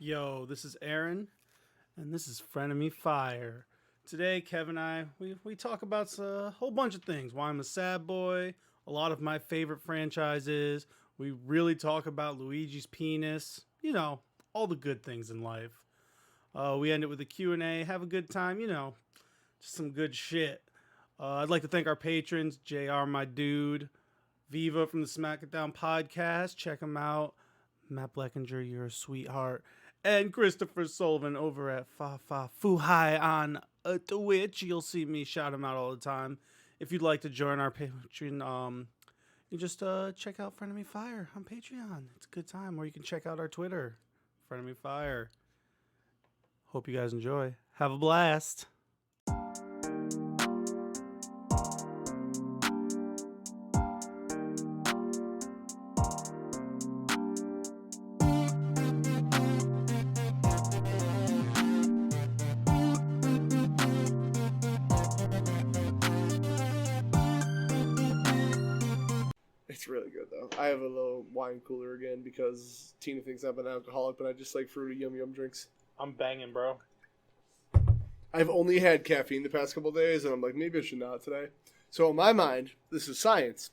Yo, this is Aaron, and this is Frenemy Fire. Today, Kev and I, we talk about a whole bunch of things. Why I'm a sad boy, a lot of my favorite franchises. We really talk about Luigi's penis. You know, all the good things in life. We end it with a Q&A. Have a good time, just some good shit. I'd like to thank our patrons, JR, my dude, Viva from the Smack It Down podcast. Check him out. Matt Bleckinger, you're a sweetheart. And Christopher Sullivan over at Fa Fuhai on Twitch. You'll see me shout him out all the time. If you'd like to join our Patreon, you just check out Frenemy Fire on Patreon. It's a good time. Or you can check out our Twitter, Frenemy Fire. Hope you guys enjoy. Have a blast. It's really good though. I have a little wine cooler again because Tina thinks I'm an alcoholic, but I just like fruity yum yum drinks. I'm banging, bro. I've only had caffeine the past couple of days, and I'm like, maybe I should not today. So in my mind, this is science.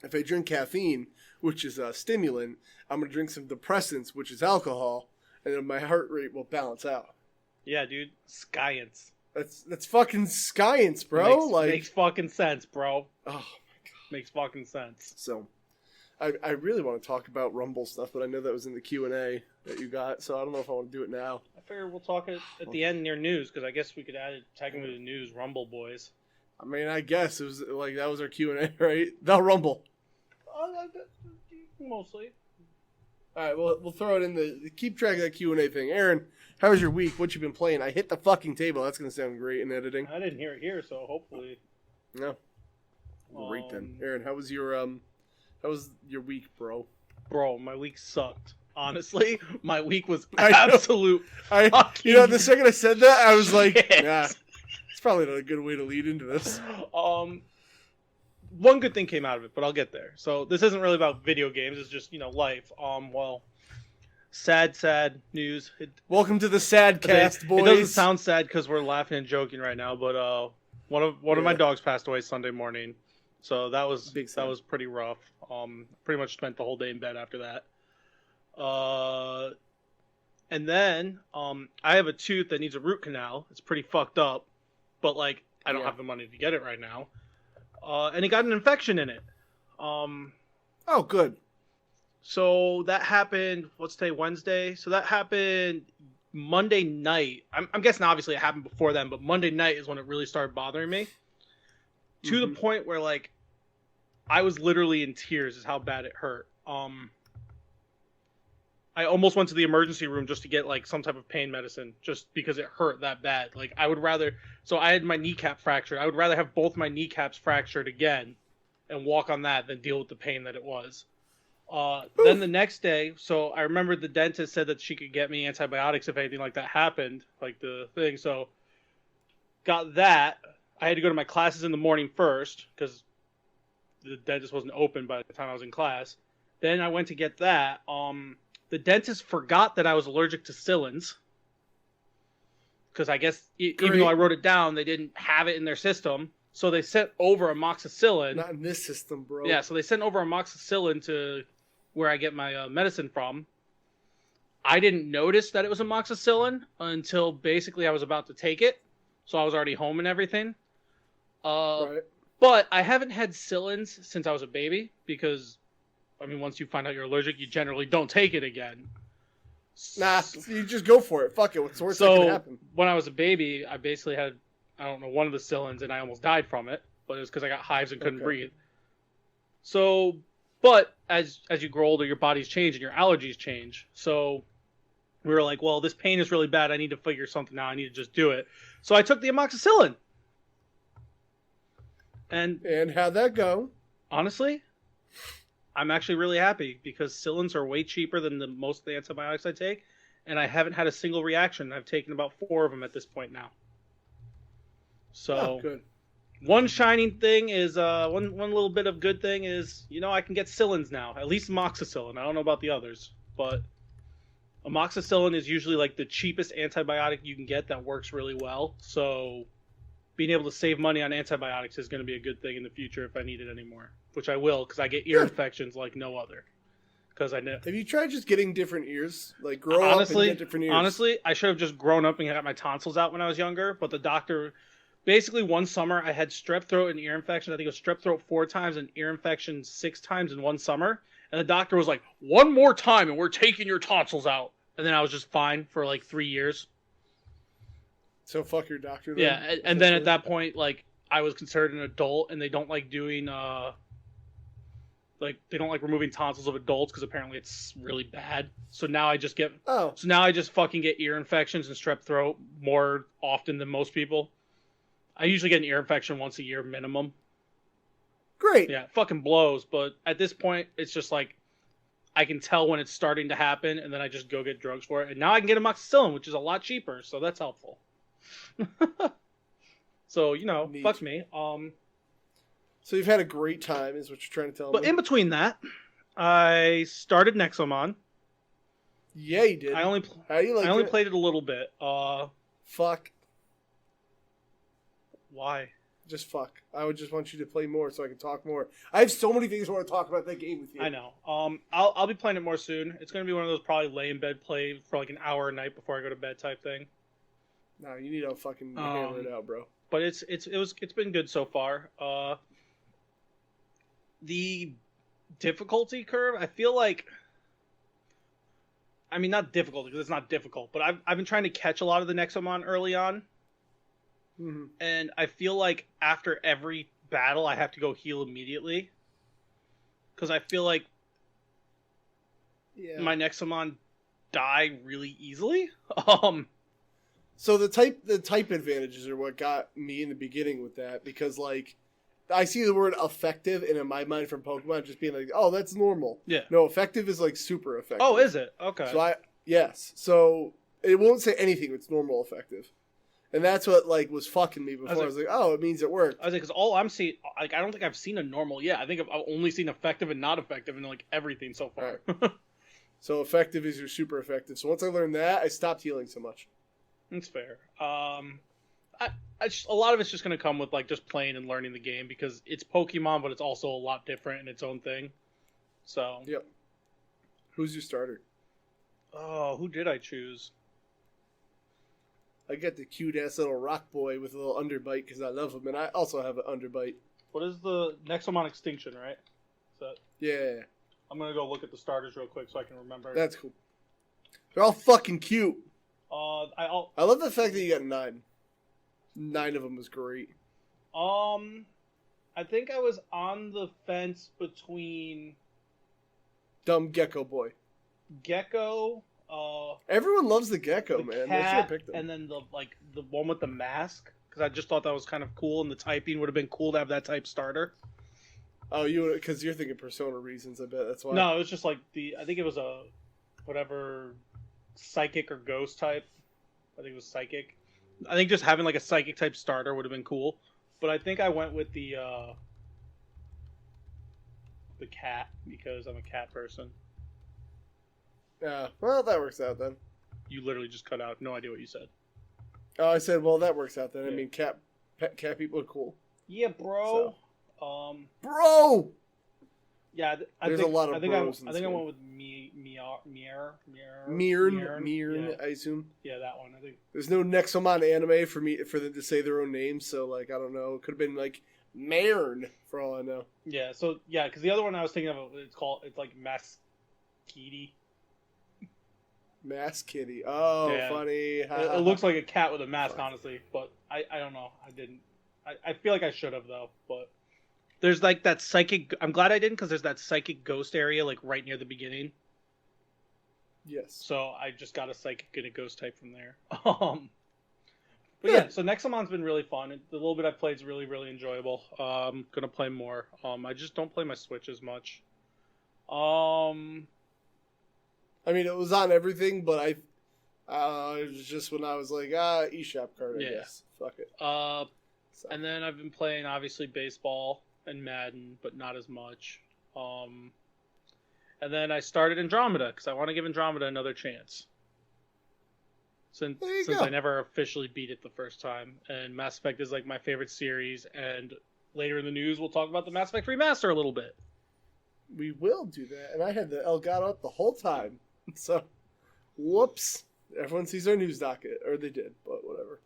If I drink caffeine, which is a stimulant, I'm gonna drink some depressants, which is alcohol, and then my heart rate will balance out. Yeah, dude. Science. That's fucking science, bro. Makes fucking sense, bro. Oh. Makes fucking sense. So, I really want to talk about Rumble stuff, but I know that was in the Q&A that you got, so I don't know if I want to do it now. I figure we'll talk at the end near news, because I guess we could add it technically to news, Rumble Boys. I mean, I guess it was like that was our Q&A, right? The Rumble. Mostly. All right, well, we'll throw it in the keep track of that Q&A thing. Aaron, how was your week? What you been playing? I hit the fucking table. That's going to sound great in editing. I didn't hear it here, so hopefully. No. Great then. Aaron, how was your week, bro? Bro, my week sucked. Honestly, my week was absolute. The second I said that, I was like, shit. nah, it's probably not a good way to lead into this. One good thing came out of it, but I'll get there. So this isn't really about video games. It's just life. Sad news. Welcome to the sad cast, boys. It doesn't sound sad because we're laughing and joking right now, but one of my dogs passed away Sunday morning. So that was pretty rough. Pretty much spent the whole day in bed after that. And then I have a tooth that needs a root canal. It's pretty fucked up, but I don't have the money to get it right now. And it got an infection in it. Oh, good. So that happened. What's today? Wednesday. So that happened Monday night. I'm guessing obviously it happened before then, but Monday night is when it really started bothering me. To the point where I was literally in tears is how bad it hurt. I almost went to the emergency room just to get some type of pain medicine just because it hurt that bad. I would rather, so I had my kneecap fractured. I would rather have both my kneecaps fractured again and walk on that than deal with the pain that it was. Then the next day, so I remember the dentist said that she could get me antibiotics if anything like that happened, the thing. So got that. I had to go to my classes in the morning first because the dentist wasn't open by the time I was in class. Then I went to get that. The dentist forgot that I was allergic to psyllins because I guess even though I wrote it down, they didn't have it in their system. So they sent over amoxicillin. Not in this system, bro. Yeah, so they sent over amoxicillin to where I get my medicine from. I didn't notice that it was amoxicillin until basically I was about to take it. So I was already home and everything. Right. But I haven't had psyllins since I was a baby because, once you find out you're allergic, you generally don't take it again. Nah, you just go for it. Fuck it. What's the worst that can happen? When I was a baby, I basically had, one of the psyllins, and I almost died from it. But it was because I got hives and couldn't breathe. So, but as you grow older, your bodies change and your allergies change. So we were like, well, this pain is really bad. I need to figure something out. I need to just do it. So I took the amoxicillin. And how'd that go? Honestly, I'm actually really happy because psyllins are way cheaper than most of the antibiotics I take, and I haven't had a single reaction. I've taken about 4 of them at this point now. So, good. One shining thing is one little bit of good thing is I can get psyllins now, at least amoxicillin. I don't know about the others, but Amoxicillin is usually like the cheapest antibiotic you can get that works really well. So being able to save money on antibiotics is going to be a good thing in the future if I need it anymore, which I will because I get ear infections like no other. Because I know. Have you tried just getting different ears? Like grow up and get different ears. Honestly, I should have just grown up and got my tonsils out when I was younger. But the doctor, basically one summer, I had strep throat and ear infection. I think it was strep throat 4 times and ear infection 6 times in one summer. And the doctor was like, one more time and we're taking your tonsils out. And then I was just fine for like 3 years. So fuck your doctor then? Yeah, and then at that point, like, I was considered an adult and they don't like doing, they don't like removing tonsils of adults because apparently it's really bad. So now I just fucking get ear infections and strep throat more often than most people. I usually get an ear infection once a year minimum. Great. Yeah, it fucking blows. But at this point, it's just like I can tell when it's starting to happen, and then I just go get drugs for it. And now I can get amoxicillin, which is a lot cheaper, so that's helpful. So Neat. fuck me. So you've had a great time, is what you're trying to tell me. But in between that, I started Nexomon. Yeah, you did. I only played it a little bit. Fuck. Why? Just fuck. I would just want you to play more so I can talk more. I have so many things I want to talk about that game with you. I know. I'll be playing it more soon. It's gonna be one of those probably lay in bed play for like an hour a night before I go to bed type thing. No, you need to fucking hammer it out, bro. But it's been good so far. The difficulty curve, I feel like. I mean, not difficult because it's not difficult, but I've been trying to catch a lot of the Nexomon early on. Mm-hmm. And I feel like after every battle, I have to go heal immediately. Because I feel like my Nexomon die really easily. So the type advantages are what got me in the beginning with that, because like I see the word effective, and in my mind from Pokemon just being like, oh, that's normal. Yeah. No, effective is like super effective. Oh, is it? Okay. So it won't say anything. It's normal effective. And that's what like was fucking me before. I was like, oh, it means it worked. I was like, because all I'm seeing, like, I don't think I've seen a normal yet. I think I've only seen effective and not effective and like everything so far. Right. So effective is your super effective. So once I learned that, I stopped healing so much. That's fair. A lot of it's just gonna come with like just playing and learning the game because it's Pokemon, but it's also a lot different in its own thing. So. Yep. Who's your starter? Oh, who did I choose? I get the cute ass little rock boy with a little underbite because I love him, and I also have an underbite. What is the Nexomon Extinction, right? Yeah. I'm gonna go look at the starters real quick so I can remember. That's cool. They're all fucking cute. I love the fact that you got 9. 9 of them was great. I think I was on the fence between Dumb Gecko Boy. Gecko. Everyone loves the Gecko, the man. Cat, They should have picked them. and then the one with the mask, because I just thought that was kind of cool, and the typing would have been cool to have that type starter. Oh, because you're thinking Persona reasons. I bet that's why. No, it was just like I think it was a whatever psychic or ghost type. I think it was psychic. I think just having like a psychic type starter would have been cool, but I think I went with the cat because I'm a cat person. Yeah, well, that works out then. You literally just cut out. No idea what you said. Oh, I said, well, that works out then. Yeah. I mean, cat people are cool. Yeah, bro. Bro! Yeah, There's a lot of bros in I this think I game. went with Mirn, I assume. Yeah, that one. I think. There's no Nexomon anime for them to say their own names, so, like, I don't know. It could have been, like, Mairn, for all I know. Yeah, so, yeah, because the other one I was thinking of, it's like Maskedy. Mask Kitty. Oh, Yeah. funny. It looks like a cat with a mask, honestly, but I don't know. I didn't. I feel like I should have, though, but there's like that psychic. I'm glad I didn't, because there's that psychic ghost area, like, right near the beginning. Yes. So I just got a psychic and a ghost type from there. But yeah, so Nexomon's been really fun. The little bit I've played is really, really enjoyable. I'm gonna play more. I just don't play my Switch as much. I mean, it was on everything, but it was just when I was like, eShop card, I guess. Fuck it. So. And then I've been playing, obviously, baseball and Madden, but not as much. And then I started Andromeda, because I want to give Andromeda another chance. since There you since go. I never officially beat it the first time. And Mass Effect is like my favorite series. And later in the news, we'll talk about the Mass Effect remaster a little bit. We will do that. And I had the Elgato up the whole time. So, whoops. Everyone sees our news docket. Or they did, but whatever.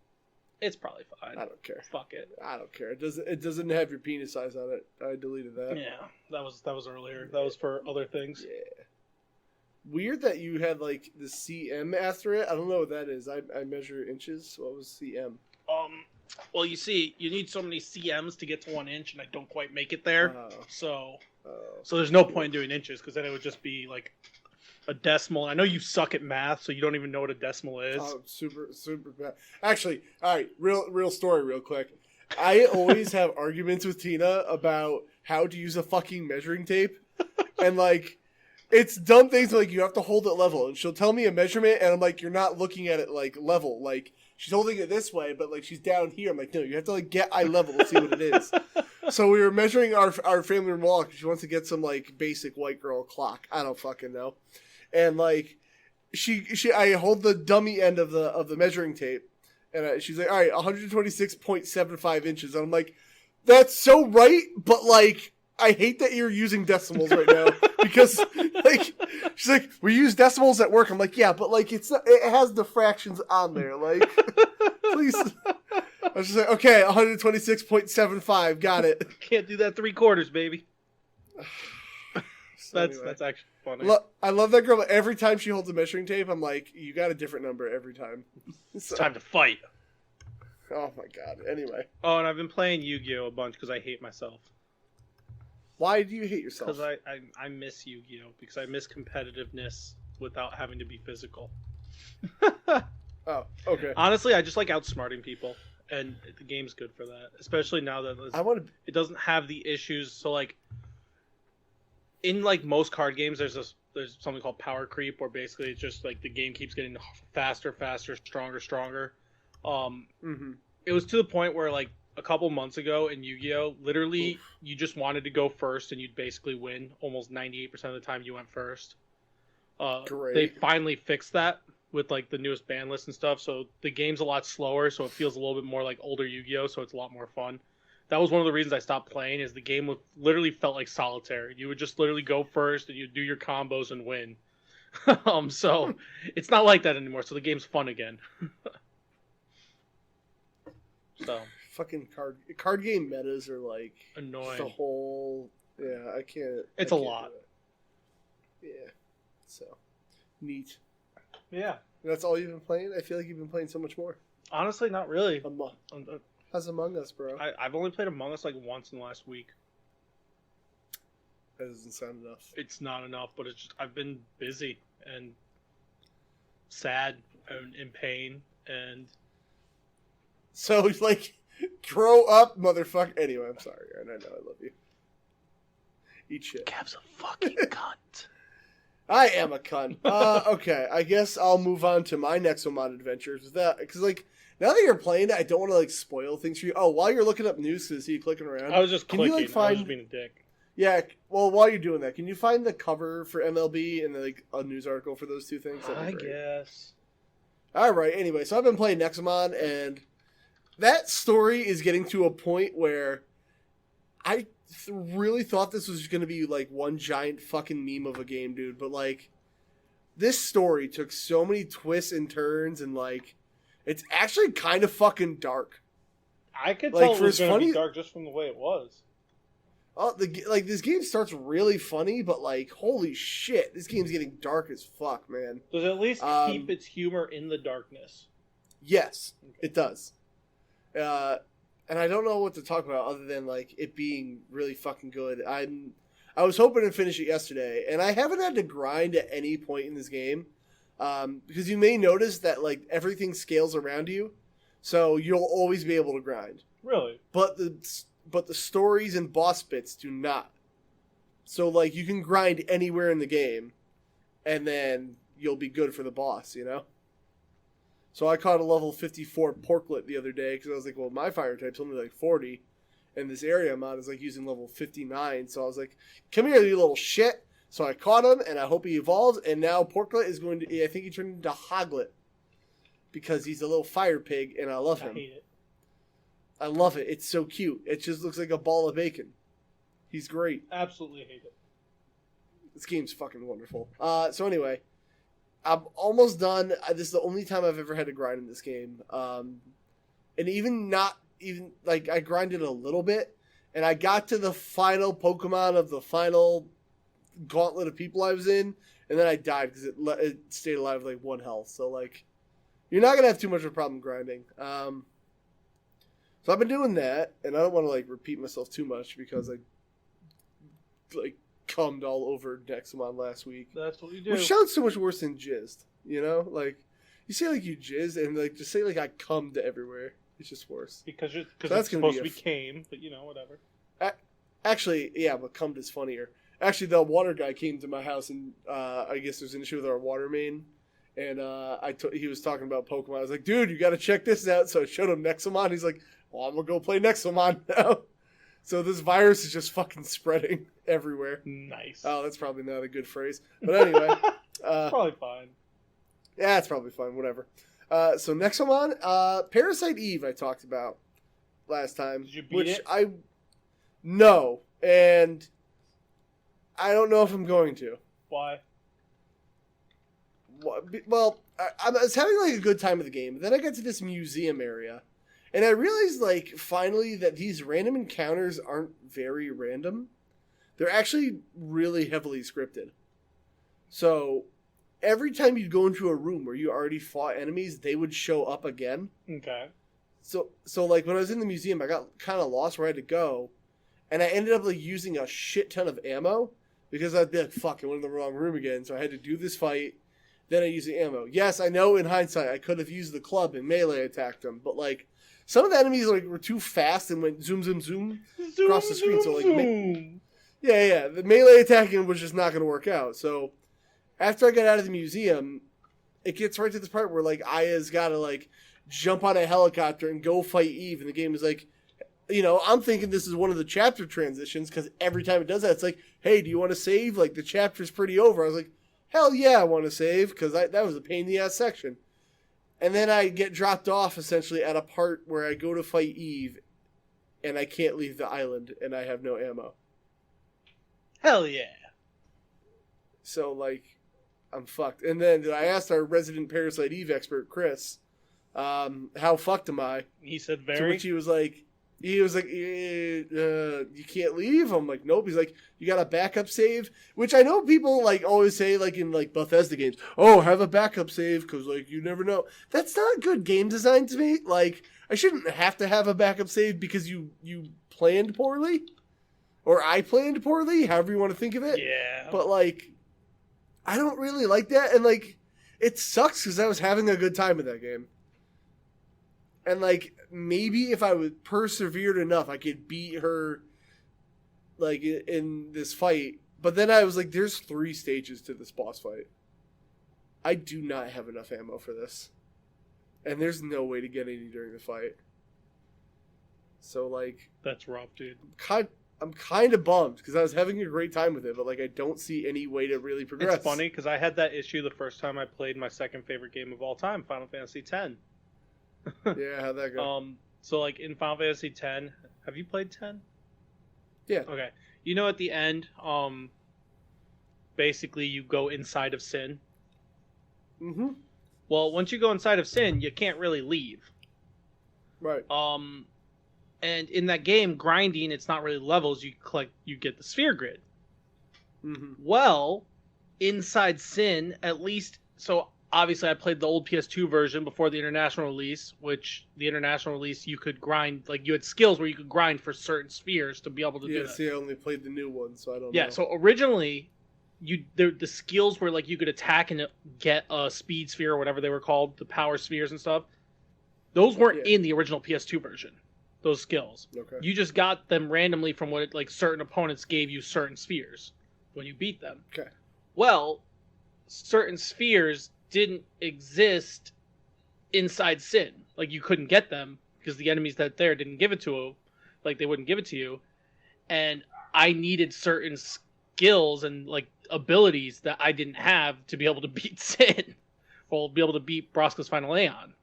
It's probably fine. I don't care. Fuck it. I don't care. It doesn't have your penis size on it. I deleted that. Yeah, that was earlier. That was for other things. Yeah. Weird that you had like the CM after it. I don't know what that is. I measure inches. So what was CM? Well, you see, you need so many CMs to get to 1 inch, and I don't quite make it there. Oh. So Oh. there's no point in doing inches because then it would just be like a decimal. I know you suck at math, so you don't even know what a decimal is. Oh, super bad. Actually, all right, real story, real quick. I always have arguments with Tina about how to use a fucking measuring tape, and like, it's dumb things like you have to hold it level, and she'll tell me a measurement, and I'm like, you're not looking at it like level. Like she's holding it this way, but like she's down here. I'm like, no, you have to like get eye level to see what it is. So we were measuring our family room wall because she wants to get some like basic white girl clock. I don't fucking know. And like I hold the dummy end of the measuring tape, and she's like, all right, 126.75 inches. And I'm like, that's so right, but like I hate that you're using decimals right now because like she's like, we use decimals at work. I'm like, yeah, but like it has the fractions on there, like please. I was just like, okay, 126.75, got it. Can't do that 3/4, baby. So That's anyway. actually funny. I love that girl. Every time she holds a measuring tape, I'm like, you got a different number every time. It's time to fight. Oh my god. Anyway, Oh, and I've been playing Yu-Gi-Oh a bunch because I hate myself. why do you hate yourself? Because I miss Yu-Gi-Oh because I miss competitiveness without having to be physical. Oh, okay. Honestly, I just like outsmarting people, and the game's good for that. Especially now that I want to. it doesn't have the issues. So like, in like most card games, there's something called power creep, where basically it's just like the game keeps getting faster, stronger. It was to the point where like a couple months ago in Yu-Gi-Oh, literally you just wanted to go first and you'd basically win almost 98% of the time you went first. Great. They finally fixed that with like the newest ban list and stuff, so the game's a lot slower, so it feels a little bit more like older Yu-Gi-Oh, so it's a lot more fun. That was one of the reasons I stopped playing, is the game literally felt like solitaire. You would just literally go first and you'd do your combos and win. So it's not like that anymore, so the game's fun again. So Fucking card game metas are like annoying. the whole. Yeah, I can't. It's I a can't lot. do it. Yeah. So neat. Yeah. That's all you've been playing? I feel like you've been playing so much more. Honestly, not really. How's Among Us, bro? I've only played Among Us like once in the last week. That doesn't sound enough. It's not enough, but it's just I've been busy and sad and in pain and So, like, grow up, motherfucker. Anyway, I'm sorry, Aaron. I know I love you. Eat shit. Cav's a fucking cunt. I am a cunt. Okay, I guess I'll move on to my Nexomon adventures with that. Because, like, now that you're playing it, I don't want to, like, spoil things for you. Oh, while you're looking up news, because you clicking around. I was just Can clicking. you, like, I find... was just being a dick. Yeah, well, while you're doing that, can you find the cover for MLB and, like, a news article for those two things? That'd be I great. guess. All right, anyway, so I've been playing Nexomon, and that story is getting to a point where I really thought this was going to be, like, one giant fucking meme of a game, dude. But, like, this story took so many twists and turns, and, like, it's actually kind of fucking dark. I could Like, tell it for was as going to be funny- dark just from the way it was. Oh, this game starts really funny, but, like, holy shit, this game's getting dark as fuck, man. Does it at least keep its humor in the darkness? Yes, it does. And I don't know what to talk about other than, like, it being really fucking good. I was hoping to finish it yesterday, and I haven't had to grind at any point in this game, because you may notice that, like, everything scales around you, so you'll always be able to grind. Really? But the stories and boss bits do not. So, like, you can grind anywhere in the game, and then you'll be good for the boss, you know? So I caught a level 54 porklet the other day, because I was like, well, my fire type's only like 40, and this area I'm on is like using level 59, so I was like, come here, you little shit. So I caught him, and I hope he evolves, and now porklet is going to, I think he turned into Hoglet. because he's a little fire pig, and I love I him. hate it. I love it. It's so cute. It just looks like a ball of bacon. He's great. Absolutely hate it. This game's fucking wonderful. So anyway, I'm almost done. This is the only time I've ever had to grind in this game. And I grinded a little bit, and I got to the final Pokemon of the final gauntlet of people I was in, and then I died because it stayed alive with like 1 health. So like, you're not gonna have too much of a problem grinding. So I've been doing that, and I don't want to like repeat myself too much because I like cummed all over Nexamon last week. That's what we do. Which sounds so much worse than jizzed, you know? Like, you say like you jizzed, and like just say like I cummed everywhere. It's just worse. Because So it's that's gonna supposed be to be came, but you know, whatever. Actually, yeah, but cummed is funnier. Actually, the water guy came to my house, and I guess there's an issue with our water main. And he was talking about Pokemon. I was like, dude, you got to check this out. So I showed him Nexamon. He's like, well, I'm going to go play Nexamon now. So this virus is just fucking spreading everywhere. Nice. Oh, that's probably not a good phrase. But anyway. Probably fine. Yeah, it's probably fine. Whatever. So Nexamon, Parasite Eve I talked about last time. Did you beat it? No. And I don't know if I'm going to. Why? Well, I was having like a good time with the game. Then I got to this museum area, and I realized like finally that these random encounters aren't very random. They're actually really heavily scripted. So every time you'd go into a room where you already fought enemies, they would show up again. Okay. So like when I was in the museum, I got kind of lost where I had to go, and I ended up like using a shit ton of ammo because I'd be like, fuck, I went in the wrong room again. So I had to do this fight. Then I used the ammo. Yes, I know in hindsight I could have used the club and melee attacked them, but like some of the enemies like were too fast and went zoom zoom zoom across the screen. So like, yeah, the melee attacking was just not going to work out. So after I got out of the museum, it gets right to this part where like Aya's got to like jump on a helicopter and go fight Eve, and the game is like, you know, I'm thinking this is one of the chapter transitions because every time it does that, it's like, hey, do you want to save? Like the chapter's pretty over. I was like, hell yeah, I want to save, because that was a pain in the ass section. And then I get dropped off, essentially, at a part where I go to fight Eve, and I can't leave the island, and I have no ammo. Hell yeah. So, like, I'm fucked. And then I asked our resident Parasite Eve expert, Chris, how fucked am I? He said To very. which he was like, you can't leave. I'm like, nope. He's like, you got a backup save, which I know people like always say like in like Bethesda games, oh, have a backup save because like you never know. That's not good game design to me. Like I shouldn't have to have a backup save because you planned poorly, or I planned poorly, however you want to think of it. Yeah. But like, I don't really like that, and like, it sucks because I was having a good time with that game. And, like, maybe if I would persevered enough, I could beat her, like, in this fight. But then I was like, there's 3 stages to this boss fight. I do not have enough ammo for this. And there's no way to get any during the fight. So, like... That's rough, dude. I'm kind of bummed, because I was having a great time with it, but, like, I don't see any way to really progress. It's funny, because I had that issue the first time I played my second favorite game of all time, Final Fantasy X. Yeah, how'd that go? So like in Final Fantasy X, have you played 10? Yeah. Okay. You know at the end, basically you go inside of Sin. Mm-hmm. Well, once you go inside of Sin, you can't really leave. Right. And in that game, grinding, it's not really levels. You get the sphere grid. Mm-hmm. Well, inside Sin, at least, so obviously I played the old PS2 version before the international release, which the international release you could grind, like you had skills where you could grind for certain spheres to be able to do that. Yeah, see, I only played the new one, so I don't know. Yeah, so originally, the skills were like you could attack and get a speed sphere or whatever they were called, the power spheres and stuff. Those weren't in the original PS2 version, those skills. Okay. You just got them randomly from what like certain opponents gave you certain spheres when you beat them. Okay. Well, certain spheres didn't exist inside Sin. Like you couldn't get them because the enemies that there didn't give it to you. Like they wouldn't give it to you. And I needed certain skills and like abilities that I didn't have to be able to beat Sin. Or be able to beat Broska's Final Aeon.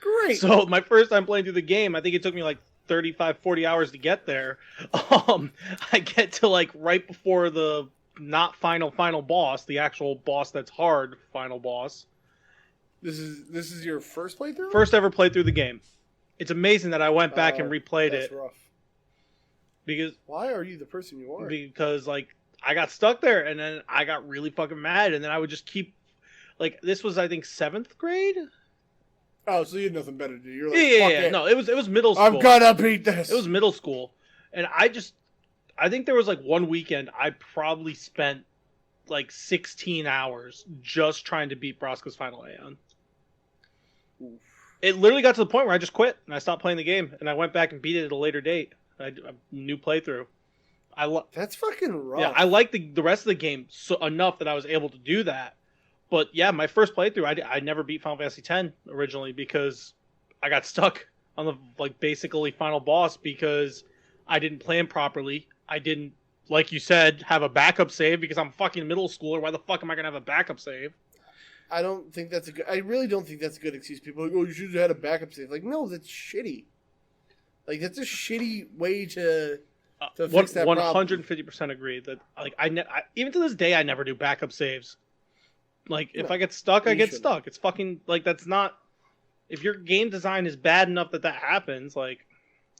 Great. So my first time playing through the game, I think it took me like 35, 40 hours to get there. I get to like right before the not final boss, the actual boss that's hard final boss. This is your first playthrough? First ever played through the game. It's amazing that I went back and replayed that's it. Rough. Because why are you the person you are? Because like I got stuck there and then I got really fucking mad and then I would just keep like this was I think 7th grade. Oh, so you had nothing better to do. You're like, Yeah. No, it was middle school. I'm gonna beat this. It was middle school, and I think there was like one weekend I probably spent like 16 hours just trying to beat Broska's Final Aeon. Oof. It literally got to the point where I just quit and I stopped playing the game and I went back and beat it at a later date. A new playthrough. That's fucking rough. Yeah, I liked the rest of the game enough that I was able to do that. But yeah, my first playthrough, I never beat Final Fantasy X originally because I got stuck on the like basically final boss because I didn't plan properly. I didn't, like you said, have a backup save because I'm fucking middle schooler. Why the fuck am I gonna have a backup save? I really don't think that's a good excuse. People are like, oh, you should have had a backup save. Like, no, that's shitty. Like, that's a shitty way to fix that problem. 150% agree that like I even to this day I never do backup saves. Like if I get stuck, I get stuck. It's fucking like that's not. If your game design is bad enough that happens, like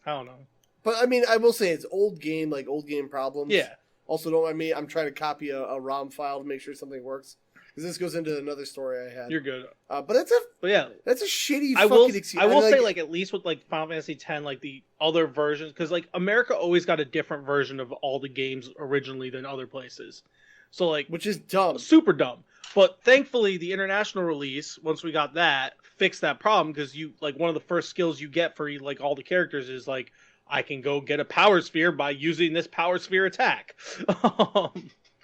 I don't know. But I mean, I will say it's old game problems. Yeah. Also, don't mind me. I'm trying to copy a ROM file to make sure something works. Because this goes into another story I had. You're good. But that's a shitty fucking excuse. I will say, like, at least with, like, Final Fantasy X, like, the other versions, because, like, America always got a different version of all the games originally than other places. So, like... Which is dumb. Super dumb. But, thankfully, the international release, once we got that, fixed that problem, because you, like, one of the first skills you get for, like, all the characters is, like, I can go get a power sphere by using this power sphere attack.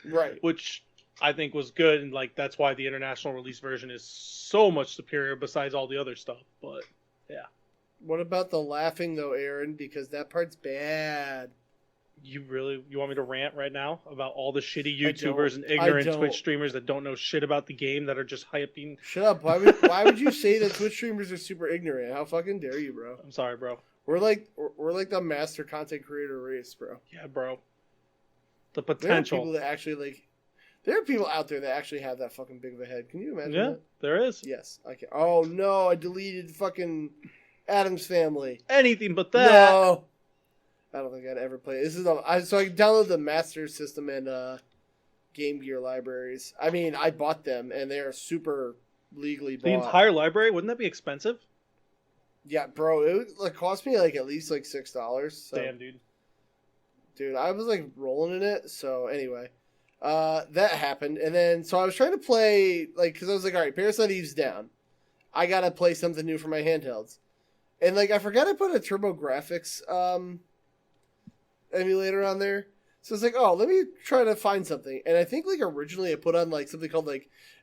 Right. Which... I think was good, and like that's why the international release version is so much superior besides all the other stuff. But yeah. What about the laughing though, Aaron? Because that part's bad. You want me to rant right now about all the shitty YouTubers and ignorant Twitch streamers that don't know shit about the game that are just hyping? Shut up. Why would you say that Twitch streamers are super ignorant? How fucking dare you, bro? I'm sorry, bro. We're like the master content creator race, bro. Yeah, bro. The potential. There are people out there that actually have that fucking big of a head. Can you imagine that? Yeah, there is. Yes, I can. Oh no, I deleted fucking Addams Family. Anything but that. No, I don't think I'd ever play. So I can download the Master System and Game Gear libraries. I mean, I bought them and they are super legally bought. The entire library? Wouldn't that be expensive? Yeah, bro. It would cost me like at least like $6. So. Damn, dude. Dude, I was like rolling in it. So anyway. That happened, and then so I was trying to play because I was like, all right, Parasite Eve's down. I gotta play something new for my handhelds, and I forgot I put a TurboGrafx emulator on there. So it's like, oh, let me try to find something, and I think originally I put on something called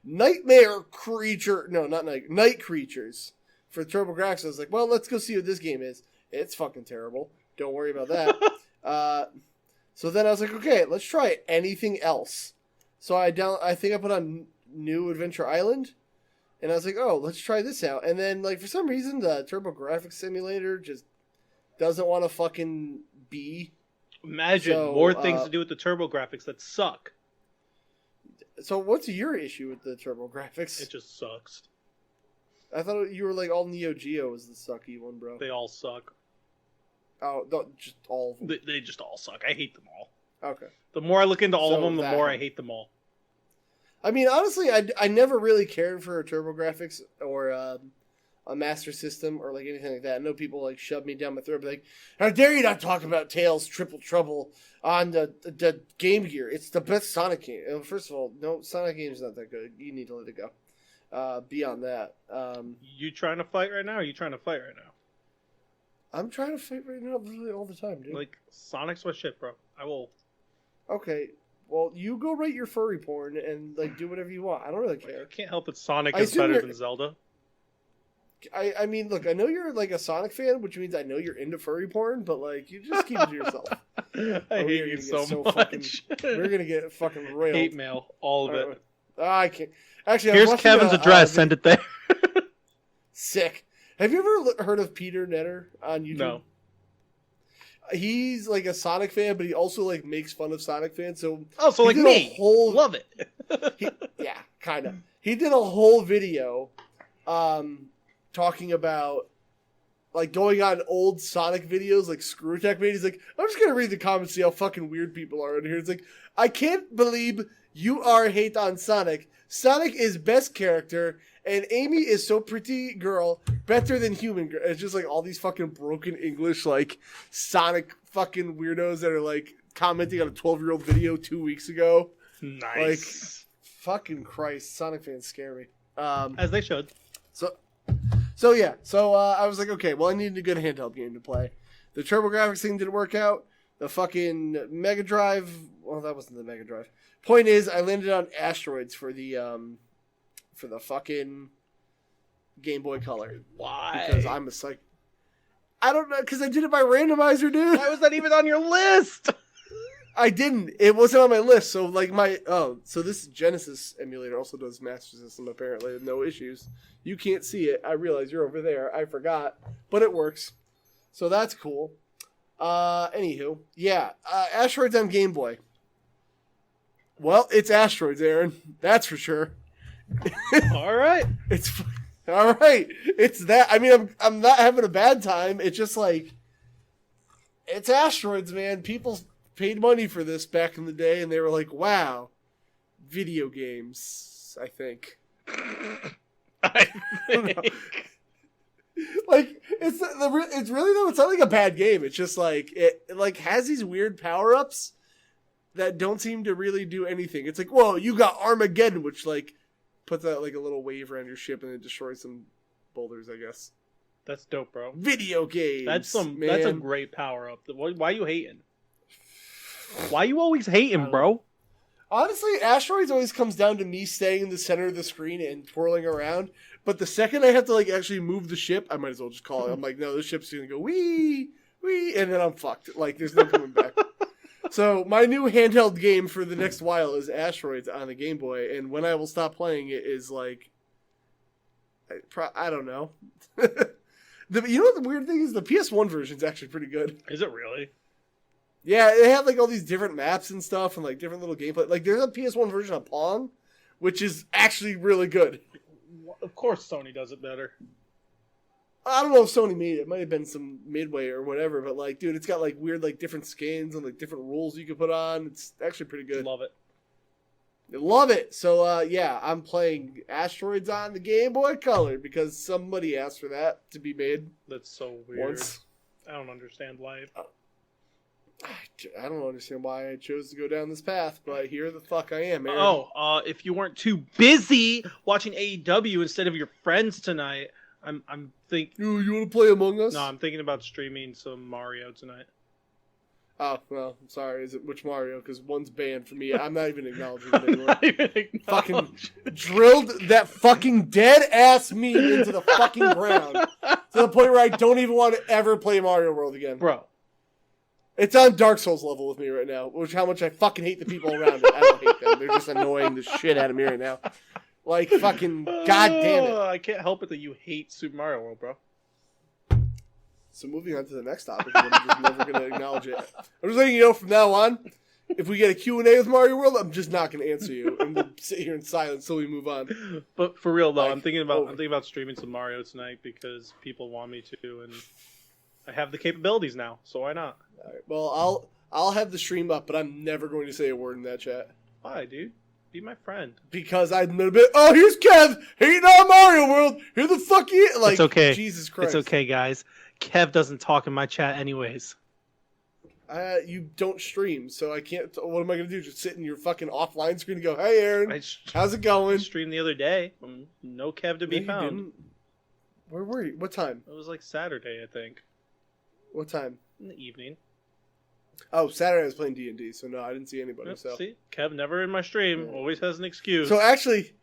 Night Creatures for TurboGrafx. I was like, well, let's go see what this game is. It's fucking terrible. Don't worry about that. So then I was like, okay, let's try anything else. So I think I put on New Adventure Island, and I was like, oh, let's try this out. And then for some reason the TurboGrafx simulator just doesn't want to fucking be. Imagine more things to do with the TurboGrafx that suck. So what's your issue with the TurboGrafx? It just sucks. I thought you were all Neo Geo was the sucky one, bro. They all suck. Oh, no, just all of them. They just all suck. I hate them all. Okay. The more I look into all of them, the more I hate them all. I mean, honestly, I never really cared for a TurboGrafx or a Master System or anything like that. I know people shove me down my throat, be how dare you not talk about Tails Triple Trouble on the Game Gear? It's the best Sonic game. First of all, no, Sonic game's not that good. You need to let it go. Beyond that. You trying to fight right now, or are you trying to fight right now? I'm trying to fight right now literally all the time, dude. Sonic's my shit, bro. I will. Okay, well, you go write your furry porn and do whatever you want. I don't really care. I can't help it. Sonic is better than Zelda. I mean, look, I know you're a Sonic fan, which means I know you're into furry porn, but you just keep it to yourself. I hate you so much. We're gonna get fucking railed. Hate mail, all of it. I can't. Actually, here's Kevin's address. Send it there. Sick. Have you ever heard of Peter Netter on YouTube? No. He's like a Sonic fan, but he also like makes fun of Sonic fans. So So he like did me. Love it. yeah, kind of. He did a whole video, talking about like going on old Sonic videos, like Screw Attack videos. He's like, I'm just gonna read the comments, see how fucking weird people are in here. It's like, I can't believe you are hate on Sonic. Sonic is best character, and Amy is so pretty girl, better than human girl. It's just like all these fucking broken English, like Sonic fucking weirdos that are like commenting on a 12-year-old video 2 weeks ago. Nice. Like, fucking Christ, Sonic fans scare me. As they should. So yeah, I was like, okay, well, I needed a good handheld game to play. The TurboGrafx thing didn't work out. The fucking Mega Drive, well, that wasn't the Mega Drive. Point is, I landed on Asteroids for the fucking Game Boy Color. Why? Because I'm a psych. I don't know, because I did it by randomizer, dude. Why was that even on your list? I didn't. It wasn't on my list. So like so this Genesis emulator also does Master System apparently with no issues. You can't see it. I realize you're over there. I forgot, but it works. So that's cool. Anywho, yeah, Asteroids on Game Boy. Well, it's Asteroids, Aaron. That's for sure. All right. It's all right. It's that. I mean, I'm not having a bad time. It's just like it's Asteroids, man. People paid money for this back in the day, and they were like, "Wow, video games." I think. I think. Like it's really though. It's not like a bad game. It's just like it like has these weird power ups that don't seem to really do anything. It's like, whoa, you got Armageddon, which like puts out like a little wave around your ship and it destroys some boulders, I guess. That's dope, bro. Video games. That's man. That's a great power up. Why you hating? Why you always hating, bro? Honestly, Asteroids always comes down to me staying in the center of the screen and twirling around. But the second I have to like actually move the ship, I might as well just call it. I'm like, no, this ship's gonna go wee, wee, and then I'm fucked. Like, there's no coming back. So my new handheld game for the next while is Asteroids on the Game Boy, and when I will stop playing it is like, I don't know. You know what the weird thing is? The PS1 version is actually pretty good. Is it really? Yeah, they have like all these different maps and stuff and like different little gameplay. Like there's a PS1 version of Pong, which is actually really good. Of course Sony does it better. I don't know if Sony made it. It might have been some Midway or whatever, but like, dude, it's got like weird like different skins and like different rules you can put on. It's actually pretty good. Love it. Love it. So yeah, I'm playing Asteroids on the Game Boy Color because somebody asked for that to be made. That's so weird. Once. I don't understand life. I don't understand why I chose to go down this path, but here the fuck I am, man. Oh, if you weren't too busy watching AEW instead of your friends tonight, I'm thinking. You want to play Among Us? No, I'm thinking about streaming some Mario tonight. Oh, well, I'm sorry. Is it which Mario? Because one's banned for me. I'm not even acknowledging it anymore. Fucking drilled that fucking dead-ass meme into the fucking ground to the point where I don't even want to ever play Mario World again. Bro. It's on Dark Souls level with me right now, which how much I fucking hate the people around it. I don't hate them. They're just annoying the shit out of me right now. Like, fucking, goddamn it. I can't help it that you hate Super Mario World, bro. So moving on to the next topic, I'm just never going to acknowledge it. I'm just letting you know from now on, if we get a Q&A with Mario World, I'm just not going to answer you. And we'll sit here in silence until we move on. But for real, though, Like, I'm thinking about streaming some Mario tonight because people want me to, and I have the capabilities now, so why not? All right. Well, I'll have the stream up, but I'm never going to say a word in that chat. Why, dude? Be my friend. Because I'm going to be, oh, here's Kev hating on Mario World. Here the fuck you like, it's okay. Jesus Christ. It's okay, guys. Kev doesn't talk in my chat anyways. You don't stream, so I can't. What am I going to do? Just sit in your fucking offline screen and go, hey, Aaron, how's it going? I streamed the other day. No Kev to be No, found. didn't. Where were you? What time? It was like Saturday, I think. What time? In the evening. Oh, Saturday I was playing D&D, so no, I didn't see anybody. Yep, So see? Kev never in my stream. Always has an excuse. So actually,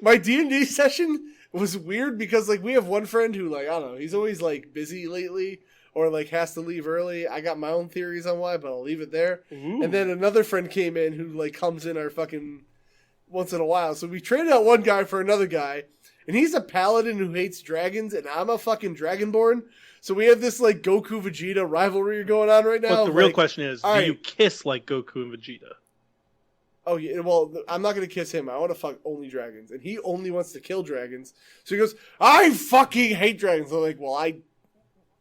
my D&D session was weird because like we have one friend who like, I don't know, he's always like busy lately or like has to leave early. I got my own theories on why, but I'll leave it there. Ooh. And then another friend came in who like comes in our fucking once in a while. So we traded out one guy for another guy. and he's a paladin who hates dragons, and I'm a fucking dragonborn. So we have this like Goku Vegeta rivalry going on right now. But the real question is, do you kiss like Goku and Vegeta? Oh yeah, well I'm not gonna kiss him. I want to fuck only dragons, and he only wants to kill dragons. So he goes, I fucking hate dragons. I'm like, well, I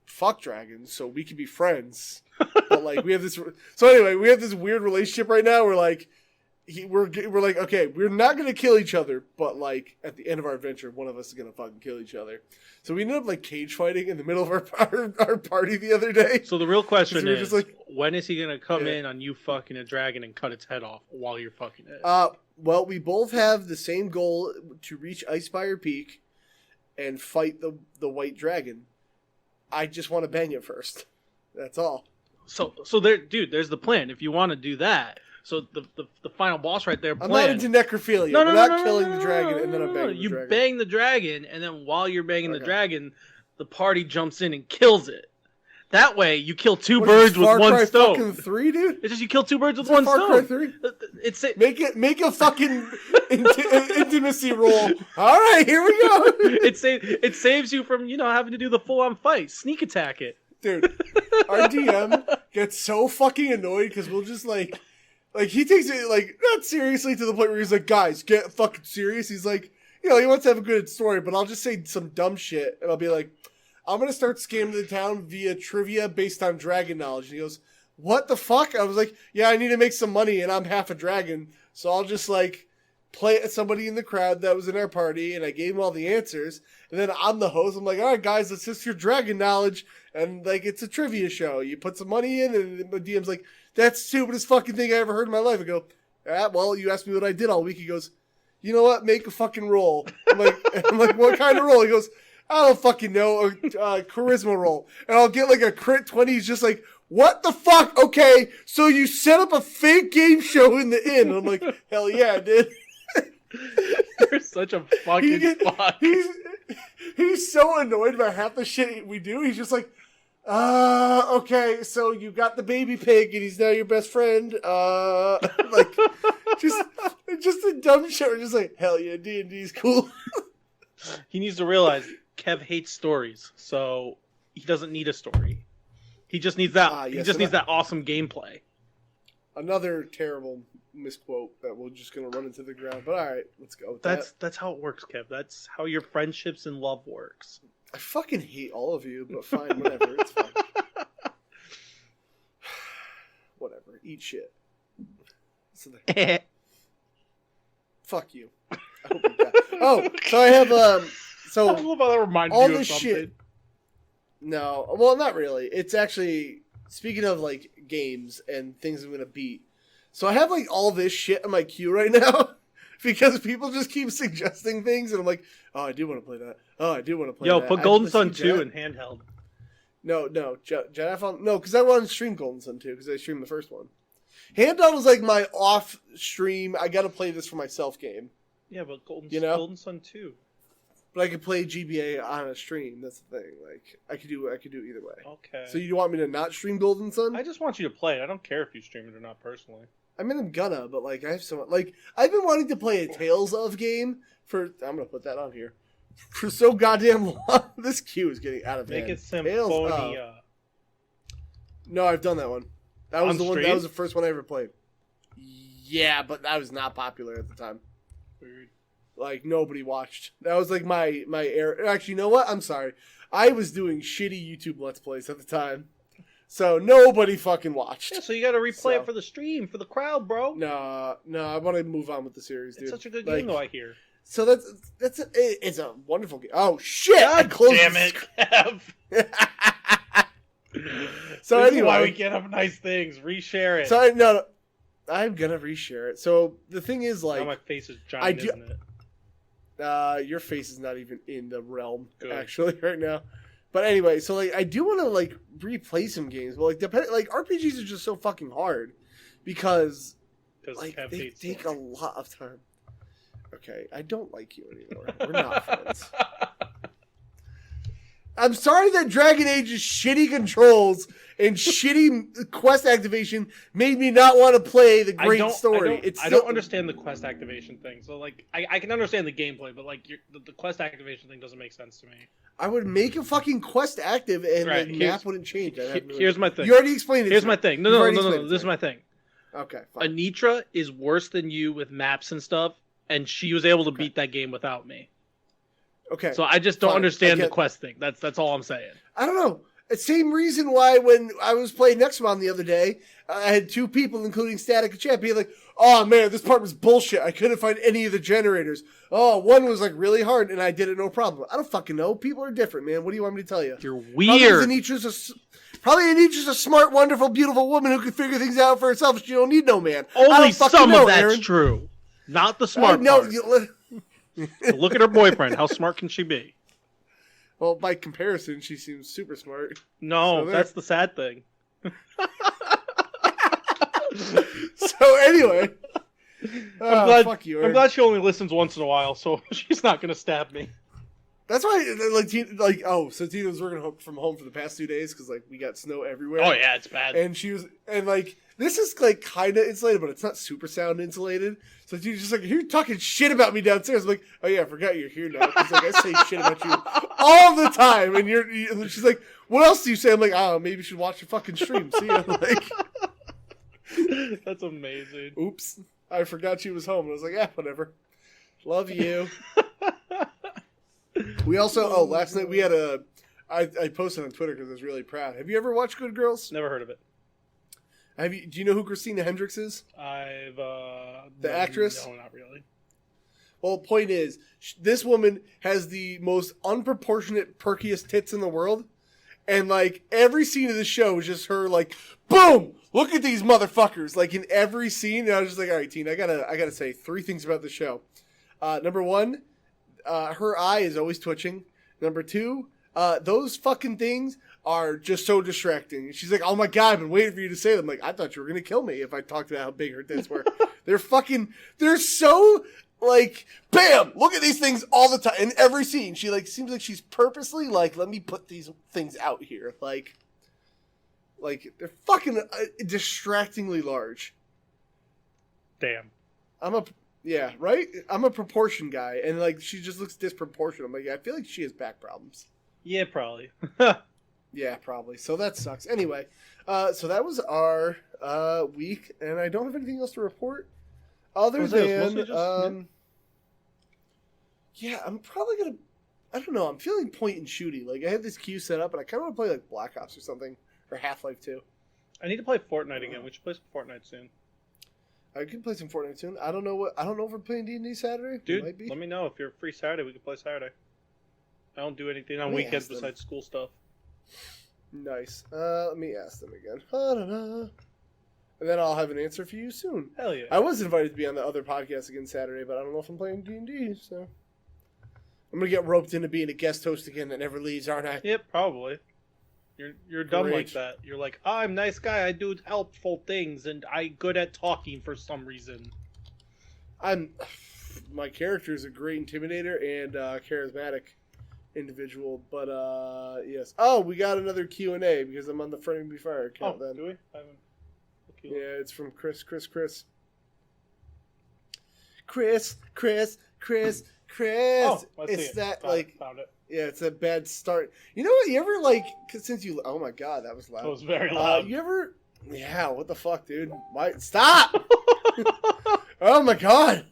fuck dragons, so we can be friends. But like we have this. So anyway, we have this weird relationship right now. We're like. We're like, okay, we're not going to kill each other, but, like, at the end of our adventure, one of us is going to fucking kill each other. So we ended up, like, cage fighting in the middle of our party the other day. So the real question is, just like, when is he going to come in on you fucking a dragon and cut its head off while you're fucking it? Well, we both have the same goal to reach Icefire Peak and fight the white dragon. I just want to bang it first. That's all. So there, dude, there's the plan. If you want to do that... So the final boss right there. I'm not into necrophilia. We're not killing the dragon and then I'm banging the dragon. You bang the dragon, and then while you're banging the dragon, the party jumps in and kills it. That way, you kill two birds with one stone. Fucking 3, dude. It's just you kill two birds with one Far stone. Cry 3? It's make a fucking intimacy roll. All right, here we go. It saves you from having to do the full on fight, sneak attack it, dude. Our DM gets so fucking annoyed because we'll just like he takes it like not seriously to the point where he's like, guys, get fucking serious. He's like, he wants to have a good story, but I'll just say some dumb shit and I'll be like, I'm gonna start scamming the town via trivia based on dragon knowledge. And he goes, what the fuck? I was like, yeah, I need to make some money and I'm half a dragon, so I'll just like play at somebody in the crowd that was in our party, and I gave him all the answers. And then I'm the host. I'm like, all right, guys, let's test your dragon knowledge. And like, it's a trivia show. You put some money in, and my DM's like, that's the stupidest fucking thing I ever heard in my life. I go, well, you asked me what I did all week. He goes, you know what? Make a fucking roll. I'm like, what kind of roll? He goes, I don't fucking know. A charisma roll. And I'll get like a crit 20. He's just like, what the fuck? Okay, so you set up a fake game show in the inn. I'm like, hell yeah, I did. You're such a fucking fuck. He's so annoyed by half the shit we do. He's just like, okay, so you got the baby pig and he's now your best friend. Like, just a dumb shit. We're just like, hell yeah, D&D's cool. He needs to realize Kev hates stories, so he doesn't need a story. He just needs that. He just needs that awesome gameplay. Another terrible misquote that we're just gonna run into the ground. But all right, let's go with that. That's how it works, Kev. That's how your friendships and love works. I fucking hate all of you, but fine, whatever. It's fine. Whatever. Eat shit. Fuck you. I hope you die. Oh, so I have so I love how that reminded all you of this something. shit. No, well, not really. It's actually, speaking of like games and things I'm gonna beat. So I have like all this shit on my queue right now because people just keep suggesting things, and I'm like, oh, I do want to play that. Oh, I do want to play that. Yo, put Golden Sun 2 in handheld. No, Jedi Fallen. No, because I want to stream Golden Sun 2 because I streamed the first one. Handheld was like my off stream. I got to play this for myself game. Yeah, but Golden Sun 2. But I could play GBA on a stream. That's the thing. Like I could do either way. Okay. So you want me to not stream Golden Sun? I just want you to play it. I don't care if you stream it or not personally. I mean, I'm gonna, but like I have so much. Like I've been wanting to play a Tales of game for. I'm gonna put that on here for so goddamn long. This queue is getting out of hand. Make it Symphonia. No, I've done that one. That was On the one. stream? That was the first one I ever played. Yeah, but that was not popular at the time. Weird. Like nobody watched. That was like my era. Actually, you know what? I'm sorry. I was doing shitty YouTube Let's Plays at the time, so nobody fucking watched. Yeah, so you got to replay it for the stream, for the crowd, bro. No, I want to move on with the series, dude. It's such a good game, though. I hear. So it's a wonderful game. Oh shit! God damn it, Kev. So this anyway, is why we can't have nice things. Reshare it. So no, I'm gonna reshare it. So the thing is, like, now my face is giant, isn't it? Your face is not even in the realm actually right now. But anyway, so like I do want to like replay some games, but like RPGs are just so fucking hard because like they take a lot of time. Okay, I don't like you anymore. We're not friends. I'm sorry that Dragon Age's shitty controls and shitty quest activation made me not want to play the great story. I don't understand the quest activation thing. So like, I can understand the gameplay, but like the quest activation thing doesn't make sense to me. I would make a fucking quest active and Right, the map wouldn't change. Here's my thing. You already explained it. Here's my thing. No. This is my thing. Okay, fine. Anitra is worse than you with maps and stuff, and she was able to beat that game without me. Okay. So I just don't understand the quest thing. That's all I'm saying. I don't know. Same reason why when I was playing Nextmon the other day, I had two people, including Static and Champ, being like, oh man, this part was bullshit. I couldn't find any of the generators. Oh, one was like really hard and I did it no problem. I don't fucking know. People are different, man. What do you want me to tell you? You're weird. Probably Anitra's a smart, wonderful, beautiful woman who can figure things out for herself. She don't need no man. Only some of that's true. Not the smart part. Look at her boyfriend. How smart can she be? Well, by comparison, she seems super smart. No, that's the sad thing. So anyway, I'm glad she only listens once in a while, so she's not gonna stab me. That's why, so Tina was working from home for the past 2 days because like we got snow everywhere. Oh yeah, it's bad. And this is like kind of insulated, but it's not super sound insulated. So Tina's just like, you're talking shit about me downstairs. I'm like, oh yeah, I forgot you're here now. Because like I say shit about you all the time, and and she's like, what else do you say? I'm like, oh, maybe you should watch your fucking stream. See ya. Like, that's amazing. Oops, I forgot she was home. I was like, whatever. Love you. We also, last night we had I posted on Twitter because I was really proud. Have you ever watched Good Girls? Never heard of it. Do you know who Christina Hendricks is? The actress? No, not really. Well, point is, this woman has the most unproportionate, perkiest tits in the world. And, like, every scene of the show is just her, like, boom! Look at these motherfuckers! Like, in every scene. And I was just like, all right, Tina, I gotta say 3 things about the show. Number 1, her eye is always twitching. Number 2, those fucking things are just so distracting. She's like, oh my God, I've been waiting for you to say them. Like, I thought you were going to kill me if I talked about how big her tits were. They're so, like, bam, look at these things all the time. In every scene, she, like, seems like she's purposely, like, let me put these things out here. Like they're fucking distractingly large. Damn. Yeah, right? I'm a proportion guy, and, like, she just looks disproportionate. I'm like, I feel like she has back problems. Yeah, probably. Yeah, probably. So that sucks. Anyway, so that was our week, and I don't have anything else to report other than yeah, I'm probably gonna. I don't know. I'm feeling point and shooty. Like I have this queue set up, and I kind of want to play like Black Ops or something, or Half-Life 2. I need to play Fortnite again. We should play some Fortnite soon. I can play some Fortnite soon. I don't know if we're playing D&D Saturday. Dude, let me know if you're free Saturday. We can play Saturday. I don't do anything on weekends besides school stuff. Nice. Let me ask them again. And then I'll have an answer for you soon. Hell yeah. I was invited to be on the other podcast again Saturday, but I don't know if I'm playing D&D, so I'm gonna get roped into being a guest host again that never leaves, aren't I? Yep, probably. You're dumb like that. You're like, oh, I'm a nice guy. I do helpful things, and I'm good at talking for some reason. My character is a great intimidator and charismatic individual, but yes. Oh, we got another Q&A because I'm on the Friend of Me Fire account. Do we? I haven't. Yeah, it's from Chris. Oh, It's that found like. Found it. Yeah, it's a bad start. You know what? You ever like? Cause since you. Oh my God, that was loud. That was very loud. You ever? Yeah. What the fuck, dude? Why? Stop! Oh my God.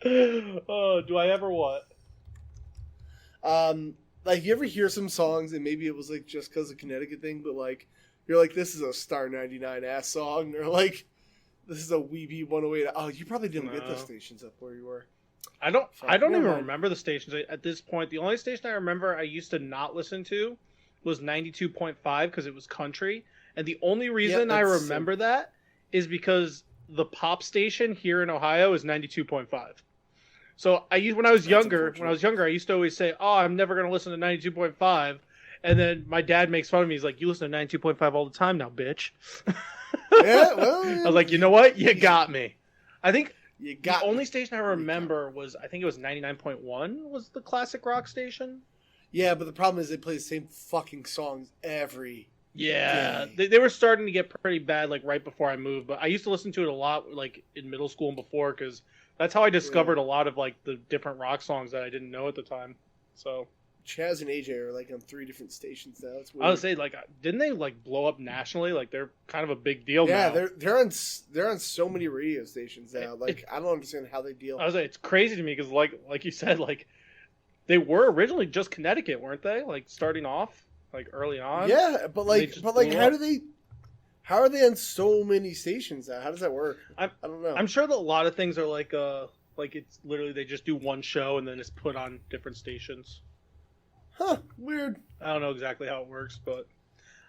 Oh, do I ever what? Like you ever hear some songs and maybe it was like just because of Connecticut thing, but like you're like, this is a Star 99 ass song, or like this is a Weeby 108. Oh, you probably didn't get those stations up where you were. I don't even remember the stations at this point. The only station I remember I used to not listen to was 92.5 because it was country, and the only reason I remember that is because the pop station here in Ohio is 92.5. So when I was younger, I used to always say, "Oh, I'm never going to listen to 92.5." And then my dad makes fun of me. He's like, "You listen to 92.5 all the time now, bitch." Yeah, well, I was like, "You know what? You got me." I think you got the only station I remember was, I think it was 99.1 was the classic rock station. Yeah, but the problem is they play the same fucking songs every Yeah, Gay. they were starting to get pretty bad like right before I moved, but I used to listen to it a lot like in middle school and before because that's how I discovered a lot of like the different rock songs that I didn't know at the time. So Chaz and AJ are like on 3 different stations now. It's weird. I would say like didn't they like blow up nationally? Like they're kind of a big deal yeah, now. they're on so many radio stations now. Like I don't understand how they deal. I was like, it's crazy to me because like you said, like they were originally just Connecticut, weren't they? Like starting off like early on. Yeah, but They like just but like blew how up. do they? How are they on so many stations now? How does that work? I don't know. I'm sure that a lot of things are like it's literally they just do one show and then it's put on different stations. Huh? Weird. I don't know exactly how it works, but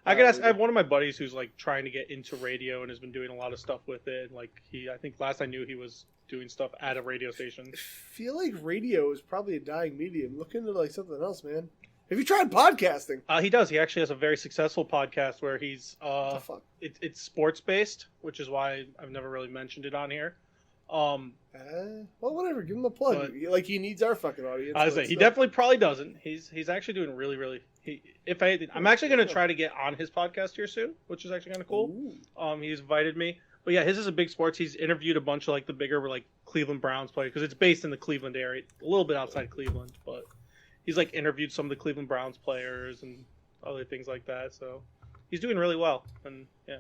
Yeah, I could ask. weird. I have one of my buddies who's like trying to get into radio and has been doing a lot of stuff with it. Like I think last I knew he was doing stuff at a radio station. I feel like radio is probably a dying medium. Look into like something else, man. Have you tried podcasting? He does. He actually has a very successful podcast where he's What the fuck? it's sports based, which is why I've never really mentioned it on here. Um, Well, whatever. Give him a plug. But- Like he needs our fucking audience. I was but say he still. definitely probably doesn't. He's actually doing really. I'm actually going to try to get on his podcast here soon, which is actually kind of cool. Ooh. He's invited me, but yeah, his is a big sports. He's interviewed a bunch of like the bigger like Cleveland Browns players because it's based in the Cleveland area, a little bit outside Cleveland, but he's like interviewed some of the Cleveland Browns players and other things like that. So he's doing really well, and yeah,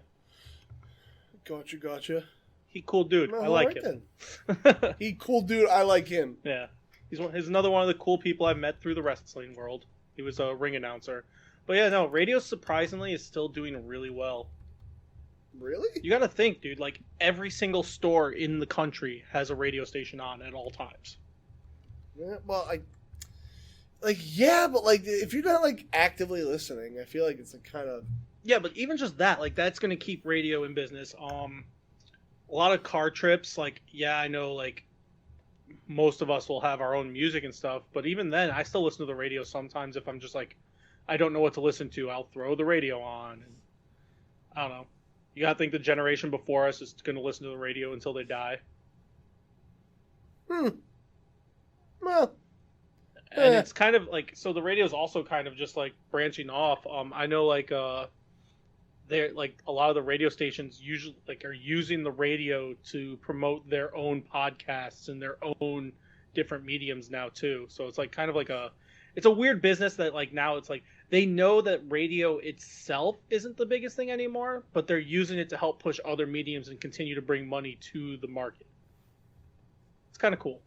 Gotcha. he cool dude. Well, I like alright him. then. He cool dude. I like him. Yeah, he's another one of the cool people I've met through the wrestling world. He was a ring announcer, but yeah, no, radio surprisingly is still doing really well. Really? You got to think, dude. Like every single store in the country has a radio station on at all times. Yeah, well, yeah, but like if you're not like actively listening, I feel like it's a kind of Yeah, but even just that, like that's gonna keep radio in business. A lot of car trips, like yeah, I know, like most of us will have our own music and stuff, but even then, I still listen to the radio sometimes if I'm just like, I don't know what to listen to. I'll throw the radio on, and I don't know. You gotta think the generation before us is gonna listen to the radio until they die, well. and Eh. it's kind of like so. The radio is also kind of just like branching off. I know like they're like a lot of the radio stations usually like are using the radio to promote their own podcasts and their own different mediums now too. So it's like kind of like it's a weird business that like now it's like they know that radio itself isn't the biggest thing anymore, but they're using it to help push other mediums and continue to bring money to the market. It's kind of cool.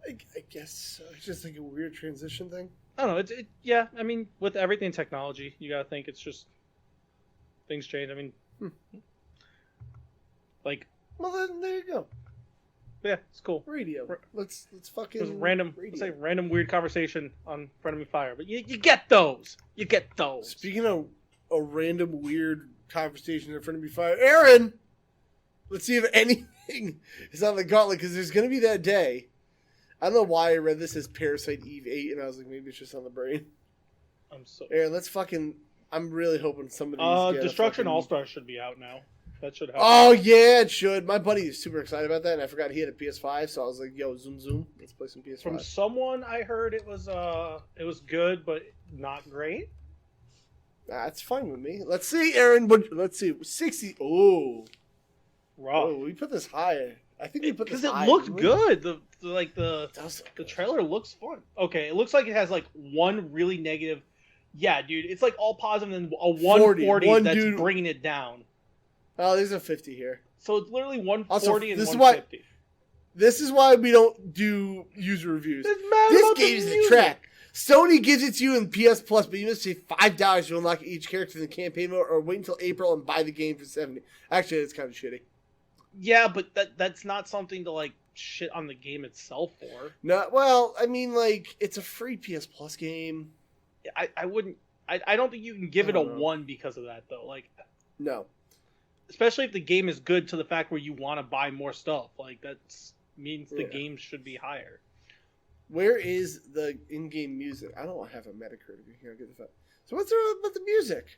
I guess it's just like a weird transition thing. I don't know. Yeah. I mean, with everything technology, you gotta think it's just things change. I mean, like, Well, then there you go. yeah, it's cool. Radio. Let's fucking It was a random, radio. let's say random weird conversation on Friend of Me Fire, but you get those. You get those. Speaking of a random weird conversation in front of me, fire, Aaron. Let's see if anything is on the gauntlet because there's gonna be that day. I don't know why I read this as Parasite Eve 8, and I was like, maybe it's just on the brain. I'm so. Aaron, let's fucking. I'm really hoping some of these. Get a Destruction fucking- All Stars should be out now. That should happen. Oh yeah, it should. My buddy is super excited about that, and I forgot he had a PS5, so I was like, "Yo, zoom, let's play some PS5." From someone I heard it was good, but not great. That's fine with me. Let's see, Aaron. Let's see, 60. Oh, Rough. we put this high. I think we put this Because high. it looked didn't we? good. That was so The good. trailer looks fun. Okay, it looks like it has like one really negative. Yeah, dude, it's like all positive and a 140 one that's dude- bringing it down. Oh, there's a 50 here. So it's literally 140 Also, and this is why- 150. This is why we don't do user reviews. It's mad This about the game is a music. track. Sony gives it to you in PS Plus, but you must pay $5 to unlock each character in the campaign mode, or wait until April and buy the game for $70. Actually, it's kind of shitty. Yeah, but that's not something to like shit on the game itself for. No, well, I mean, like it's a free PS Plus game. I wouldn't. I don't think you can give I it a don't know. 1 because of that though. Like, No, especially if the game is good to the fact where you want to buy more stuff. Like that means the Yeah. game should be higher. where is the in-game music? I don't have a Metacritic. Here, I'll get the fuck. So what's there about the music?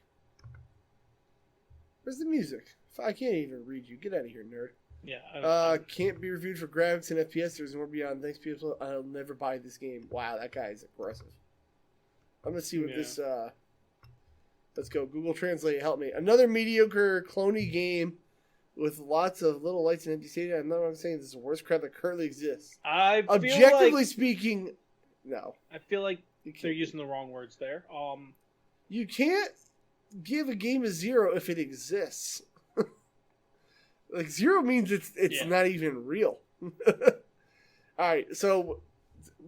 Where's the music? I can't even read you. Get out of here, nerd. Yeah. I don't- Can't be reviewed for graphics and FPS. There's more beyond. Thanks, people. I'll never buy this game. Wow, that guy is aggressive. I'm gonna see what Yeah. this Let's go. Google Translate, help me. Another mediocre, cloney game with lots of little lights and empty stadium. I'm not saying this is the worst crap that currently exists. Objectively speaking, no. I feel like they're using the wrong words there. You can't give a game a 0 if it exists. Like 0 means it's not even real. All right, so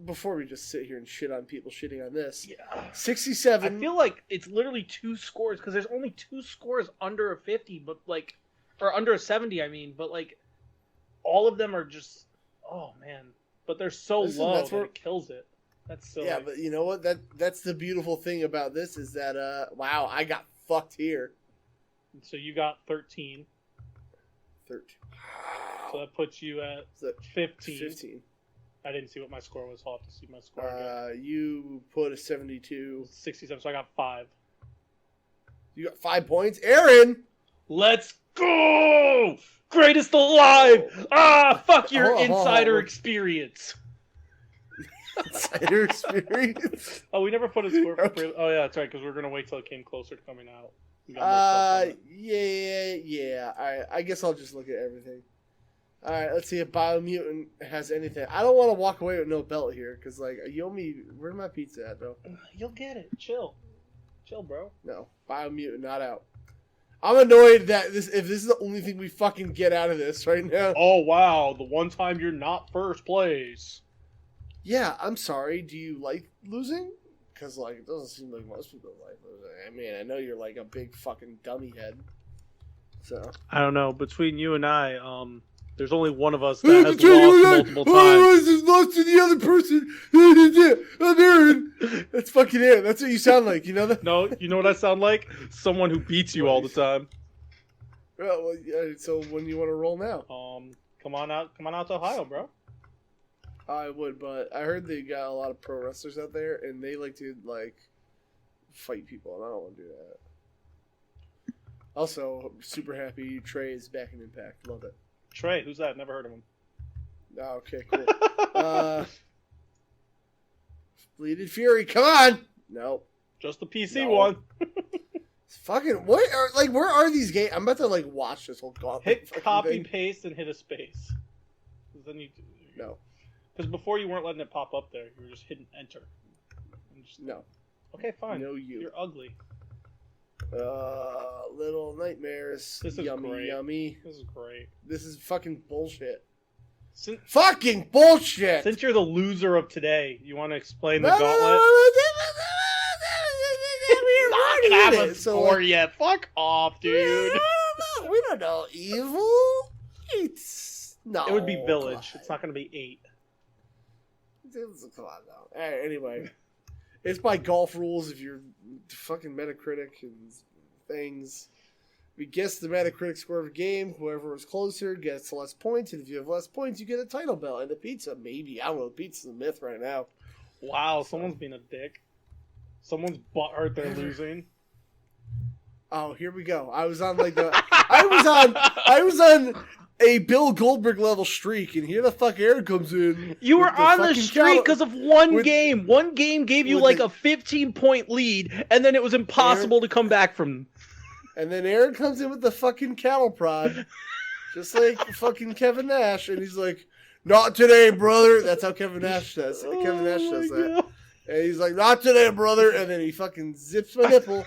before we just sit here and shit on people shitting on this, 67. I feel like it's literally 2 scores because there's only 2 scores under a 50, but like, or under a 70. I mean, but like, all of them are just, oh man, but they're so low that it kills it. That's so. Yeah, but you know what? That's the beautiful thing about this is that wow, I got fucked here. So you got 13. 13. So that puts you at 15. 15. I didn't see what my score was. I'll have to see my score again. You put a 72. 67, so I got 5. You got 5 points. Aaron! Let's go! Greatest alive! Fuck your insider experience. Insider experience? Oh, we never put a score for Oh, yeah, that's right, because we're going to wait till it came closer to coming out. Yeah. All right, I guess I'll just look at everything. All right, let's see if Biomutant has anything. I don't want to walk away with no belt here, because, like, you owe me... Where's my pizza at, though? You'll get it. Chill, bro. No, Biomutant, not out. I'm annoyed that if this is the only thing we fucking get out of this right now. Oh, wow, the one time you're not first place. Yeah, I'm sorry. Do you like losing? Because, like, it doesn't seem like most people like losing. I mean, I know you're, like, a big fucking dummy head. So. I don't know. Between you and I, there's only one of us that has lost multiple times. Just lost to the other person. I'm Aaron. That's fucking Aaron. That's what you sound like. You know that? No, you know what I sound like? Someone who beats you all the time. Well, yeah, so when you want to roll now? Come on out to Ohio, bro. I would, but I heard they got a lot of pro wrestlers out there, and they like to fight people, and I don't want to do that. Also, super happy Trey is back in Impact. Love it. Trey, who's that? Never heard of him. Oh, okay, cool. Bleeded Fury, come on! No. Just the PC one. Fucking, where are these games? I'm about to, watch this whole gauntlet. Hit copy, paste, and hit a space. Then you No. Because before you weren't letting it pop up there. You were just hitting enter. No. Okay, fine. No, you. You're ugly. Little Nightmares. This is yummy, great. yummy. This is great. This is fucking bullshit. Since you're the loser of today, you want to explain the gauntlet? We don't have a score yet. Fuck off, dude. We don't know evil. No. It would be Village. It's not going to be 8. Come on now. Anyway, it's by golf rules. If you're fucking Metacritic and things, we guess the Metacritic score of a game. Whoever is closer gets less points, and if you have less points, you get a title belt and a pizza. Maybe, I don't know. Pizza's a myth right now. Wow, someone's being a dick. Someone's butthurt they're losing. Oh, here we go. I was on I was on a Bill Goldberg level streak, and here the fuck Aaron comes in. You were on the streak because of one game. One game gave you a 15-point lead, and then it was impossible to come back from. And then Aaron comes in with the fucking cattle prod, just like fucking Kevin Nash, and he's like, "Not today, brother." That's how Kevin Nash says. Kevin Nash says that, and he's like, "Not today, brother," and then he fucking zips my nipple.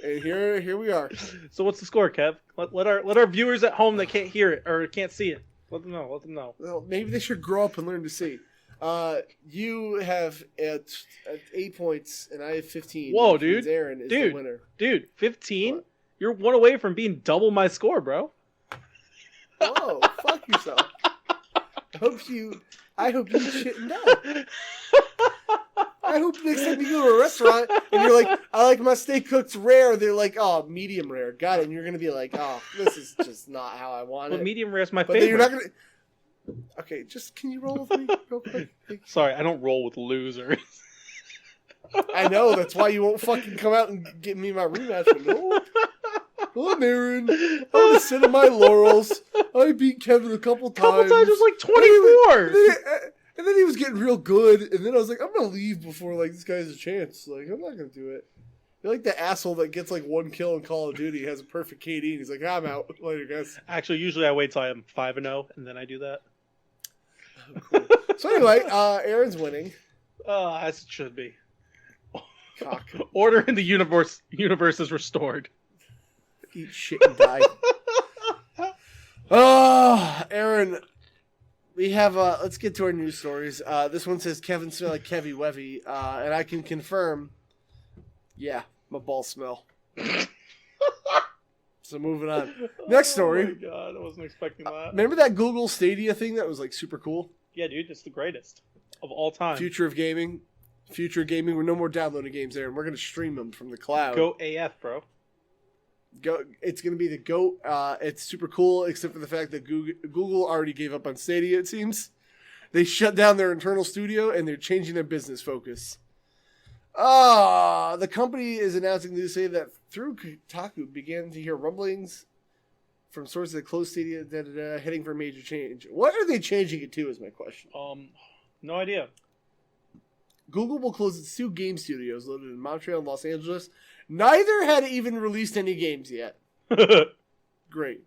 And here we are. So what's the score, Kev? Let our viewers at home that can't hear it or can't see it. Let them know. Well, maybe they should grow up and learn to see. You have at 8 points, and I have 15. Whoa, dude! Aaron is the winner. Dude, 15? What? You're one away from being double my score, bro. Whoa! Fuck yourself. I hope you shitting down. I hope next time you go to a restaurant and you're like, I like my steak cooked rare. They're like, oh, medium rare. Got it. And you're going to be like, oh, this is just not how I want it. But medium rare is my favorite. Then you're not going to... Okay, just can you roll with me real quick? Sorry, I don't roll with losers. I know. That's why you won't fucking come out and give me my rematch. No. I'm Aaron. I'm going to sit on my laurels. I beat Kevin a couple times. It was like 24. And then he was getting real good, and then I was like, I'm gonna leave before this guy has a chance. I'm not gonna do it. You're like the asshole that gets like 1 kill in Call of Duty, has a perfect KD, and he's like, I'm out. Later, guys. Actually, usually I wait till I'm 5-0, and then I do that. Oh, cool. So anyway, Aaron's winning. As it should be. Cock. Order in the universe is restored. Eat shit and die. Oh, Aaron, we have, let's get to our news stories. This one says, Kevin smell like Kevy Wevy, and I can confirm, yeah, my balls smell. So moving on. Next story. Oh my god, I wasn't expecting that. Remember that Google Stadia thing that was like super cool? Yeah, dude, it's the greatest of all time. Future of gaming. We're no more downloading games, Aaron. We're going to stream them from the cloud. Go AF, bro. It's going to be the GOAT. It's super cool, except for the fact that Google already gave up on Stadia, it seems. They shut down their internal studio, and they're changing their business focus. The company is announcing to say that through Kotaku began to hear rumblings from sources that close Stadia heading for a major change. What are they changing it to is my question. No idea. Google will close its 2 game studios located in Montreal and Los Angeles. Neither had even released any games yet. Great.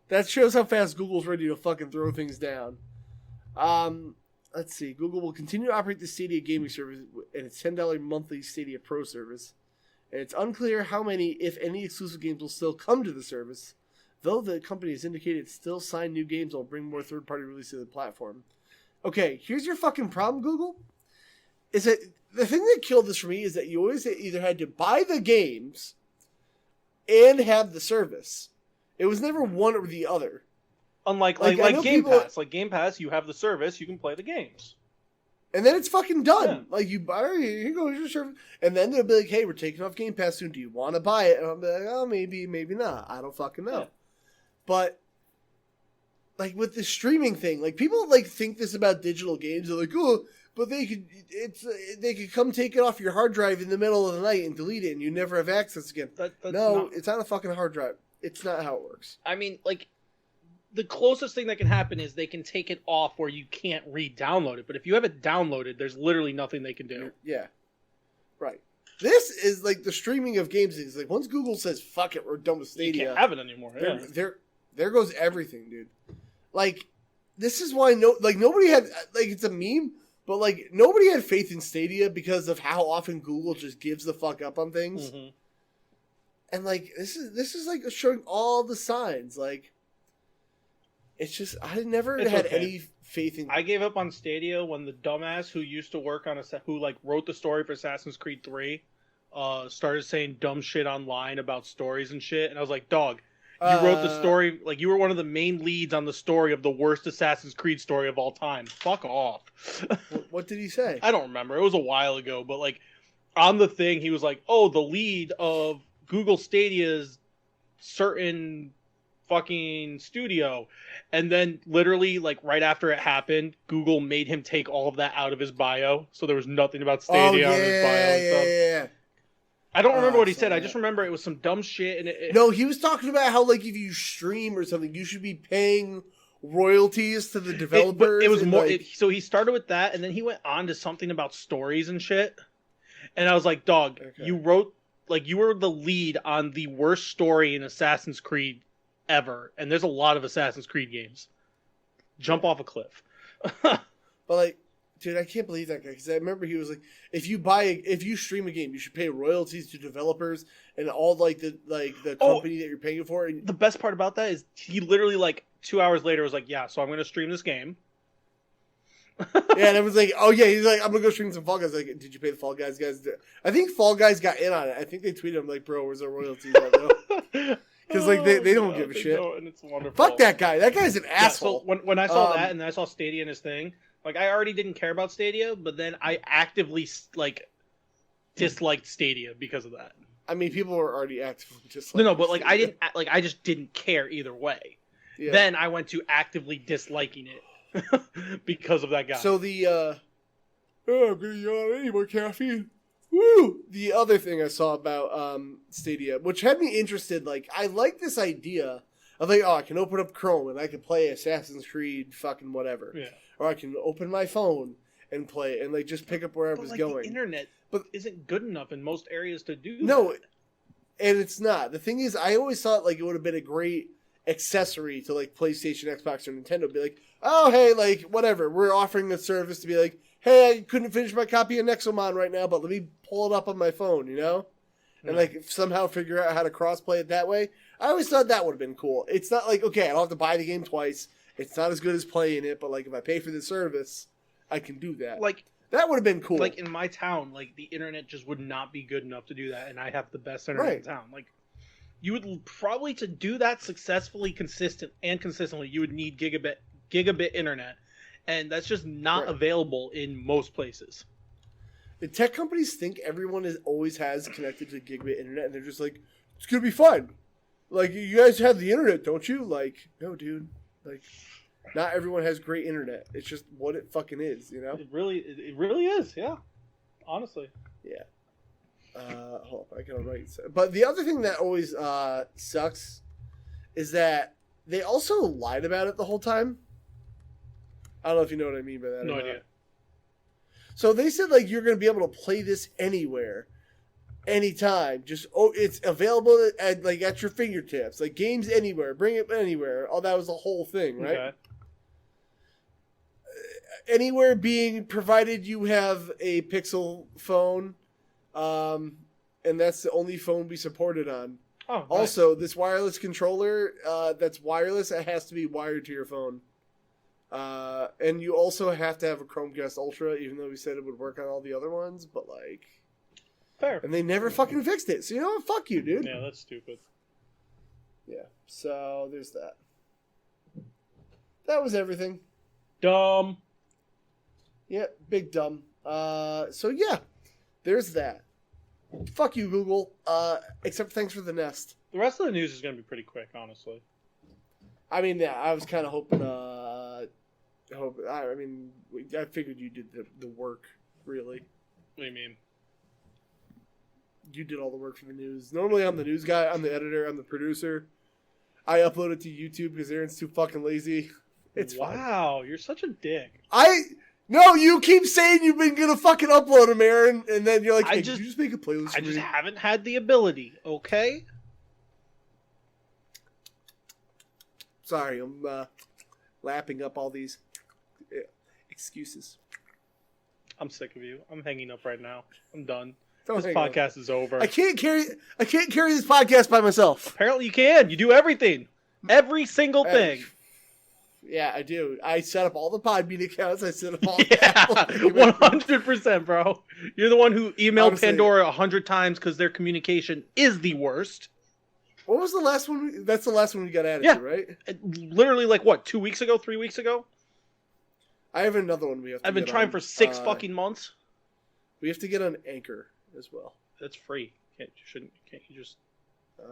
That shows how fast Google's ready to fucking throw things down. Let's see. Google will continue to operate the Stadia gaming service and its $10 monthly Stadia Pro service. And it's unclear how many, if any, exclusive games will still come to the service, though the company has indicated it still sign new games and will bring more third-party releases to the platform. Okay, here's your fucking problem, Google. Is that the thing that killed this for me is that you always either had to buy the games and have the service. It was never one or the other. Unlike Pass. Like Game Pass, you have the service, you can play the games. And then it's fucking done. Yeah. Like, you buy it, here goes your service. And then they'll be like, hey, we're taking off Game Pass soon. Do you want to buy it? And I'll be like, oh, maybe not. I don't fucking know. Yeah. But, like, with the streaming thing, like, people, like, think this about digital games. They're like, oh, but they could come take it off your hard drive in the middle of the night and delete it, and you never have access again. It's on a fucking hard drive. It's not how it works. I mean, like, the closest thing that can happen is they can take it off where you can't re-download it. But if you have it downloaded, there's literally nothing they can do. Yeah. Right. This is like the streaming of games. It's like once Google says, fuck it, we're done with Stadia. You can't have it anymore. Yeah. There goes everything, dude. Like, this is why nobody had, like, it's a meme, but like nobody had faith in Stadia because of how often Google just gives the fuck up on things. Mm-hmm. And like this is like showing all the signs. Like, it's just I never had any faith in. I gave up on Stadia when the dumbass who used to work on who like wrote the story for Assassin's Creed 3 started saying dumb shit online about stories and shit, and I was like, dog, you wrote the story, like you were one of the main leads on the story of the worst Assassin's Creed story of all time. Fuck off. What did he say? I don't remember. It was a while ago, but like on the thing, he was like, oh, the lead of Google Stadia's certain fucking studio. And then literally like right after it happened, Google made him take all of that out of his bio. So there was nothing about Stadia on his bio and stuff. Yeah. I don't remember what he said. I just remember it was some dumb shit. And no, he was talking about how like if you stream or something, you should be paying royalties to the developers. It was more. So he started with that, and then he went on to something about stories and shit. And I was like, dog, you wrote, like, you were the lead on the worst story in Assassin's Creed ever. And there's a lot of Assassin's Creed games. Jump off a cliff. But like, dude, I can't believe that guy, because I remember he was like, if you stream a game, you should pay royalties to developers and all like the company that you're paying it for. And the best part about that is he literally like 2 hours later was like, yeah, so I'm gonna stream this game. Yeah, and it was like, oh yeah, he's like, I'm gonna go stream some Fall Guys. Like, did you pay the Fall Guys guys? I think Fall Guys got in on it. I think they tweeted him like, bro, where's our royalties? Because like they don't give a shit. And it's wonderful. Fuck that guy. That guy's an asshole. So when I saw that and then I saw Stadia and his thing, like I already didn't care about Stadia, but then I actively like disliked Stadia because of that. I mean, people were already actively disliking. No, but like I just didn't care either way. Yeah. Then I went to actively disliking it because of that guy. So I'm gonna yawn. I need more caffeine. Woo! The other thing I saw about Stadia, which had me interested, like I like this idea of like, oh, I can open up Chrome and I can play Assassin's Creed, fucking whatever. Yeah. Or I can open my phone and play and like just pick up where I was like going. The internet isn't good enough in most areas to do No, that. and it's not. The thing is, I always thought like it would have been a great accessory to like PlayStation, Xbox, or Nintendo. Be like, oh hey, like whatever, we're offering a service to be like, hey, I couldn't finish my copy of Nexomon right now, but let me pull it up on my phone, you know, and like somehow figure out how to crossplay it that way. I always thought that would have been cool. It's not like, okay, I don't have to buy the game twice. It's not as good as playing it, but like if I pay for the service, I can do that. Like that would have been cool. Like in my town, like the internet just would not be good enough to do that, and I have the best internet in town. Like you would probably to do that successfully, consistently, you would need gigabit internet, and that's just not available in most places. The tech companies think everyone always has connected to gigabit internet, and they're just like, it's gonna be fine. Like, you guys have the internet, don't you? Like, no, dude. Like, not everyone has great internet. It's just what it fucking is, you know? It really is, yeah. Honestly. Yeah. Hold on, I gotta write. But the other thing that always sucks is that they also lied about it the whole time. I don't know if you know what I mean by that. No idea. So they said, like, you're going to be able to play this anywhere, anytime. Just, it's available at your fingertips. Like, games anywhere. Bring it anywhere. Oh, that was the whole thing, right? Okay. Anywhere being provided you have a Pixel phone, and that's the only phone we supported on. Oh, nice. Also, this wireless controller that's wireless, it has to be wired to your phone. And you also have to have a Chromecast Ultra, even though we said it would work on all the other ones, but like... Fair. And they never fucking fixed it, so you know what? Fuck you, dude. Yeah, that's stupid. Yeah, so there's that. That was everything. Dumb. Yeah, big dumb. So yeah, there's that. Fuck you, Google. Except thanks for the Nest. The rest of the news is going to be pretty quick, honestly. I mean, yeah, I was kind of hoping. I figured you did the work. Really, What do you mean? you did all the work for the news. Normally, I'm the news guy. I'm the editor. I'm the producer. I upload it to YouTube because Aaron's too fucking lazy. It's fine. Wow, you're such a dick. No, you keep saying you've been gonna fucking upload them, Aaron, and then you're like, hey, could you just make a playlist? I for just me? haven't had the ability. Okay. Sorry, I'm lapping up all these excuses. I'm sick of you. I'm hanging up right now. I'm done. Don't This hang up. podcast is over. I can't carry this podcast by myself. Apparently you can. You do everything. Every single thing. Yeah, I do. I set up all the Podbean accounts. I set up all the Yeah, Apple 100%, bro. You're the one who emailed Honestly. Pandora 100 times because their communication is the worst. What was the last one? That's the last one we got added Yeah. to, right? Literally, like, what, 2 weeks ago, 3 weeks ago? I have another one we have to I've been get trying on. for 6 fucking months. We have to get on Anchor as well. That's free. Can't you just... I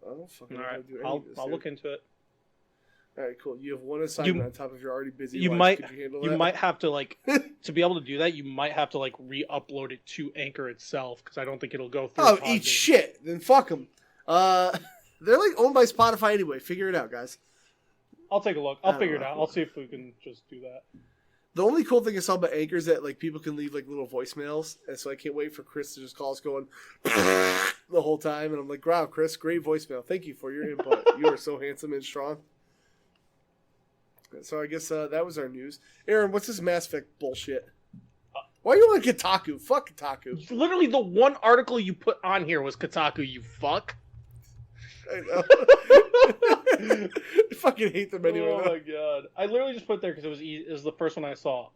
don't fucking All know how right, to do any of this. I'll dude. look into it. All right, cool. You have one assignment on top of your already busy You life. might Could you handle you that? might have to, like, to be able to do that, you might have to, like, re-upload it to Anchor itself, because I don't think it'll go through. Oh, Podbean. eat shit. Then fuck them. They're like owned by Spotify anyway. Figure it out, guys. I'll take a look. I I'll don't figure it know. out. I'll see if we can just do that. The only cool thing I saw about Anchor is that like people can leave like little voicemails, and so I can't wait for Chris to just call us going the whole time. And I'm like, wow, Chris, great voicemail. Thank you for your input. You are so handsome and strong. So I guess that was our news. Aaron, what's this Mass Effect bullshit? Why are you on Kotaku? Fuck Kotaku. Literally, the one article you put on here was Kotaku. You fuck. I know. I fucking hate them anyway. Oh my god! I literally just put there because it was the first one I saw.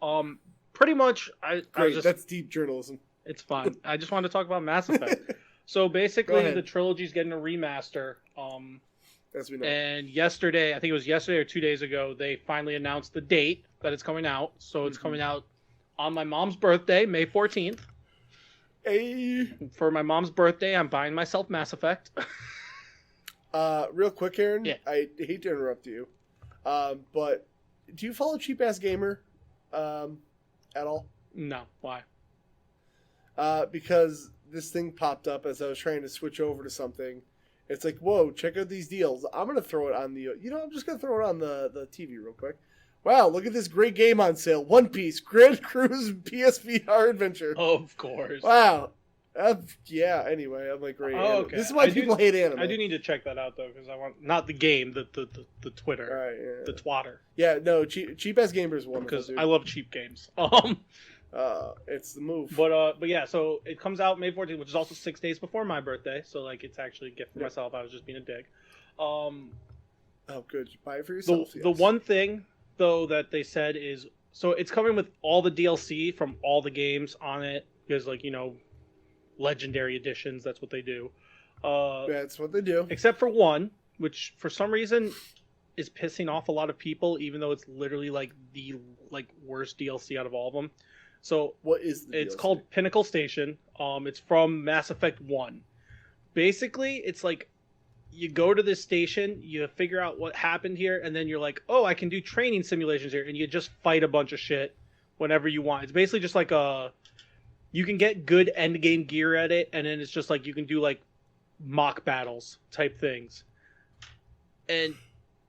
Pretty much, I was Great, just, that's deep journalism. it's fine. I just wanted to talk about Mass Effect. So Go basically, ahead. the trilogy's getting a remaster. As we know. And yesterday, I think it was yesterday or 2 days ago, they finally announced the date that it's coming out. So it's coming out on my mom's birthday, May 14th. Hey. For my mom's birthday, I'm buying myself Mass Effect. Real quick, Aaron. Yeah. I hate to interrupt you, but do you follow Cheap Ass Gamer at all? No, why? Because this thing popped up as I was trying to switch over to something. It's like, whoa, check out these deals. I'm gonna throw it on I'm just gonna throw it on the TV real quick. Wow, look at this great game on sale. One Piece, Grand Cruise PSVR Adventure. Of course. Wow. Yeah. Anyway, I'm like great. Oh, okay. This is why people hate anime. I do need to check that out though, because I want not the game, the Twitter, Right, yeah. the twatter. Yeah, no, cheap ass gamers is wonderful. Because Dude. I love cheap games. It's the move. But yeah, so it comes out May 14th, which is also 6 days before my birthday. So like, it's actually a gift for myself. I was just being a dick. Oh, good. You buy it for yourself. The one thing though that they said is, so it's coming with all the DLC from all the games on it, because like, you know, legendary editions. That's what they do. That's what they do. Except for one, which for some reason is pissing off a lot of people, even though it's literally like the worst DLC out of all of them. So what is the it's DLC? called Pinnacle Station. It's from Mass Effect 1. Basically, it's like you go to this station, you figure out what happened here, and then you're like, oh, I can do training simulations here, and you just fight a bunch of shit whenever you want. It's basically just like you can get good end game gear at it, and then it's just like you can do like mock battles type things. And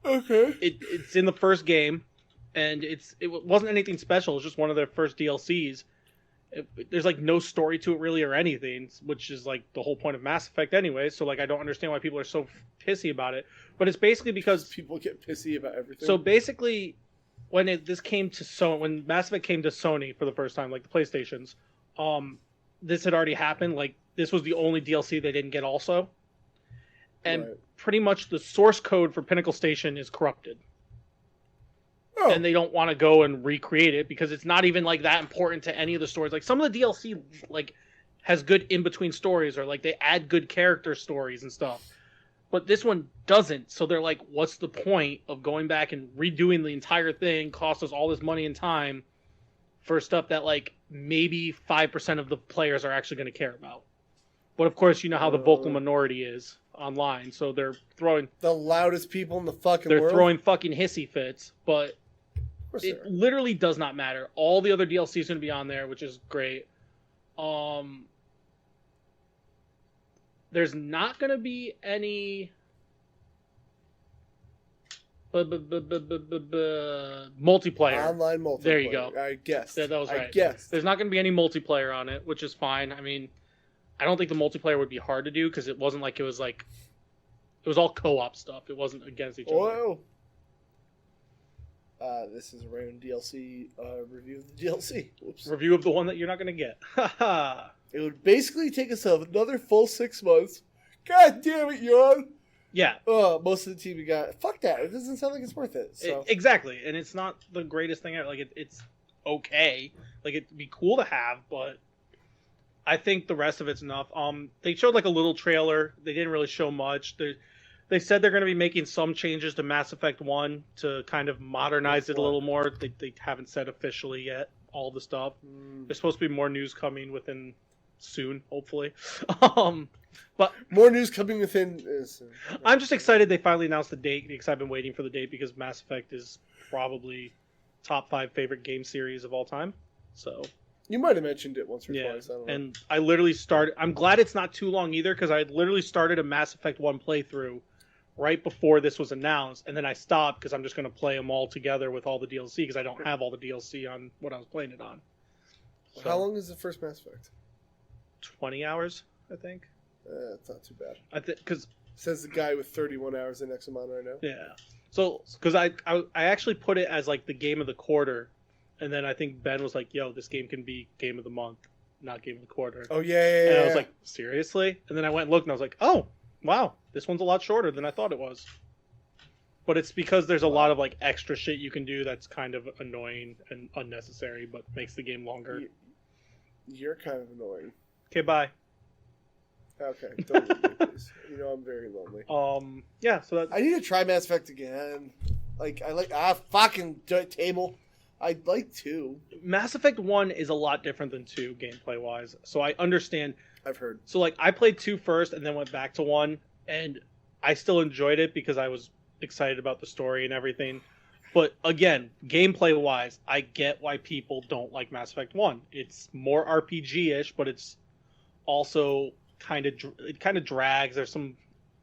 okay, it's in the first game. And it wasn't anything special. It's just one of their first DLCs. There's like no story to it really or anything, which is like the whole point of Mass Effect anyway. So like I don't understand why people are so pissy about it. But it's basically because people get pissy about everything. So basically, when when Mass Effect came to Sony for the first time, like the PlayStations, this had already happened. Like this was the only DLC they didn't get also, and pretty much the source code for Pinnacle Station is corrupted. Oh. And they don't want to go and recreate it because it's not even like that important to any of the stories. Like some of the DLC like has good in between stories, or like they add good character stories and stuff. But this one doesn't. So they're like, what's the point of going back and redoing the entire thing, cost us all this money and time for stuff that like maybe 5% of the players are actually going to care about. But of course, you know how the vocal minority is online, so they're throwing the loudest people in the fucking world. They're throwing fucking hissy fits, but it literally does not matter. All the other DLC is going to be on there, which is great. There's not going to be any multiplayer. Online multiplayer. There you go. I guessed. That was right. I guessed. There's not going to be any multiplayer on it, which is fine. I mean, I don't think the multiplayer would be hard to do because it wasn't like it was all co-op stuff. It wasn't against each other. Whoa. This is a random DLC review of the DLC. Whoops. Review of the one that you're not going to get. It would basically take us another full 6 months. God damn it, Jan. Yeah. Most of the team we got. Fuck that. It doesn't sound like it's worth it. So. Exactly. And it's not the greatest thing ever. Like, it's okay. Like, it'd be cool to have, but I think the rest of it's enough. They showed, like, a little trailer. They didn't really show much. They said they're going to be making some changes to Mass Effect 1 to kind of modernize it a little more. They haven't said officially yet all the stuff. There's supposed to be more news coming within soon, hopefully. But more news coming within. I'm just excited they finally announced the date because I've been waiting for the date because Mass Effect is probably top 5 favorite game series of all time. So you might have mentioned it once or twice. I don't know. And I literally started. I'm glad it's not too long either because I literally started a Mass Effect 1 playthrough right before this was announced, and then I stopped because I'm just going to play them all together with all the DLC because I don't have all the DLC on what I was playing it on. So, how long is the first Mass Effect? 20 hours, I think. It's not too bad. I think because says the guy with 31 hours in Examon right now. Yeah. So because I actually put it as like the game of the quarter, and then I think Ben was like, "Yo, this game can be game of the month, not game of the quarter." Oh yeah. And I was like, "Seriously?" And then I went and looked, and I was like, "Oh, wow, this one's a lot shorter than I thought it was." But it's because there's a lot of like extra shit you can do that's kind of annoying and unnecessary, but makes the game longer. You're kind of annoying. Okay, bye. Okay, don't leave me, please. You know I'm very lonely. Yeah. So that I need to try Mass Effect again. Like I like fucking table. I'd like to. Mass Effect 1 is a lot different than 2 gameplay wise, so I understand. I've heard. So like I played 2 first and then went back to 1, and I still enjoyed it because I was excited about the story and everything. But again, gameplay wise, I get why people don't like Mass Effect 1. It's more RPG-ish, but it's also it kind of drags. There's some,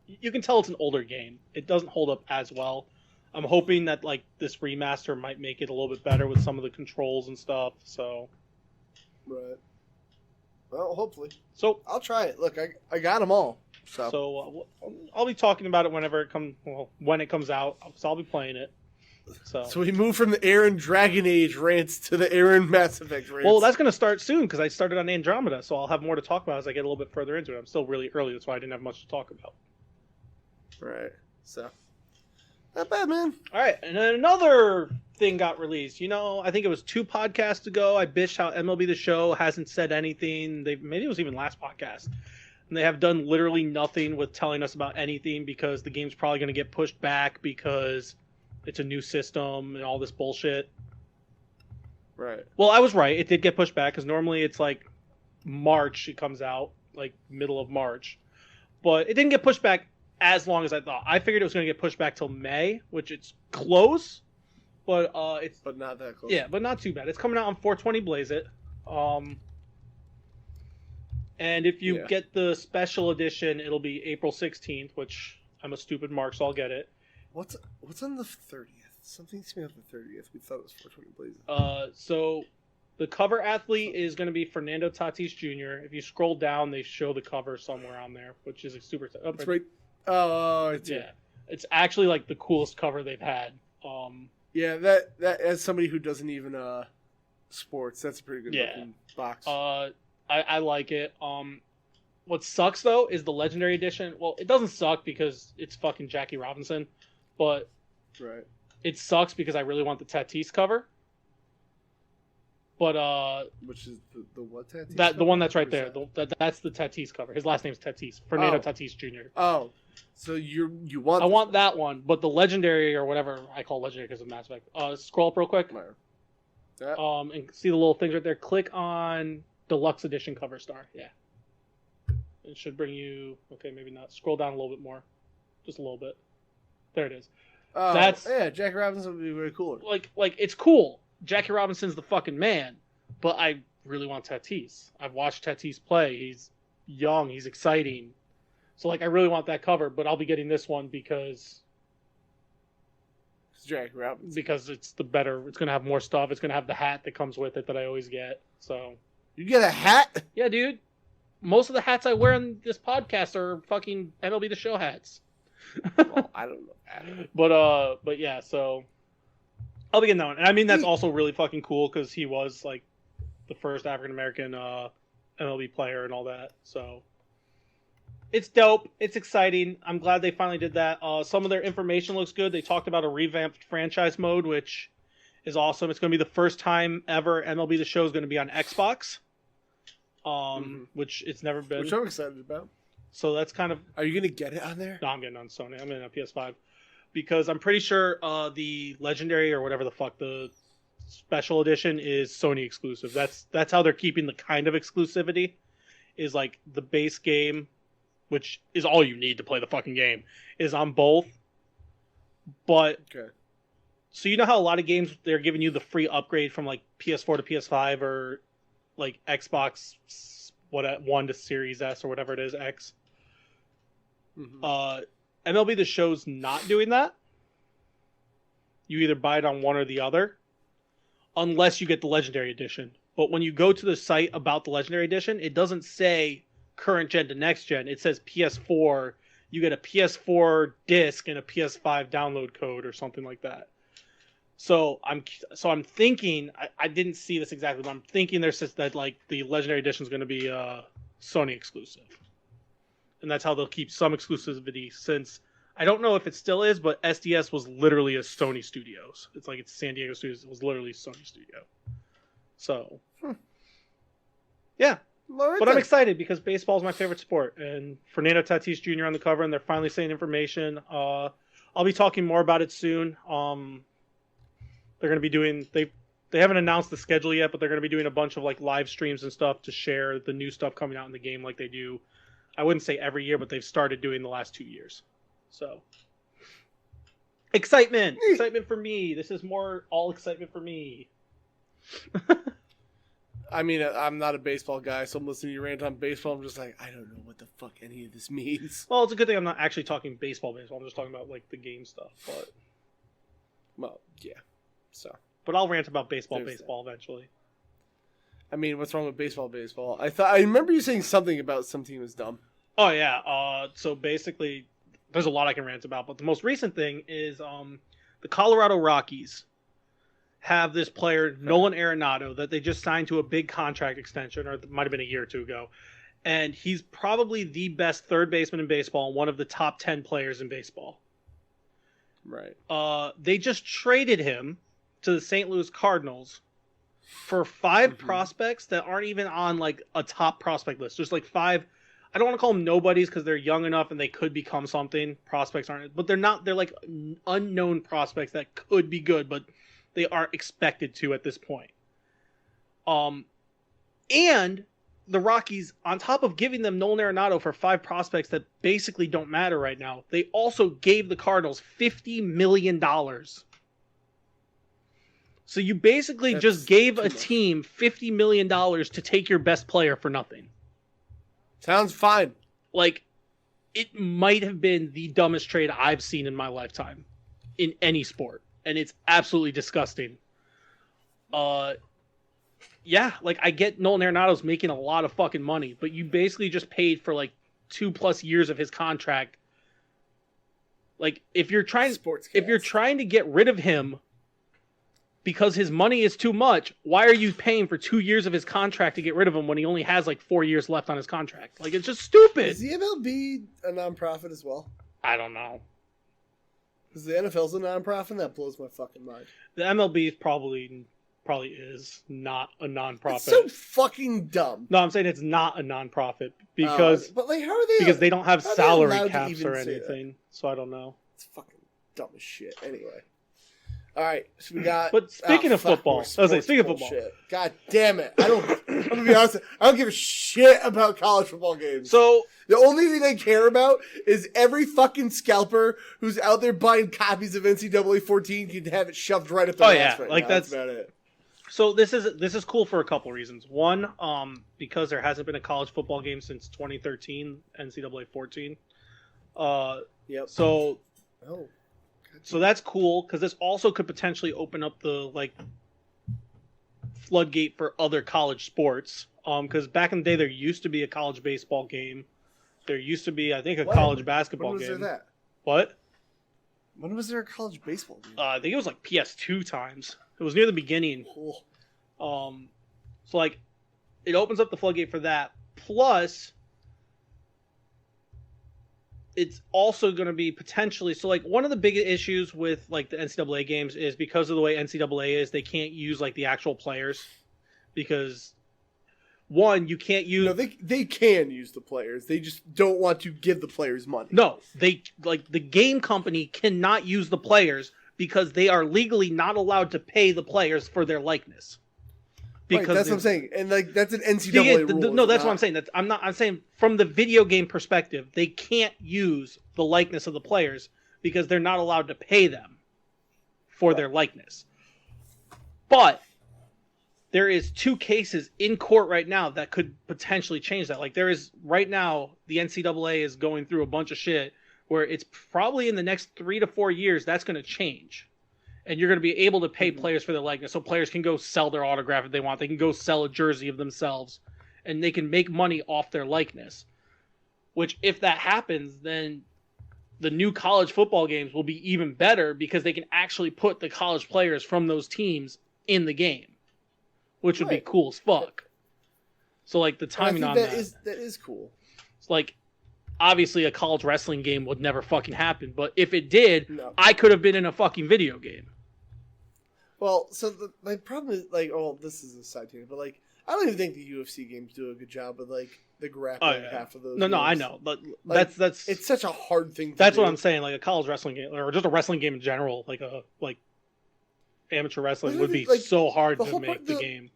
you can tell it's an older game. It doesn't hold up as well. I'm hoping that like this remaster might make it a little bit better with some of the controls and stuff. So, right. Well, hopefully. So I'll try it. Look, I got them all. So, I'll be talking about it whenever it comes. Well, when it comes out, so I'll be playing it. So we move from the Aaron Dragon Age rants to the Aaron Mass Effect rants. well, that's gonna start soon because I started on Andromeda, so I'll have more to talk about as I get a little bit further into it. I'm still really early, that's why I didn't have much to talk about. Right. So, not bad, man. All right, and then another thing got released. I think it was 2 podcasts ago. I bitched how MLB The Show hasn't said anything. Maybe it was even last podcast. And they have done literally nothing with telling us about anything because the game's probably going to get pushed back because it's a new system and all this bullshit. Right. Well, I was right. It did get pushed back because normally it's like March it comes out, like middle of March. But it didn't get pushed back as long as I thought. I figured it was going to get pushed back till May, which it's close, but it's not that close. Yeah, but not too bad. It's coming out on 420 Blaze It. And if you get the special edition, it'll be April 16th, which I'm a stupid mark, so I'll get it. What's on the 30th? Something's coming up the 30th. We thought it was 420 Blaze. So the cover athlete is going to be Fernando Tatis Jr. If you scroll down, they show the cover somewhere on there, which is a super. It's right. Oh, it's It's actually like the coolest cover they've had. Yeah, that as somebody who doesn't even sports, that's a pretty good looking box. I like it. What sucks though is the Legendary Edition. Well, it doesn't suck because it's fucking Jackie Robinson, but right. It sucks because I really want the Tatis cover. But which is the what Tatis? The one that's right there. That's the Tatis cover. His last name's Tatis. Fernando Tatis Jr. Oh, so you want? I want that one, but the Legendary or whatever I call Legendary because of Mass Effect. Scroll up real quick. Yeah. And see the little things right there. Click on Deluxe Edition cover star. Yeah. It should bring you. Okay, maybe not. Scroll down a little bit more, just a little bit. There it is. Jackie Robinson would be very cool. Like it's cool. Jackie Robinson's the fucking man, but I really want Tatis. I've watched Tatis play. He's young. He's exciting. So I really want that cover, but I'll be getting this one because it's Jackie Robinson. Because it's the better. It's gonna have more stuff. It's gonna have the hat that comes with it that I always get. So you get a hat? Yeah, dude. Most of the hats I wear on this podcast are fucking MLB The Show hats. Well, I don't know. But yeah, so I'll be getting that one. And I mean, that's also really fucking cool because he was like the first African American MLB player and all that. So it's dope. It's exciting. I'm glad they finally did that. Some of their information looks good. They talked about a revamped franchise mode, which is awesome. It's going to be the first time ever MLB The Show is going to be on Xbox, which it's never been. Which I'm excited about. So that's kind of... Are you going to get it on there? No, I'm getting it on Sony. I'm getting it on PS5. Because I'm pretty sure the Legendary or whatever the fuck the special edition is Sony exclusive. That's how they're keeping the kind of exclusivity. Is like the base game, which is all you need to play the fucking game, is on both. But... Okay. So you know how a lot of games, they're giving you the free upgrade from like PS4 to PS5 or like Xbox One to Series S or whatever it is, X? Mm-hmm. MLB The Show's not doing that. You either buy it on one or the other, unless you get the Legendary Edition. But when you go to the site about the Legendary Edition, it doesn't say current gen to next gen. It says PS4. You get a PS4 disc and a PS5 download code or something like that. So I'm thinking, I didn't see this exactly, but I'm thinking there's just that like the Legendary Edition is going to be Sony exclusive. And that's how they'll keep some exclusivity, since I don't know if it still is, but SDS was literally a Sony Studios. It's like it's San Diego Studios. It was literally Sony Studio. So, yeah. But I'm excited because baseball is my favorite sport. And Fernando Tatis Jr. on the cover, and they're finally saying information. I'll be talking more about it soon. They're going to be doing... They haven't announced the schedule yet, but they're going to be doing a bunch of like live streams and stuff to share the new stuff coming out in the game like they do. I wouldn't say every year, but they've started doing the last 2 years. So, excitement for me. This is more all excitement for me. I mean, I'm not a baseball guy, so I'm listening to you rant on baseball. I'm just like, I don't know what the fuck any of this means. Well, it's a good thing I'm not actually talking baseball. I'm just talking about like the game stuff. But, well, yeah. So, but I'll rant about baseball eventually. I mean, what's wrong with baseball? Baseball. I remember you saying something about some team was dumb. Oh yeah. So basically, there's a lot I can rant about, but the most recent thing is the Colorado Rockies have this player Nolan Arenado that they just signed to a big contract extension, or it might have been a year or two ago, and he's probably the best third baseman in baseball and one of the top 10 players in baseball. Right. They just traded him to the St. Louis Cardinals for 5 prospects that aren't even on like a top prospect list. There's like 5. I don't want to call them nobodies because they're young enough and they could become something. Prospects aren't, but they're not. They're like unknown prospects that could be good, but they aren't expected to at this point. And the Rockies, on top of giving them Nolan Arenado for 5 prospects that basically don't matter right now, they also gave the Cardinals $50 million. So you basically just gave a team $50 million to take your best player for nothing. Sounds fine. Like, it might have been the dumbest trade I've seen in my lifetime in any sport. And it's absolutely disgusting. Yeah, like, I get Nolan Arenado's making a lot of fucking money, but you basically just paid for, like, 2+ years of his contract. Like, if you're trying to get rid of him because his money is too much, why are you paying for 2 years of his contract to get rid of him when he only has, like, 4 years left on his contract? Like, it's just stupid. Is the MLB a nonprofit as well? I don't know. Because the NFL's a nonprofit, that blows my fucking mind. The MLB probably is not a nonprofit. It's so fucking dumb. No, I'm saying it's not a nonprofit because but like, how are they? Because they don't have salary caps even or anything. So I don't know. It's fucking dumb as shit. Anyway. All right, so we got. But speaking of football, speaking of football, God damn it! I'm gonna be honest. I don't give a shit about college football games. So the only thing I care about is every fucking scalper who's out there buying copies of NCAA 14 can have it shoved right up their ass. Right now. That's about it. So this is cool for a couple reasons. One, because there hasn't been a college football game since 2013, NCAA 14. Yep. So that's cool because this also could potentially open up the like floodgate for other college sports. Because back in the day there used to be a college baseball game. There used to be, I think, a college basketball game. When was there that? What? When was there a college baseball game? I think it was like PS2 times. It was near the beginning. Cool. So like, it opens up the floodgate for that. Plus, it's also going to be potentially so like one of the big issues with like the NCAA games is because of the way NCAA is, they can't use like the actual players because one, you can't use. No, they can use the players. They just don't want to give the players money. No, they like the game company cannot use the players because they are legally not allowed to pay the players for their likeness. Because right, that's what I'm saying, and like that's an NCAA rule. No, that's what I'm saying. I'm saying from the video game perspective, they can't use the likeness of the players because they're not allowed to pay them for their likeness. But there is 2 cases in court right now that could potentially change that. Like there is right now, the NCAA is going through a bunch of shit where it's probably in the next 3 to 4 years that's going to change. And you're going to be able to pay players for their likeness. So players can go sell their autograph if they want. They can go sell a jersey of themselves. And they can make money off their likeness. Which, if that happens, then the new college football games will be even better because they can actually put the college players from those teams in the game. Which would be cool as fuck. So, like, the timing on that is cool. It's like, obviously a college wrestling game would never fucking happen. But if it did, I could have been in a fucking video game. Well, so my problem is, like, this is a side tangent, but, like, I don't even think the UFC games do a good job with, like, the grappling half of those games. No, I know. But like, that's... It's such a hard thing to do. That's what I'm saying. Like, a college wrestling game, or just a wrestling game in general, like, amateur wrestling would be so hard to make the game.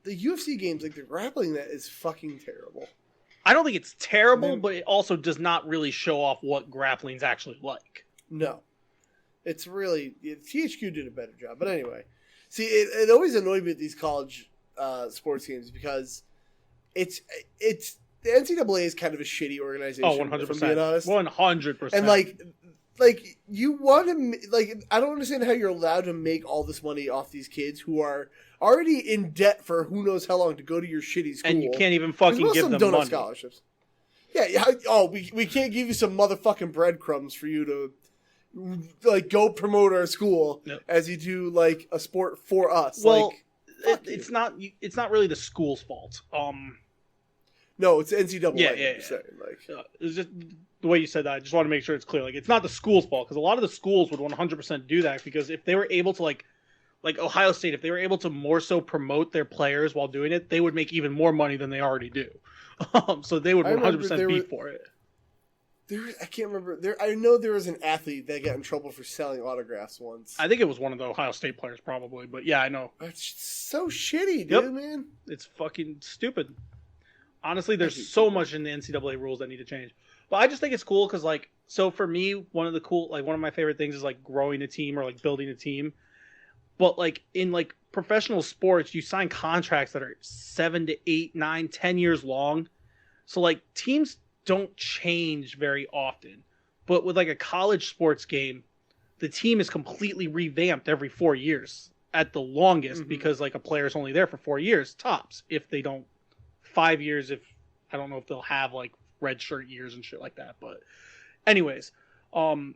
The UFC games, like, the grappling that is fucking terrible. I don't think it's terrible, but it also does not really show off what grappling's actually like. No. It's really... THQ did a better job. But anyway. See, it always annoyed me at these college sports games because it's... The NCAA is kind of a shitty organization. Oh, 100%. If I'm being honest. 100%. And, like, like you want to like I don't understand how you're allowed to make all this money off these kids who are already in debt for who knows how long to go to your shitty school, and you can't even 'Cause fucking most give of them don't have money. scholarships. Yeah. Oh, we can't give you some motherfucking breadcrumbs for you to like go promote our school as you do like a sport for us. Well, like, it's not really the school's fault. No, it's NCAA. Yeah. Saying, like, It's just the way you said that. I just want to make sure it's clear. Like, it's not the school's fault because a lot of the schools would 100% do that because if they were able to like Ohio State, if they were able to more so promote their players while doing it, they would make even more money than they already do. So they would 100% be for it. I can't remember. I know there was an athlete that got in trouble for selling autographs once. I think it was one of the Ohio State players probably, but yeah, I know. It's so shitty, dude, Yep. man. It's fucking stupid. Honestly, there's so much in the NCAA rules that need to change. But I just think it's cool because, like, so for me, one of my favorite things is, like, growing a team or, like, building a team. But, like, in, like, professional sports, you sign contracts that are 7 to 8, 9, 10 years long. So, like, teams don't change very often. But with, like, a college sports game, the team is completely revamped every 4 years at the longest because, like, a player's only there for 4 years, tops, if they don't 5 years if I don't know if they'll have like red shirt years and shit like that. But anyways, and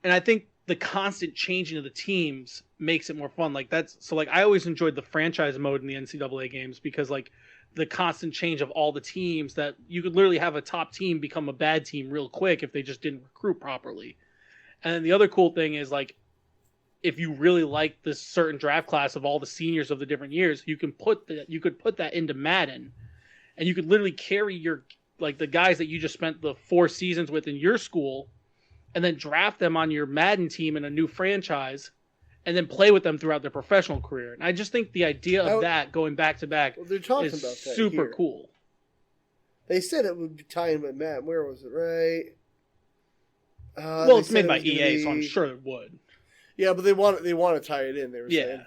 I think the constant changing of the teams makes it more fun. Like I always enjoyed the franchise mode in the NCAA games because like the constant change of all the teams that you could literally have a top team become a bad team real quick if they just didn't recruit properly. And then the other cool thing is like if you really like this certain draft class of all the seniors of the different years, you could put that into Madden. And you could literally carry your like the guys that you just spent the 4 seasons with in your school and then draft them on your Madden team in a new franchise and then play with them throughout their professional career. And I just think the idea of that going back to back they're talking is about that super here. cool. They said it would be tying with Matt. Where was it, right? Well, it's made by EA, so I'm sure it would. Yeah, but they want to tie it in, they were saying.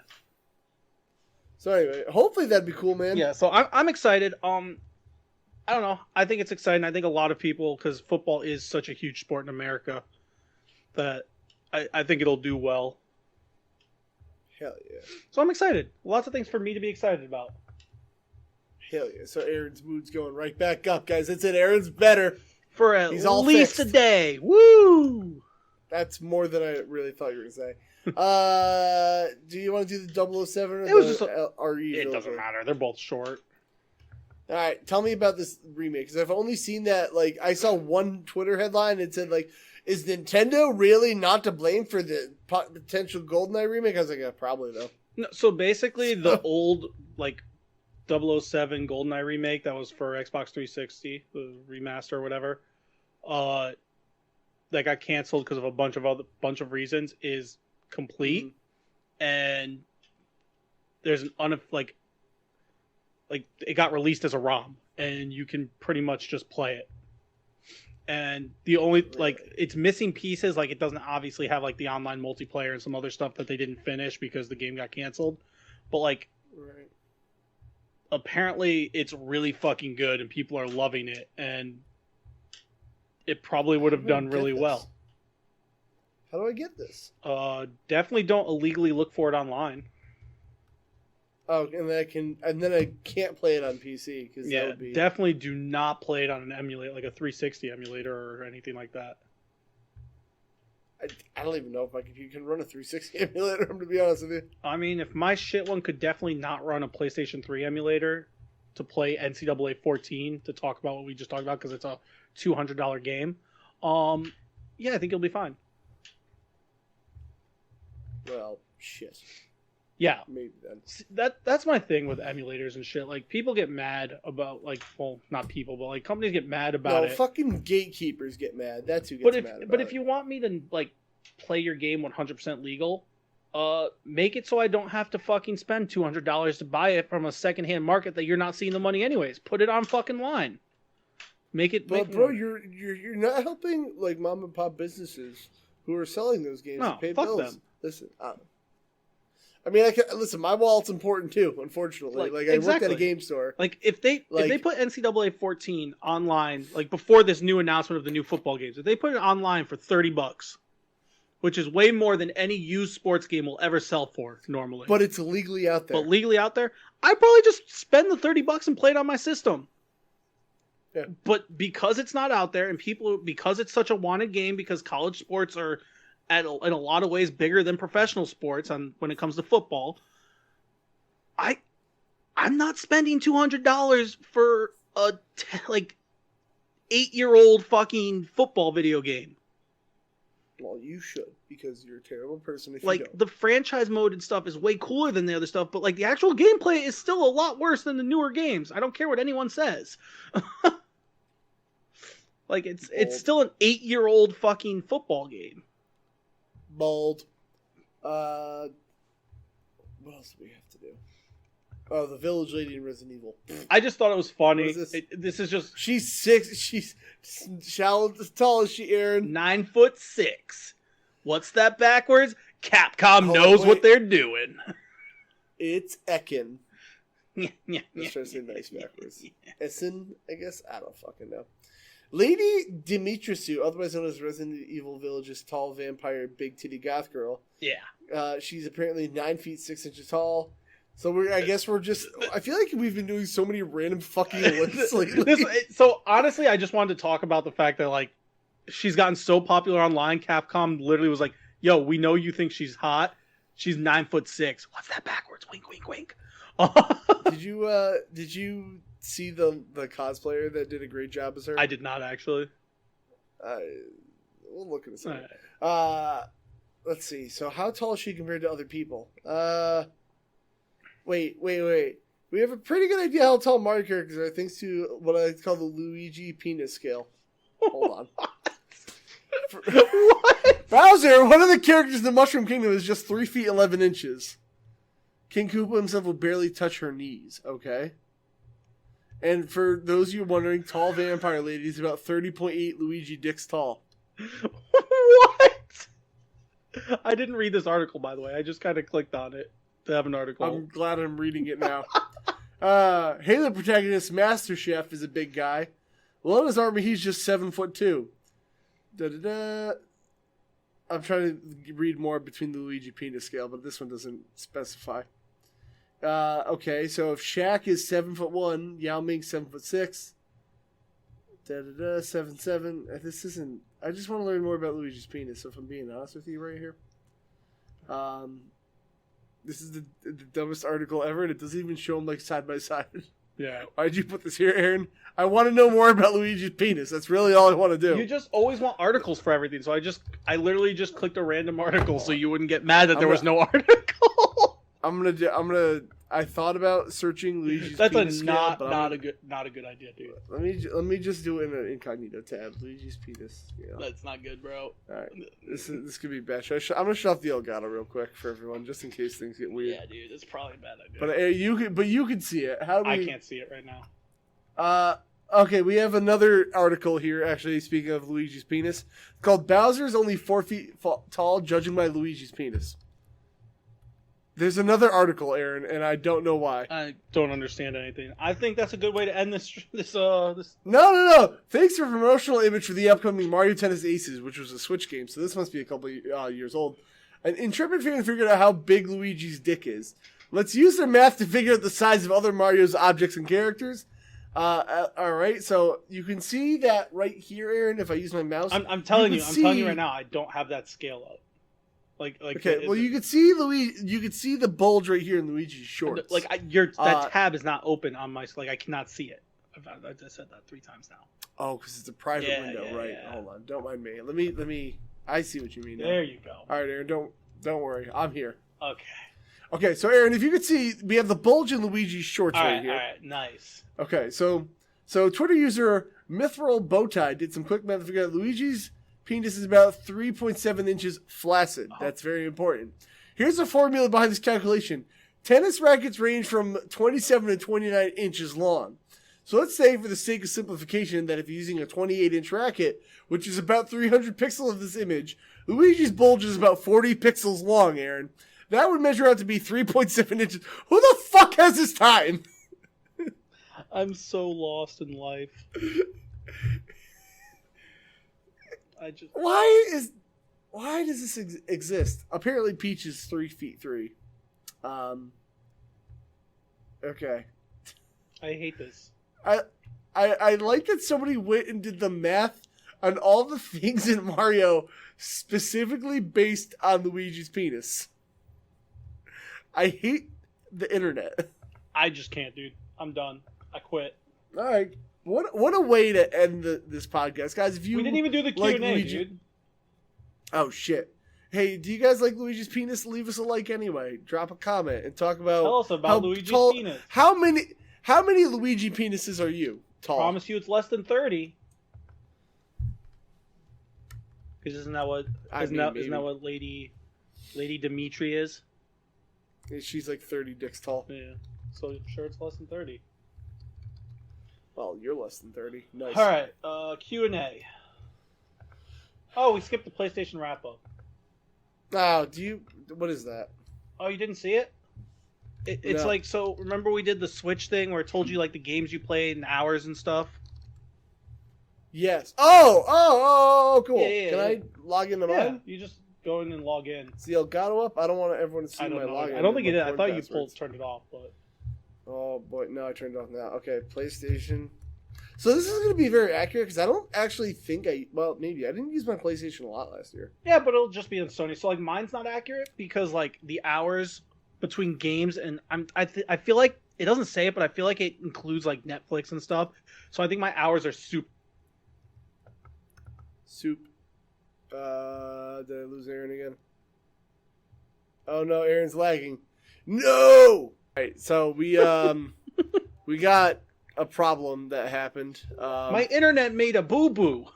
So anyway, hopefully that'd be cool, man. Yeah, so I'm excited. I don't know. I think it's exciting. I think a lot of people, because football is such a huge sport in America, that I think it'll do well. Hell yeah. So I'm excited. Lots of things for me to be excited about. Hell yeah. So Aaron's mood's going right back up, guys. That's it. Aaron's better. For at He's all least fixed. a day. Woo! That's more than I really thought you were going to say. Do you want to do the 007 or It was the RE? It doesn't matter. They're both short. All right, tell me about this remake because I've only seen that. Like, I saw one Twitter headline that said, "Like, is Nintendo really not to blame for the potential GoldenEye remake?" I was like, "Yeah, probably though." No, so basically, the old like 007 GoldenEye remake that was for Xbox 360, the remaster or whatever, that got canceled because of a bunch of reasons, is complete, and there's an like it got released as a ROM, and you can pretty much just play it. And the only it's missing pieces, like it doesn't obviously have like the online multiplayer and some other stuff that they didn't finish because the game got canceled. But like, apparently it's really fucking good and people are loving it, and it probably would have done really well. How do I get this? Definitely don't illegally look for it online. Oh, and then I can't play it on PC because that would be definitely do not play it on an emulator, like a 360 emulator or anything like that. I don't even know if my computer can run a 360 emulator. To be honest with you, I mean, if my shit one could definitely not run a PlayStation 3 emulator to play NCAA 14 to talk about what we just talked about because it's a $200 game, yeah, I think it'll be fine. Well, shit. Yeah, maybe then. That's my thing with emulators and shit. Like, people get mad about, like, well, not people, but like companies get mad about it. No, fucking gatekeepers get mad. That's who gets mad about it. But if you want me to like play your game 100% legal, make it so I don't have to fucking spend $200 to buy it from a secondhand market that you're not seeing the money anyways. Put it on fucking line. Make it. But bro, you're not helping like mom and pop businesses who are selling those games to pay fuck bills. them. Listen, I mean, listen. My wallet's important too. Unfortunately, like I work at a game store. Like if they put NCAA 14 online, like before this new announcement of the new football games, if they put it online for $30, which is way more than any used sports game will ever sell for normally. But it's legally out there. But legally out there, I'd probably just spend the $30 and play it on my system. Yeah. But because it's not out there, and because it's such a wanted game, because college sports are in a lot of ways bigger than professional sports when it comes to football, I'm not spending $200 for a 8-year-old fucking football video game. Well, you should, because you're a terrible person if you don't. The franchise mode and stuff is way cooler than the other stuff, but the actual gameplay is still a lot worse than the newer games. I don't care what anyone says. It's still an 8-year-old fucking football game. Bold. What else do we have to do? Oh, the village lady in Resident Evil. I just thought it was funny. What is this? This is just... She's 6. She's shallow, as tall as she, Aaron. 9'6". What's that backwards? Capcom knows what they're doing. It's Ekin. Yeah. Let's try to say nice backwards. Essen, I guess? I don't fucking know. Lady Dimitrescu, otherwise known as Resident Evil Village's tall vampire big titty goth girl. Yeah. She's apparently 9 feet 6 inches tall. So I feel like we've been doing so many random fucking lists lately. So honestly, I just wanted to talk about the fact that she's gotten so popular online. Capcom literally was like, "Yo, we know you think she's hot. She's 9'6". What's that backwards? Wink, wink, wink. Did you see the cosplayer that did a great job as her? I did not actually. We'll look at this. Right. Let's see. So how tall is she compared to other people? Wait. We have a pretty good idea how tall Mario characters are thanks to what I call the Luigi penis scale. Hold on. What? Bowser, one of the characters in the Mushroom Kingdom, is just 3 feet 11 inches. King Koopa himself will barely touch her knees. Okay. And for those of you wondering, tall vampire lady is about 30.8 Luigi dicks tall. What? I didn't read this article, by the way. I just kind of clicked on it to have an article. I'm glad I'm reading it now. Halo protagonist Master Chef is a big guy. Well, in his army, he's just 7'2". I'm trying to read more between the Luigi penis scale, but this one doesn't specify. Okay, so if Shaq is 7'1", Yao Ming's 7'6". 7'7". This isn't. I just want to learn more about Luigi's penis. If I'm being honest with you, right here. This is the dumbest article ever, and it doesn't even show them side by side. Yeah. Why'd you put this here, Aaron? I want to know more about Luigi's penis. That's really all I want to do. You just always want articles for everything, so I literally just clicked a random article so you wouldn't get mad that there was no article. I thought about searching Luigi's That's penis not scale, a good idea, dude. Let me just do it in an incognito tab. Luigi's penis scale. That's not good, bro. All right, this could be bad. I'm gonna shut off the Elgato real quick for everyone, just in case things get weird. Yeah, dude, it's probably a bad idea. But you can see it. I can't see it right now. Okay, we have another article here. Actually, speaking of Luigi's penis, called "Bowser's only 4 feet tall, judging by Luigi's penis." There's another article, Aaron, and I don't know why. I don't understand anything. I think that's a good way to end this. No. Thanks for promotional image for the upcoming Mario Tennis Aces, which was a Switch game, so this must be a couple years old. An intrepid fan figured out how big Luigi's dick is. Let's use their math to figure out the size of other Mario's objects and characters. All right, so you can see that right here, Aaron. If I use my mouse, I'm telling you right now, I don't have that scale up. Okay, well, you could see you could see the bulge right here in Luigi's shorts. That tab is not open on my. I cannot see it. I just said that 3 times now. Oh, because it's a private window, right? Yeah. Hold on, don't mind me. Let me. I see what you mean. There you go. All right, Aaron, don't worry. I'm here. Okay, so Aaron, if you could see, we have the bulge in Luigi's shorts right here. All right, nice. Okay, so Twitter user Mithril Bowtie did some quick math to figure out Luigi's penis is about 3.7 inches flaccid. That's very important. Here's the formula behind this calculation. Tennis rackets range from 27 to 29 inches long. So let's say, for the sake of simplification, that if you're using a 28-inch racket, which is about 300 pixels of this image, Luigi's bulge is about 40 pixels long, Aaron. That would measure out to be 3.7 inches. Who the fuck has this time? I'm so lost in life. Why does this exist? Apparently, Peach is 3'3". Okay. I hate this. I like that somebody went and did the math on all the things in Mario specifically based on Luigi's penis. I hate the internet. I just can't, dude. I'm done. I quit. All right. What a way to end this podcast, guys. If you We didn't even do the Q&A, dude. Oh, shit. Hey, do you guys like Luigi's penis? Leave us a like anyway. Drop a comment and talk about... Tell us about Luigi's penis. How many Luigi penises are you tall? Promise you it's less than 30. Because isn't that what Lady Dimitri is? She's like 30 dicks tall. Yeah. So I'm sure it's less than 30. Well, you're less than 30. Nice. All right. Q&A. Oh, we skipped the PlayStation wrap-up. Oh, what is that? Oh, you didn't see it? It's No. like, so remember we did the Switch thing where it told you like the games you played and hours and stuff? Yes. Oh, cool. Yeah, Can I log into Yeah, mine? you just go in and log in. Is the Elgato up? I don't want everyone to see I my don't know. login. I don't think and it my did. I thought you passwords. turned it off, but Oh boy, no, I turned it off now. Okay, PlayStation. So this is going to be very accurate because I don't actually think maybe I didn't use my PlayStation a lot last year. yeah, but it'll just be on Sony. So like mine's not accurate because like the hours between games and I feel like it doesn't say it, but I feel like it includes like Netflix and stuff. So I think my hours are super. Did I lose Aaron again? Oh no, Aaron's lagging. No. All right, so we we got a problem that happened. My internet made a boo boo.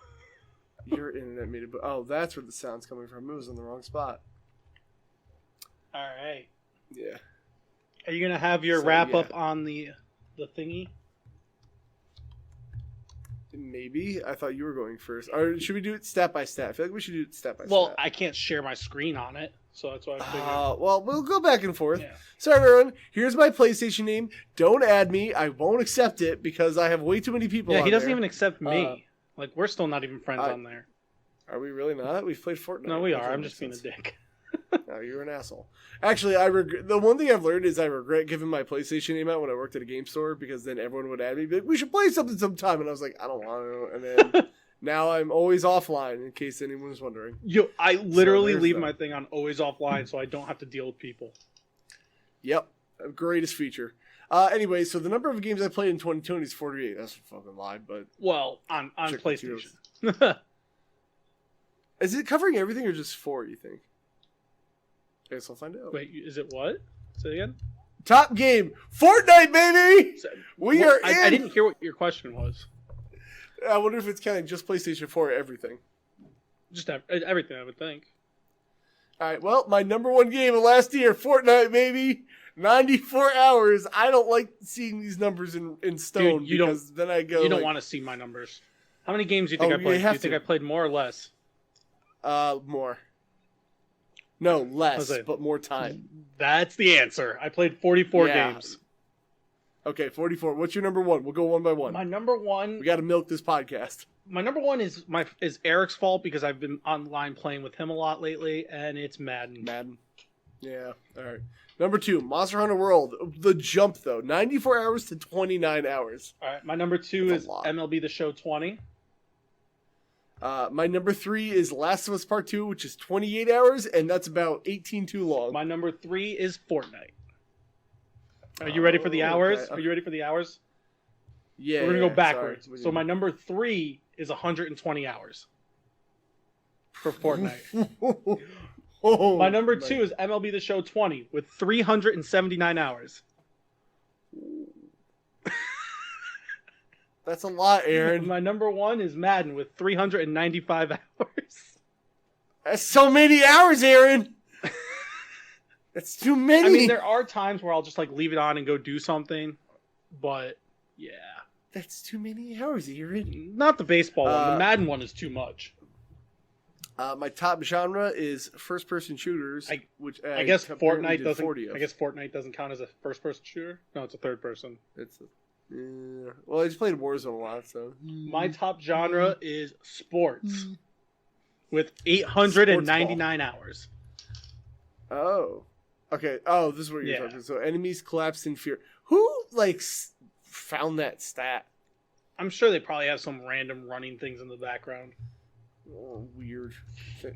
Your internet made it. Oh, that's where the sound's coming from. It was in the wrong spot. All right. Yeah. Are you gonna have your So, wrap yeah. up on the thingy? Maybe. I thought you were going first. Or should we do it step by step? I feel like we should do it step by Well, step. I can't share my screen on it, so that's why I figured. Well, we'll go back and forth. Yeah. Sorry, everyone. Here's my PlayStation name. Don't add me. I won't accept it because I have way too many people Yeah, on he doesn't there. even accept me. Like we're still not even friends on there. Are we really not? We've played Fortnite. No, we That are. doesn't I'm make just being a sense. dick. No, you're an asshole. Actually, the one thing I've learned is I regret giving my PlayStation name out when I worked at a game store because then everyone would add me, be like, we should play something sometime. And I was like, I don't want to. And then now I'm always offline in case anyone was wondering. Yo, I literally there's leave that. my thing on always offline so I don't have to deal with people. Yep. Greatest feature. Anyway, so the number of games I played in 2020 is 48. That's a fucking lie, but... Well, on Check PlayStation. Is it covering everything or just 4, you think? I guess I'll find out. Wait, is it what? Say it again? Top game! Fortnite, baby! We are in! I didn't hear what your question was. I wonder if it's counting just PlayStation 4 or everything. Just everything, I would think. Alright, well, my number one game of last year, Fortnite, baby! 94 hours. I don't like seeing these numbers in stone. Dude, because then I go You don't want to see my numbers. How many games do you think I played? Do you think I played more or less? More. No, less, Okay. but more time. That's the answer. I played 44 Yeah. games. Okay, 44. What's your number one? We'll go one by one. My number one. We got to milk this podcast. My number one is Eric's fault because I've been online playing with him a lot lately, and it's Madden. Yeah, all right. Number 2, Monster Hunter World. The jump, though. 94 hours to 29 hours. All right. My number 2 That's is a lot. MLB The Show 20. My number 3 is Last of Us Part 2, which is 28 hours, and that's about 18 too long. My number 3 is Fortnite. Are you ready for the hours? okay. Are you ready for the hours? Yeah. We're going to go backwards. Sorry. So my number 3 is 120 hours for Fortnite. Oh, My number 2 is MLB The Show 20 with 379 hours. That's a lot, Aaron. My number 1 is Madden with 395 hours. That's so many hours, Aaron. That's too many. I mean, there are times where I'll just like leave it on and go do something, but yeah. That's too many hours, Aaron. Not the baseball one. The Madden one is too much. My top genre is first-person shooters, which I guess apparently Fortnite did doesn't. 40 of. I guess Fortnite doesn't count as a first-person shooter. No, it's a third-person. Well, I just played Warzone a lot, so. My top genre is sports. with 899 hours. Oh. Okay. Oh, this is what you're Yeah. talking. So enemies collapse in fear. Who found that stat? I'm sure they probably have some random running things in the background. Oh, weird.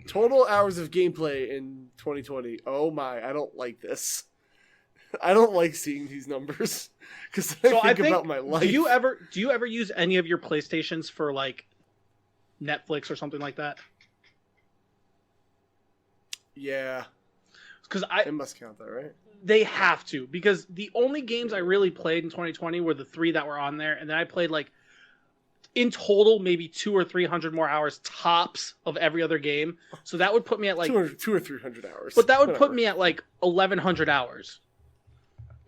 Total hours of gameplay in 2020. Oh my, I don't like this. I don't like seeing these numbers because I think about my life. Do you ever use any of your PlayStations for like Netflix or something like that? Yeah. Because it must count that, right? They have to, because the only games I really played in 2020 were the 3 that were on there, and then I played like in total maybe 200 or 300 more hours tops of every other game. So that would put me at like 200 or 300 hours. But that would put me at like 1,100 hours.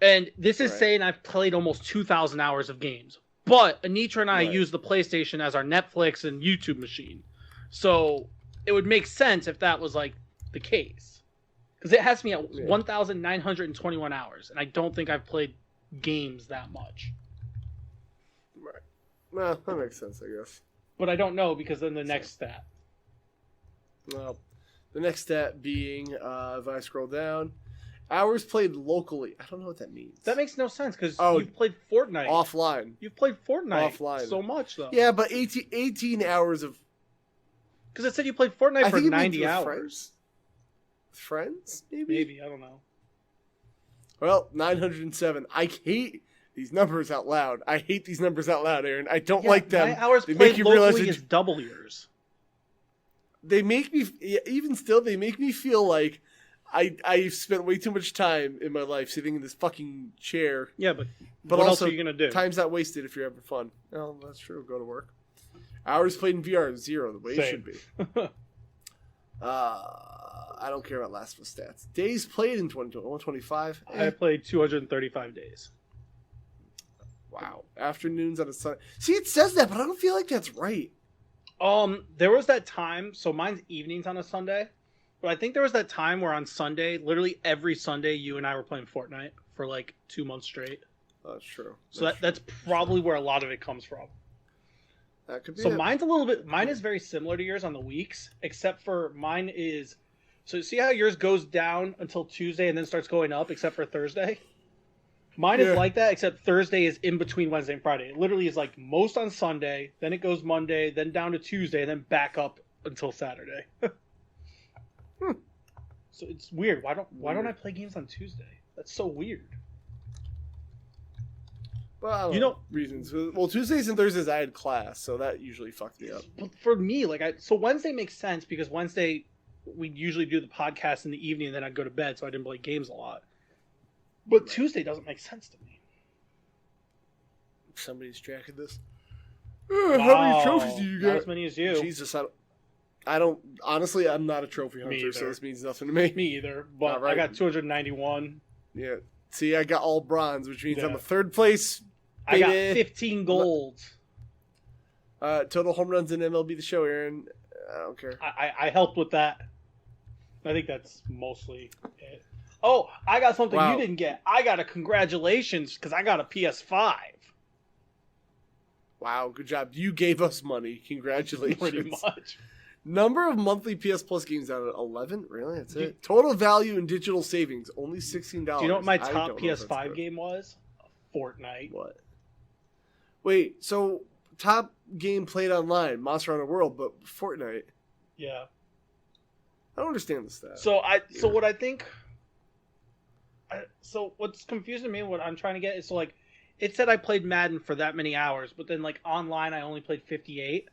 And this is saying I've played almost 2,000 hours of games. But Anitra and I use the PlayStation as our Netflix and YouTube machine. So it would make sense if that was like the case. Because it has me at 1,921 hours. And I don't think I've played games that much. Right. Well, that makes sense, I guess. But I don't know, because then the next stat. Well, the next stat being, if I scroll down, hours played locally. I don't know what that means. That makes no sense, because you've played Fortnite. Offline. You've played Fortnite offline. so much, though. Yeah, but 18 hours of... Because it said you played Fortnite for 90 hours. Friends? Maybe, I don't know. Well, 907. I hate these numbers out loud. I hate these numbers out loud, Aaron. I don't like them. My hours they played make you locally realize is double yours. They make me, even still, they make me feel like I've spent way too much time in my life sitting in this fucking chair. Yeah, but what also, else are you going to do? Time's not wasted if you're having fun. Oh, that's true. Go to work. Hours played in VR, 0, the way it should be. I don't care about Last of Us stats. Days played in 2020, 125. I played 235 days. Wow. Afternoons on a Sunday. See, it says that, but I don't feel like that's right. There was that time, so mine's evenings on a Sunday, but I think there was that time where on Sunday, literally every Sunday, you and I were playing Fortnite for like 2 months straight. That's true. That's probably where a lot of it comes from. That could be so it. Mine is very similar to yours on the weeks, except for mine is, so see how yours goes down until Tuesday and then starts going up, except for Thursday? Mine is like that, except Thursday is in between Wednesday and Friday. It literally is like most on Sunday, then it goes Monday, then down to Tuesday, and then back up until Saturday. So it's weird. Why don't I play games on Tuesday? That's so weird. Well, I don't know reasons. Well, Tuesdays and Thursdays I had class, so that usually fucked me up. But for me, so Wednesday makes sense because Wednesday we usually do the podcast in the evening, and then I'd go to bed, so I didn't play games a lot. But Tuesday doesn't make sense to me. Somebody's tracking this. Wow. How many trophies do you got? Not as many as you. Jesus, I don't. Honestly, I'm not a trophy hunter, so this means nothing to me. Me either. But I got 291. Yeah. See, I got all bronze, which means I'm a third place. Baby. I got 15 gold. Total home runs in MLB The Show, Aaron. I don't care. I helped with that. I think that's mostly it. Oh, I got something you didn't get. I got a congratulations because I got a PS5. Wow, good job. You gave us money. Congratulations. Pretty much. Number of monthly PS Plus games out of 11? Really? That's it? Total value in digital savings, only $16. Do you know what my top PS5 game was? Fortnite. What? Wait, so top game played online, Monster Hunter World, but Fortnite. Yeah. I don't understand this stat. So what I think... So what's confusing me, what I'm trying to get is, so like, it said I played Madden for that many hours, but then like online I only played 58.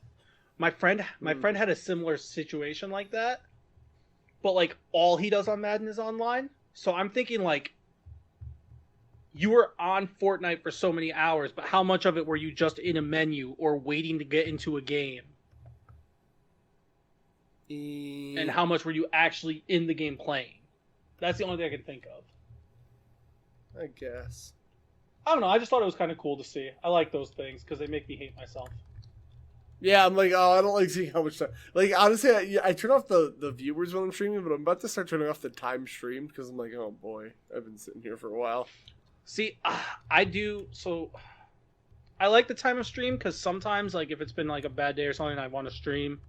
My friend had a similar situation like that, but like all he does on Madden is online. So I'm thinking like, you were on Fortnite for so many hours, but how much of it were you just in a menu or waiting to get into a game? And how much were you actually in the game playing? That's the only thing I can think of. I guess. I don't know. I just thought it was kind of cool to see. I like those things because they make me hate myself. Yeah, I'm like, I don't like seeing how much time. Like, honestly, I turn off the viewers when I'm streaming, but I'm about to start turning off the time streamed because I'm like, oh boy, I've been sitting here for a while. See, I do. So I like the time of stream because sometimes, like, if it's been like a bad day or something, I want to stream.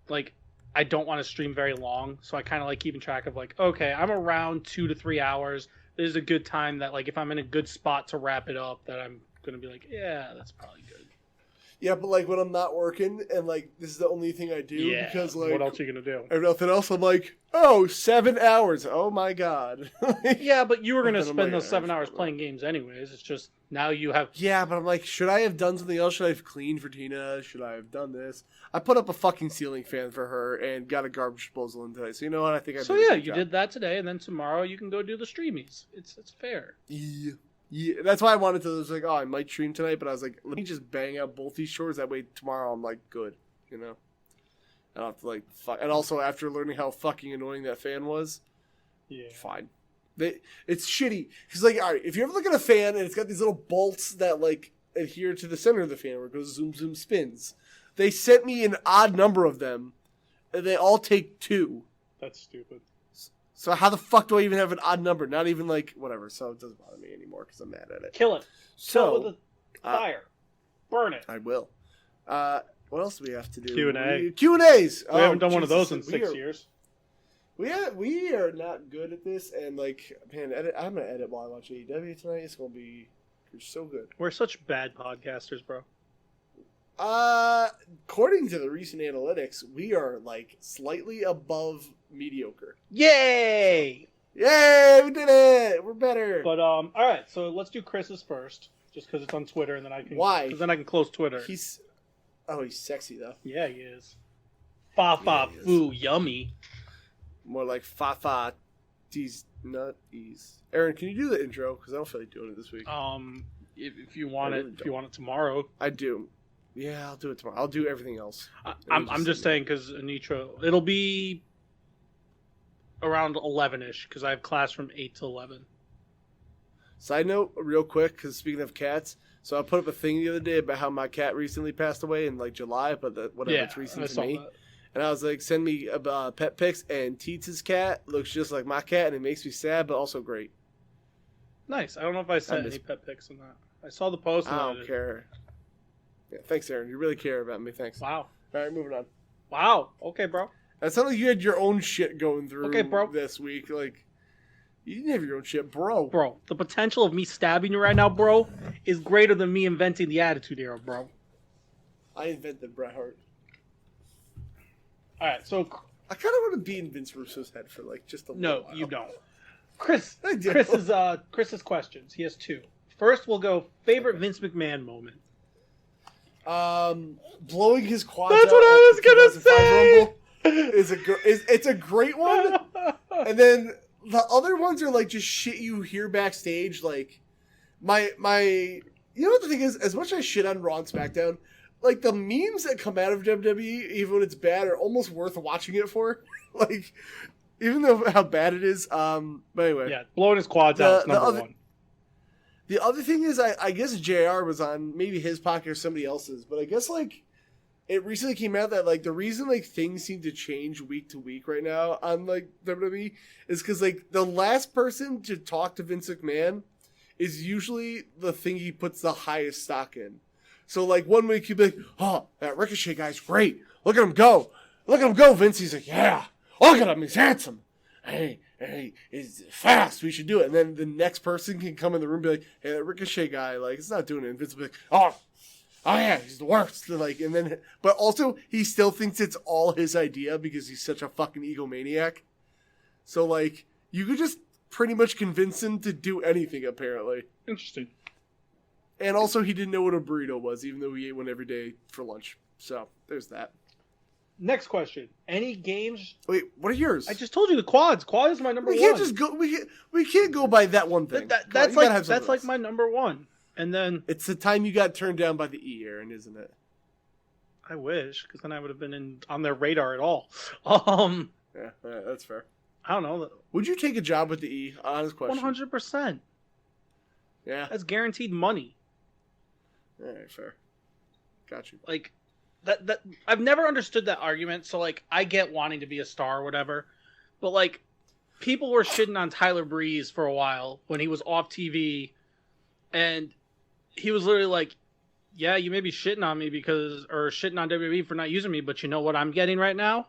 Like, I don't want to stream very long, so I kind of like keeping track of like, okay, I'm around 2 to 3 hours. This is a good time that like if I'm in a good spot to wrap it up, that I'm gonna be like, yeah, that's probably good. Yeah, but like when I'm not working and like this is the only thing I do Yeah. because like What else are you gonna do? if nothing else, I'm like, oh, 7 hours. Oh my god. Yeah, but you were gonna Then I'm spend like, those 7 hours fuck. playing games anyways. It's just now you have. Yeah, but I'm like, should I have done something else? Should I have cleaned for Tina? Should I have done this? I put up a fucking ceiling fan for her and got a garbage disposal in today. So you know what? I think I So did a yeah, good you job. did that today, and then tomorrow you can go do the streamies. It's fair. Yeah. Yeah, that's why I wanted to. I was like, oh, I might stream tonight, but I was like, let me just bang out both these chores. That way, tomorrow I'm like good, you know. I don't have to like fuck. And also, after learning how fucking annoying that fan was, Yeah. fine. It's shitty because like, all right, if you ever look at a fan and it's got these little bolts that like adhere to the center of the fan where it goes zoom zoom spins, they sent me an odd number of them, and they all take 2. That's stupid. So how the fuck do I even have an odd number? Not even like whatever. So it doesn't bother me anymore because I'm mad at it. Kill it. So Kill it with a fire. Burn it. I will. What else do we have to do? Q&A. Q&As. We haven't done one of those in 6 years. We are not good at this, and like, man, I'm gonna edit while I watch AEW tonight. It's gonna be so good. We're such bad podcasters, bro. According to the recent analytics, we are like slightly above mediocre. Yay! Yay, we did it! We're better. But all right, so let's do Chris's first, just because it's on Twitter, and then I can. Why? Because then I can close Twitter. He's sexy though. Yeah, he is. Fa fa he is. foo, yummy. More like fa these nut ease. Aaron, can you do the intro? Because I don't feel like doing it this week. If you want I it, really if you want it tomorrow, I do. Yeah, I'll do it tomorrow. I'll do everything else. I'm just saying because Anitra, it'll be around 11ish because I have class from 8 to 11. Side note, real quick, because speaking of cats, so I put up a thing the other day about how my cat recently passed away in like July, but it's recent I to saw me. that. And I was like, send me pet pics, and Teets' cat looks just like my cat, and it makes me sad, but also great. Nice. I don't know if I sent any pet pics on that. I saw the post. And I don't care. Yeah, thanks, Aaron. You really care about me. Thanks. Wow. All right, moving on. Wow. Okay, bro. That sounded like you had your own shit going through Okay, bro. this week. Like, you didn't have your own shit, bro. Bro, the potential of me stabbing you right now, bro, is greater than me inventing the Attitude Era, bro. I invented Bret Hart. All right, so I kind of want to be in Vince Russo's head for like just a little no, while. you don't. Chris, I do. Chris's questions. He has 2. First, we'll go favorite Vince McMahon moment. Blowing his quads. That's out what I at was the gonna 2005 say. Rumble it's a great one. And then the other ones are like just shit you hear backstage. Like my, you know what the thing is? As much as I shit on Raw and SmackDown, like the memes that come out of WWE, even when it's bad, are almost worth watching it for. Like, even though how bad it is. But anyway, Yeah, blowing his quads out is number 1. The other thing is, I guess JR was on maybe his podcast or somebody else's, but I guess like it recently came out that like the reason like things seem to change week to week right now on like WWE is because like the last person to talk to Vince McMahon is usually the thing he puts the highest stock in. So like one week you'd be like, oh, that Ricochet guy's great. Look at him go. Look at him go, Vince. He's like, yeah. Look at him. He's handsome. Hey, he's fast. We should do it. And then the next person can come in the room and be like, hey, that Ricochet guy, like, it's not doing it. And Vince will be like, oh yeah, he's the worst. Like, and then, but also he still thinks it's all his idea because he's such a fucking egomaniac. So like, you could just pretty much convince him to do anything apparently. Interesting. And also he didn't know what a burrito was, even though he ate one every day for lunch. So there's that. Next question. Any games? Wait, what are yours? I just told you the quads. Quad is my number we 1. can't just go. We can't go by that one thing. That's like my number 1. And then It's the time you got turned down by the E, Aaron, isn't it? I wish, because then I would have been on their radar at all. Yeah, that's fair. I don't know. Would you take a job with the E? Honest question. 100%. Yeah. That's guaranteed money. All right, fair. Got you. Like that I've never understood that argument. So like I get wanting to be a star or whatever, but like people were shitting on Tyler Breeze for a while when he was off TV, and he was literally like, yeah, you may be shitting on me or shitting on WWE for not using me, but you know what I'm getting right now?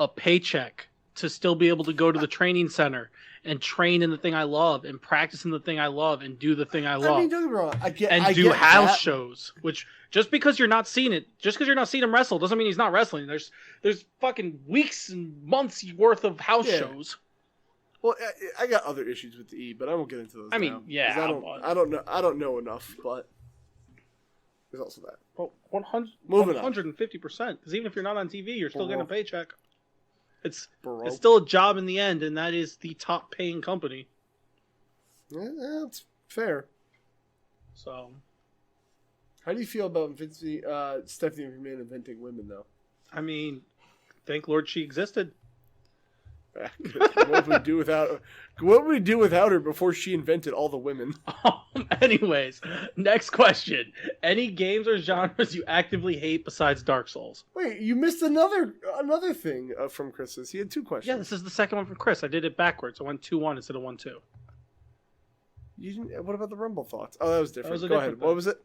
a paycheck to still be able to go to the training center and train in the thing I love and practice in the thing I love and do the thing I love. I mean, don't get me wrong. I get house that. shows, which just because you're not seeing him wrestle doesn't mean he's not wrestling. There's fucking weeks and months worth of house shows. Well, I got other issues with the E, but I won't get into those. I mean, now, yeah, I don't know enough, but there's also that. Well, 150%. Because even if you're not on TV, you're still getting a paycheck. It's still a job in the end, and that is the top paying company. Yeah, that's fair. So, how do you feel about Stephanie McMahon inventing women, though? I mean, thank Lord she existed. What would we do without her before she invented all the women? Anyways, next question. Any games or genres you actively hate besides Dark Souls? Wait, you missed another thing from Chris's. He had 2 questions. Yeah, this is the second one from Chris. I did it backwards. I went 2-1 instead of 1-2. You didn't. What about the Rumble thoughts? Oh, that was different. Go ahead. Thing. What was it?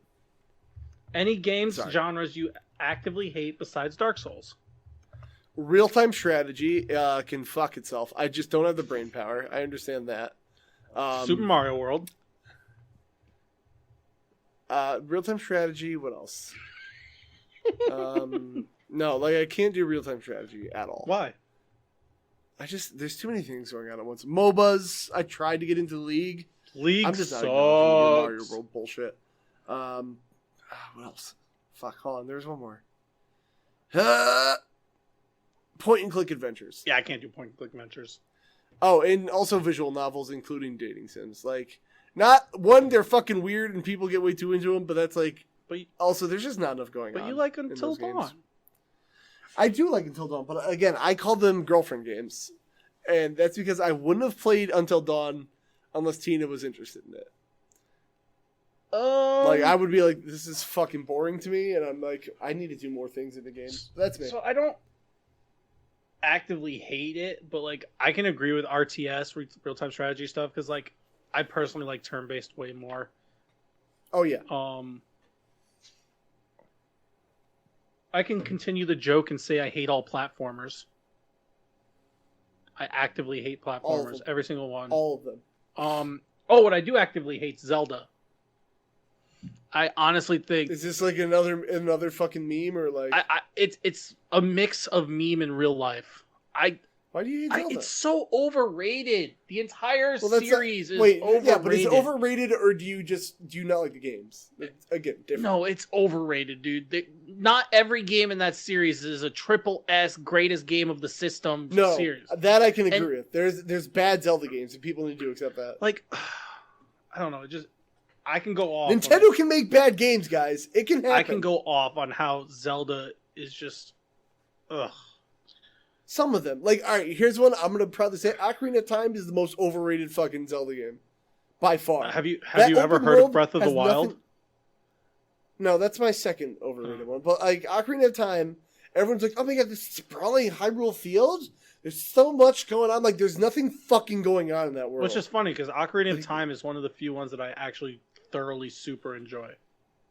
Any games, genres you actively hate besides Dark Souls? Real-time strategy can fuck itself. I just don't have the brain power. I understand that. Super Mario World. Real-time strategy. What else? No, like I can't do real-time strategy at all. Why? There's too many things going on at once. MOBAs. I tried to get into League. League I'm just sucks. not Mario World bullshit. What else? Fuck, hold on. There's one more. Point and click adventures. Yeah, I can't do point and click adventures. Oh, and also visual novels, including dating sims. Like, not one, they're fucking weird and people get way too into them, but that's like. But also, there's just not enough going on. But you like Until Dawn. I do like Until Dawn, but again, I call them girlfriend games, and that's because I wouldn't have played Until Dawn unless Tina was interested in it. Like, I would be like, this is fucking boring to me, and I'm like, I need to do more things in the game. That's me. So I don't actively hate it, but like I can agree with RTS, real-time strategy stuff, because like I personally like turn-based way more. Oh yeah. I can continue the joke and say I hate all platformers. I actively hate platformers, every single one. All of them. What I do actively hate Zelda. I honestly think is this like another fucking meme or like it's a mix of meme and real life. Why do you hate Zelda? It's so overrated. The entire series is overrated. Yeah, but is it overrated or do you not like the games? Again, different. No, it's overrated, dude. Not every game in that series is a triple S greatest game of the system series. That I can agree with. There's bad Zelda games and people need to accept that. Like, I don't know. I can go off. Nintendo can make bad games, guys. It can happen. I can go off on how Zelda is just, ugh. Some of them. Like, all right, here's one I'm going to proudly say. Ocarina of Time is the most overrated fucking Zelda game. By far. Have you ever heard of Breath of the Wild? No, that's my second overrated one. But, like, Ocarina of Time, everyone's like, oh my god, this sprawling Hyrule Field? There's so much going on. Like, there's nothing fucking going on in that world. Which is funny, because Ocarina of Time is one of the few ones that I actually thoroughly super enjoy.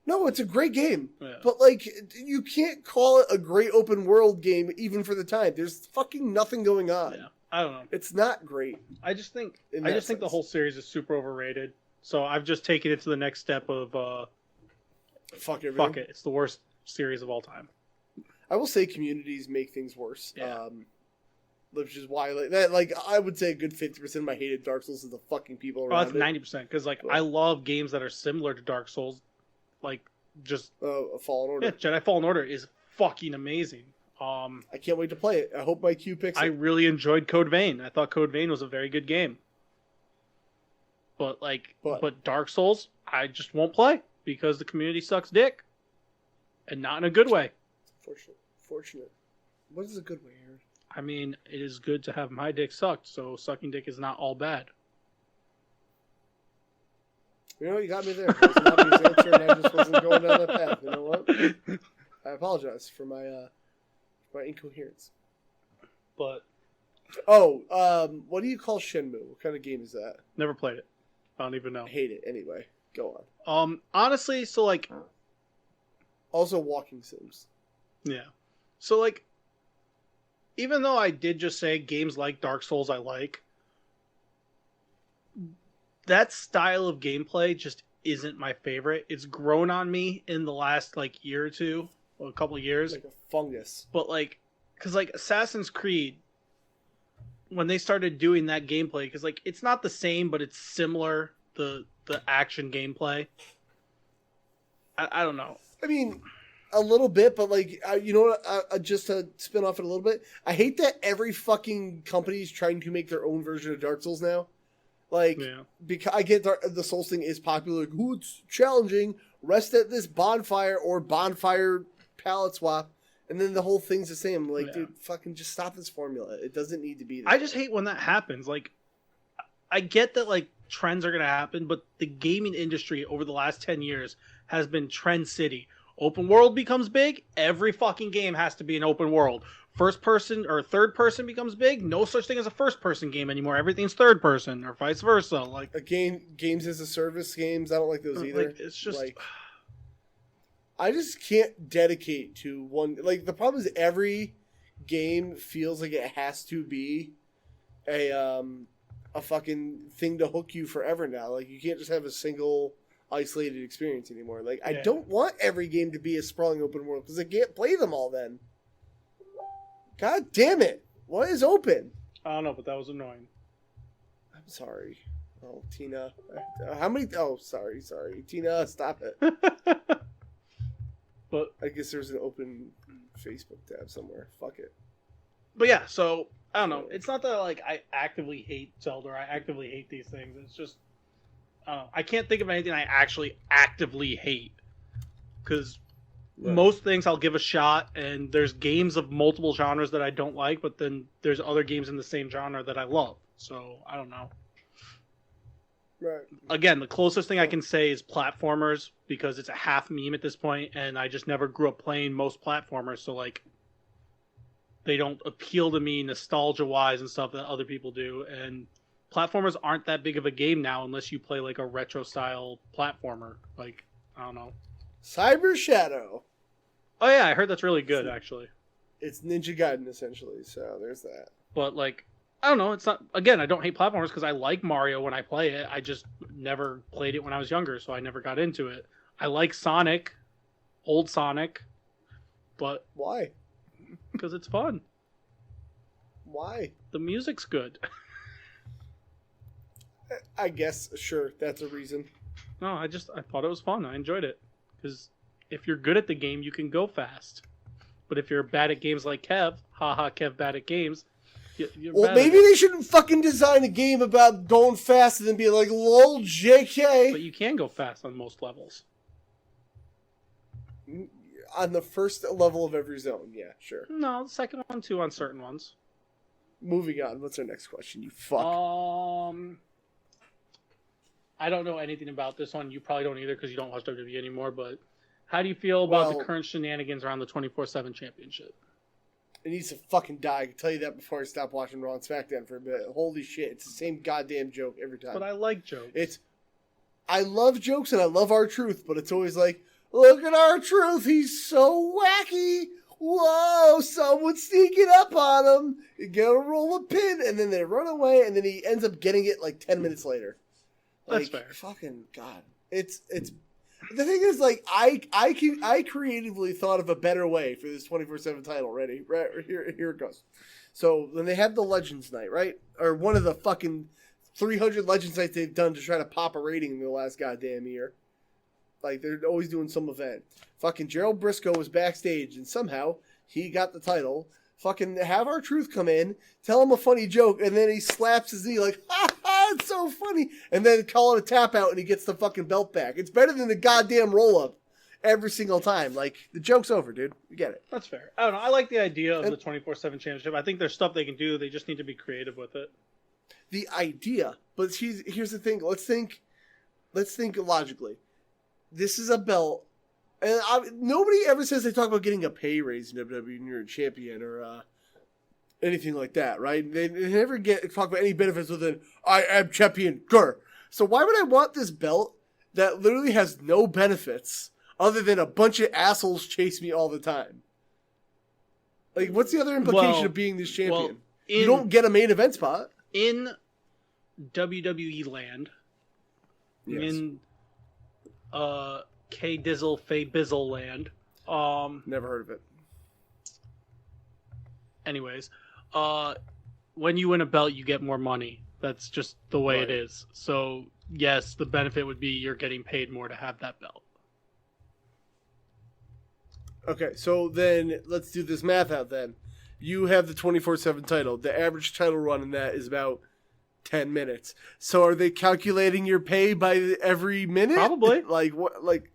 No, it's a great game. Yeah. But, like, you can't call it a great open world game even for the time. There's fucking nothing going on. Yeah, I don't know. It's not great. I just think the whole series is super overrated. So I've just taken it to the next step of fuck it. It's the worst series of all time. I will say communities make things worse. Yeah. Which is why, I would say a good 50% of my hated Dark Souls is the fucking people around. Oh, that's 90%. Because, I love games that are similar to Dark Souls. Like, just... Fallen Order. Yeah, Jedi Fallen Order is fucking amazing. I can't wait to play it. I hope my Q picks it. I really enjoyed Code Vein. I thought Code Vein was a very good game. But Dark Souls, I just won't play. Because the community sucks dick. And not in a good way. Fortunate. What is a good way, Aaron? I mean, it is good to have my dick sucked, so sucking dick is not all bad. You know, you got me there. That was an obvious answer, and I just wasn't going down that path. You know what? I apologize for my incoherence. But... what do you call Shenmue? What kind of game is that? Never played it. I don't even know. I hate it anyway. Go on. Honestly, so, Also walking sims. Yeah. So, even though I did just say games like Dark Souls I like, that style of gameplay just isn't my favorite. It's grown on me in the last like year or two, or a couple of years. Like a fungus. But like, because like Assassin's Creed, when they started doing that gameplay, because like it's not the same, but it's similar. The action gameplay. I don't know. I mean, a little bit, but like, you know what? Just to spin off it a little bit, I hate that every fucking company is trying to make their own version of Dark Souls now. Like, because I get the Souls thing is popular. Like, ooh, it's challenging. Rest at this bonfire or bonfire palette swap. And then the whole thing's the same. Like, dude, fucking just stop this formula. It doesn't need to be this I just hate when that happens. Like, I get that, like, trends are going to happen, but the gaming industry over the last 10 years has been trend city. Open world becomes big. Every fucking game has to be an open world. First person or third person becomes big. No such thing as a first person game anymore. Everything's third person or vice versa. Like games as a service games. I don't like those either. Like, it's just like, I just can't dedicate to one. Like, the problem is every game feels like it has to be a fucking thing to hook you forever now. Like, you can't just have a single isolated experience anymore. Like, I don't want every game to be a sprawling open world because I can't play them all then. God damn it. What is open? I don't know, but that was annoying. I'm sorry. Oh, Tina. How many? Oh, sorry. Tina, stop it. But I guess there's an open Facebook tab somewhere. Fuck it. But yeah, so I don't know. It's not that like I actively hate Zelda or I actively hate these things. It's just I can't think of anything I actually actively hate because most things I'll give a shot, and there's games of multiple genres that I don't like, but then there's other games in the same genre that I love. So I don't know. Right. Again, the closest thing I can say is platformers because it's a half meme at this point, and I just never grew up playing most platformers, so like they don't appeal to me nostalgia-wise and stuff that other people do. And platformers aren't that big of a game now unless you play like a retro-style platformer. Like, I don't know. Cyber Shadow. Oh yeah, I heard that's really good actually. It's Ninja Gaiden essentially, so there's that. But like, I don't know. It's not. Again, I don't hate platformers because I like Mario when I play it. I just never played it when I was younger, so I never got into it. I like Sonic, old Sonic, but why? Because it's fun. Why? The music's good. I guess, sure, that's a reason. No, I thought it was fun. I enjoyed it. Because if you're good at the game, you can go fast. But if you're bad at games like Kev, haha, Kev bad at games, you're bad maybe they shouldn't fucking design a game about going fast and then be like, lol, JK. But you can go fast on most levels. On the first level of every zone, yeah, sure. No, the second one too on certain ones. Moving on, what's our next question, you fuck? I don't know anything about this one. You probably don't either because you don't watch WWE anymore, but how do you feel about the current shenanigans around the 24/7 championship? It needs to fucking die. I can tell you that before I stop watching Raw and SmackDown for a bit. Holy shit, it's the same goddamn joke every time. But I like jokes. I love jokes and I love R-Truth, but it's always like, look at R-Truth, he's so wacky. Whoa, someone's sneaking up on him. You gotta roll a pin, and then they run away, and then he ends up getting it like 10 minutes later. That's fair. Fucking God. It's the thing is, like, I creatively thought of a better way for this 24/7 title. Ready? Right here it goes. So when they have the Legends Night, right? Or one of the fucking 300 Legends Nights they've done to try to pop a rating in the last goddamn year. Like, they're always doing some event. Fucking Gerald Briscoe was backstage, and somehow he got the title. Fucking have R-Truth come in, tell him a funny joke, and then he slaps his knee like, ha ha, it's so funny. And then call it a tap out, and he gets the fucking belt back. It's better than the goddamn roll-up every single time. Like, the joke's over, dude. You get it. That's fair. I don't know. I like the idea of the 24/7 championship. I think there's stuff they can do. They just need to be creative with it. The idea. But here's the thing. Let's think logically. This is a belt. And nobody ever says they talk about getting a pay raise in WWE when you're a champion or anything like that, right? They never talk about any benefits other than, I am champion. Grr. So why would I want this belt that literally has no benefits other than a bunch of assholes chase me all the time? Like, what's the other implication Well- of being this champion? in- You don't get a main event spot. In WWE land, Yes. in K Dizzle Fay Bizzle land. Never heard of it. Anyways, when you win a belt, you get more money. That's just the way it Right. is. So yes, the benefit would be you're getting paid more to have that belt. Okay, so then let's do this math out then. You have the 24/7 title. The average title run in that is about 10 minutes. So are they calculating your pay by every minute? Probably. Like what? Like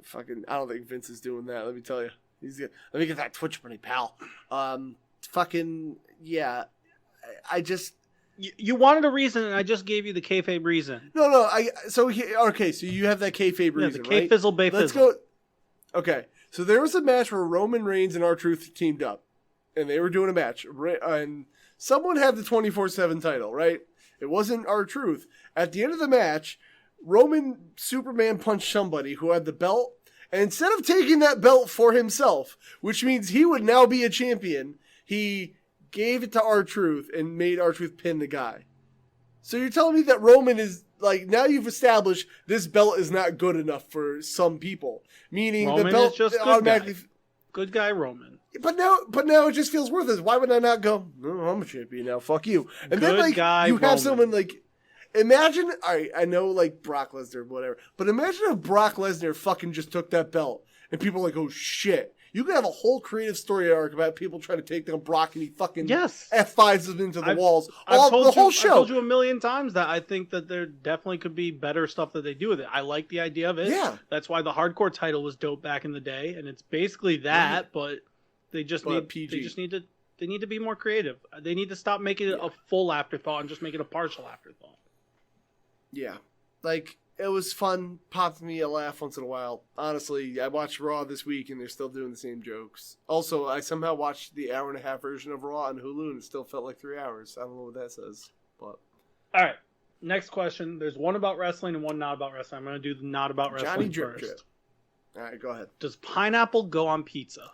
fucking. I don't think Vince is doing that. Let me tell you. Let me get that Twitch money, pal. Fucking yeah. I just You wanted a reason, and I just gave you the kayfabe reason. no. So you have that kayfabe Yeah, reason, the right? K-Fizzle Bay Let's Fizzle. go. Okay, so there was a match where Roman Reigns and R-Truth teamed up, and they were doing a match, and someone had the 24/7 title, right? It wasn't R-Truth. At the end of the match, Roman Superman punched somebody who had the belt, and instead of taking that belt for himself, which means he would now be a champion, he gave it to R-Truth and made R-Truth pin the guy. So you're telling me that Roman is, like, now you've established this belt is not good enough for some people. Meaning Roman the belt is just good automatically... guy. Good guy Roman. But now it just feels worthless. Why would I not go, no, I'm a champion now, fuck you. And then, Good like, guy you have Roman. someone, like... Imagine, alright, I know, like, Brock Lesnar, whatever, but imagine if Brock Lesnar fucking just took that belt, and people are like, oh, shit. You could have a whole creative story arc about people trying to take down Brock, and he fucking Yes. F5s them into the walls. I've The whole show. I've told you a million times that I think that there definitely could be better stuff that they do with it. I like the idea of it. Yeah. That's why the hardcore title was dope back in the day, and it's basically that, but they just But need PG. they just need to be more creative. They need to stop making it a full afterthought and just make it a partial afterthought. Yeah. Like, it was fun, popped me a laugh once in a while. Honestly, I watched Raw this week and they're still doing the same jokes. Also, I somehow watched the hour and a half version of Raw on Hulu and it still felt like 3 hours. I don't know what that says, but... All right. Next question. There's one about wrestling and one not about wrestling. I'm going to do the not about Johnny wrestling Drip first. Drip. Alright, go ahead. Does pineapple go on pizza?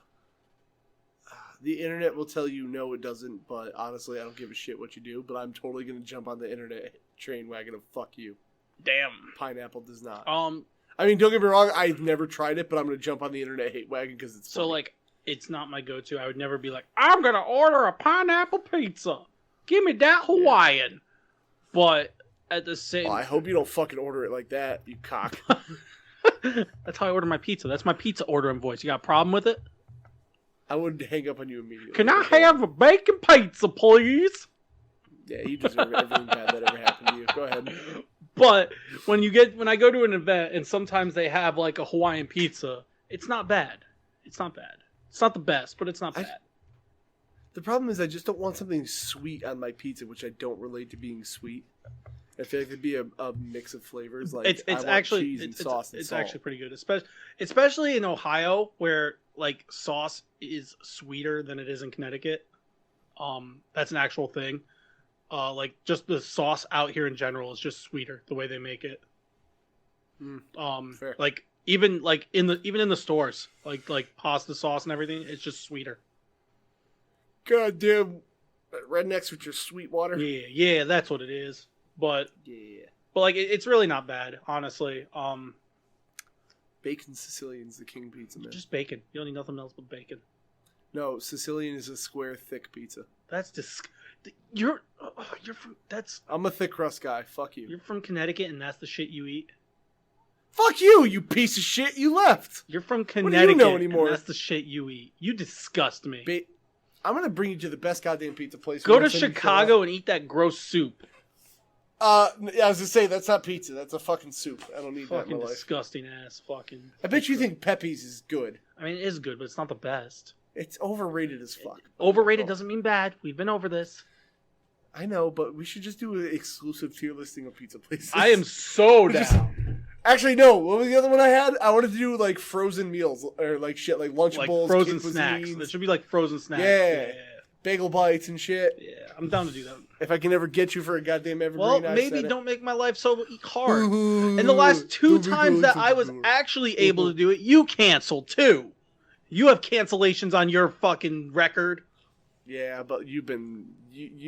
The internet will tell you no, it doesn't, but honestly, I don't give a shit what you do, but I'm totally going to jump on the internet train wagon of fuck you. Damn. Pineapple does not. I mean, don't get me wrong, I've never tried it, but I'm going to jump on the internet hate wagon because it's So, funny. like, it's not my go-to. I would never be like, I'm going to order a pineapple pizza. Give me that Hawaiian. But at the same... Oh, I hope you don't fucking order it like that, you cock. That's how I order my pizza. That's my pizza ordering voice. You got a problem with it? I would hang up on you immediately. Can I have a bacon pizza, please? Yeah, you deserve everything bad that ever happened to you. Go ahead. But when I go to an event and sometimes they have like a Hawaiian pizza, it's not bad. It's not bad. It's not the best, but it's not bad. The problem is I just don't want something sweet on my pizza, which I don't relate to being sweet. I feel like it'd be a mix of flavors. Like It's I want actually cheese and sauce and it's salt. actually pretty good, especially in Ohio where like sauce is sweeter than it is in Connecticut. That's an actual thing. Like just the sauce out here in general is just sweeter the way they make it. Fair. Like even in the stores, like pasta sauce and everything, it's just sweeter. Goddamn rednecks with your sweet water. Yeah, that's what it is. But like it's really not bad, honestly. Bacon Sicilian's the king pizza, man. Just bacon. You don't need nothing else but bacon. No, Sicilian is a square, thick pizza. That's you're from I'm a thick crust guy. Fuck you. You're from Connecticut and that's the shit you eat. Fuck you, you piece of shit. You left. You're from do you Connecticut know anymore? and that's the shit you eat. You disgust me. I'm gonna bring you to the best goddamn pizza place. Go to Once in Chicago and eat that gross soup. Yeah, I was gonna say that's not pizza. That's a fucking soup. I don't need that in Fucking my life. disgusting ass fucking. I bet you think Pepe's is good. I mean, it is good, but it's not the best. It's overrated as fuck. Overrated Oh. doesn't mean bad. We've been over this. I know, but we should just do an exclusive tier listing of pizza places. I am so Just- down. Actually, no. What was the other one I had? I wanted to do like frozen meals or like shit, like Like Lunchables, frozen Kid snacks. Cuisines, There should be like frozen snacks. Yeah. bagel bites and shit. Yeah, I'm down to do that. If I can ever get you for a goddamn evergreen, Well, I maybe said it. don't make my life so hard. And the last two times that I was actually able to do it, you canceled too. You have cancellations on your fucking record. Yeah, but you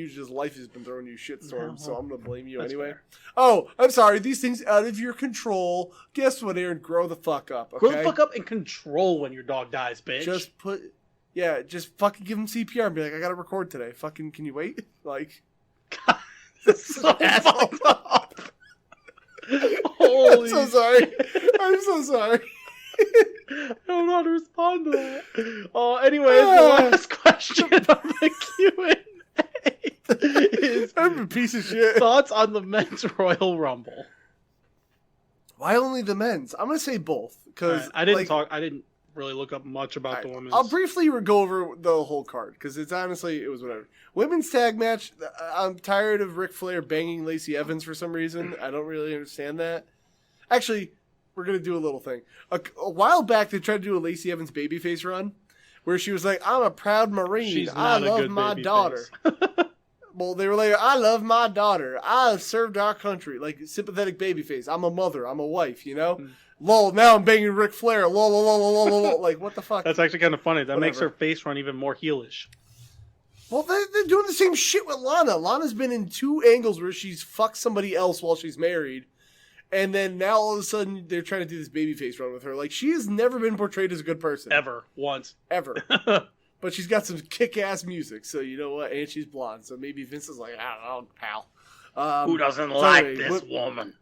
just life has been throwing you shitstorms, so I'm gonna blame you anyway. Fair. Oh, I'm sorry. These things out of your control. Guess what, Aaron? Grow the fuck up. Okay? Grow the fuck up and control when your dog dies, bitch. Just fucking give him CPR and be like, I gotta record today. Fucking, can you wait? Like, That's so fucked up. Holy I'm so sorry. I'm so sorry. I don't know how to respond to that. Anyways, the last question of the Q&A is I'm a piece of shit. thoughts on the men's Royal Rumble. Why only the men's? I'm gonna say both because I didn't really look up much about the women's. I'll briefly go over the whole card because it was whatever. Women's tag match. I'm tired of Ric Flair banging Lacey Evans for some reason. I don't really understand that. Actually, we're gonna do a little thing. A while back, they tried to do a Lacey Evans babyface run, where she was like, "I'm a proud Marine. I love my daughter." Well, they were like, "I love my daughter. I served our country." Like sympathetic babyface. I'm a mother. I'm a wife. You know. Lol. Now I'm banging Ric Flair. Lol, lol, lol, lol, lol, lol. Like what the fuck? That's actually kind of funny. That Whatever. makes her face run even more heelish. Well, they're doing the same shit with Lana. Lana's been in 2 angles where she's fucked somebody else while she's married. And then now all of a sudden they're trying to do this babyface run with her. Like she has never been portrayed as a good person. Ever. Once. Ever. But she's got some kick-ass music, so you know what? And she's blonde, so maybe Vince is like, I don't know, pal. Who doesn't so like anyway, this woman?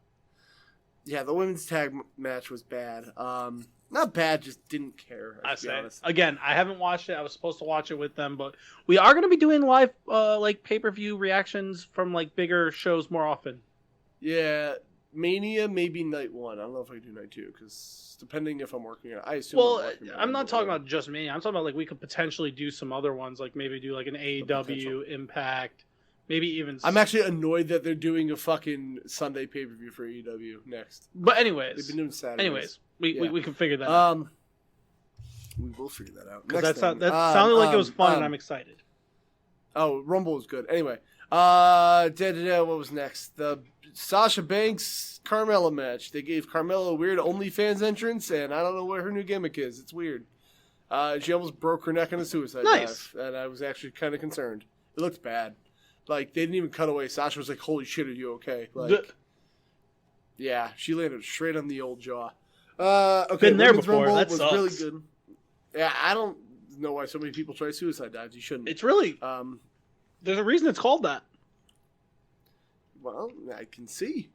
Yeah, the women's tag match was bad. Not bad, just didn't care. I To be say honest. again, I haven't watched it. I was supposed to watch it with them, but we are going to be doing live like pay-per-view reactions from like bigger shows more often. Yeah, Mania maybe night 1. I don't know if I can do night 2 because depending if I'm working, I assume. Well, I'm not talking about just me. I'm talking about like we could potentially do some other ones, like maybe do like an AEW Impact, maybe even. I'm actually annoyed that they're doing a fucking Sunday pay-per-view for AEW next. But anyways, They've been doing Saturdays. anyways, we can figure that out. We will figure that out. Because Next that thing. sounded like it was fun, and I'm excited. Oh, Rumble was good. Anyway, what was next? The Sasha Banks Carmella match. They gave Carmella a weird OnlyFans entrance, and I don't know what her new gimmick is. It's weird. She almost broke her neck in a suicide dive, and I was actually kind of concerned. It looked bad. Like they didn't even cut away. Sasha was like, "Holy shit, are you okay?" Like, yeah, she landed straight on the old jaw. Okay, Been there Women's before. Rumble That was sucks. really good. Yeah, I don't know why so many people try suicide dives. You shouldn't. It's really there's a reason it's called that. Well, I can see.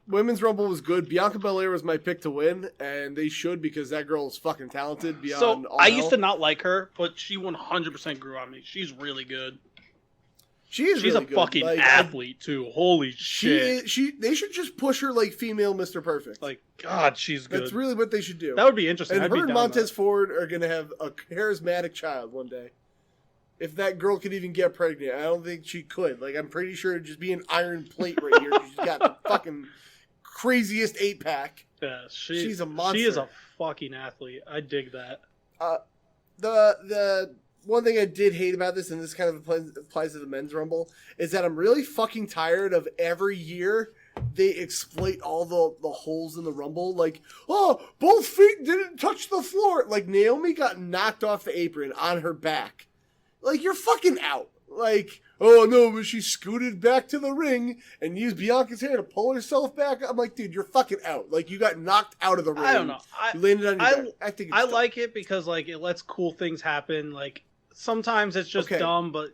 Women's Rumble was good. Bianca Belair was my pick to win, and they should because that girl is fucking talented beyond all I hell. used to not like her, but she 100% grew on me. She's really good. She's really a good. Fucking like, athlete too. Holy shit! They should just push her like female Mr. Perfect. Like God, she's good. That's really what they should do. That would be interesting. And I'd her be and down Montez Ford are gonna have a charismatic child one day. If that girl could even get pregnant, I don't think she could. Like I'm pretty sure it'd just be an iron plate right here. She's got the fucking craziest 8-pack. Yeah, she's a monster. She is a fucking athlete. I dig that. The one thing I did hate about this, and this kind of applies to the men's rumble, is that I'm really fucking tired of every year they exploit all the holes in the rumble. Like, oh, both feet didn't touch the floor. Like Naomi got knocked off the apron on her back. Like you're fucking out. Like, oh no, but she scooted back to the ring and used Bianca's hair to pull herself back. I'm like, dude, you're fucking out. Like you got knocked out of the ring. I don't know. You landed on your back. I think it's dumb. like it because like it lets cool things happen. Like sometimes it's just Okay. dumb, but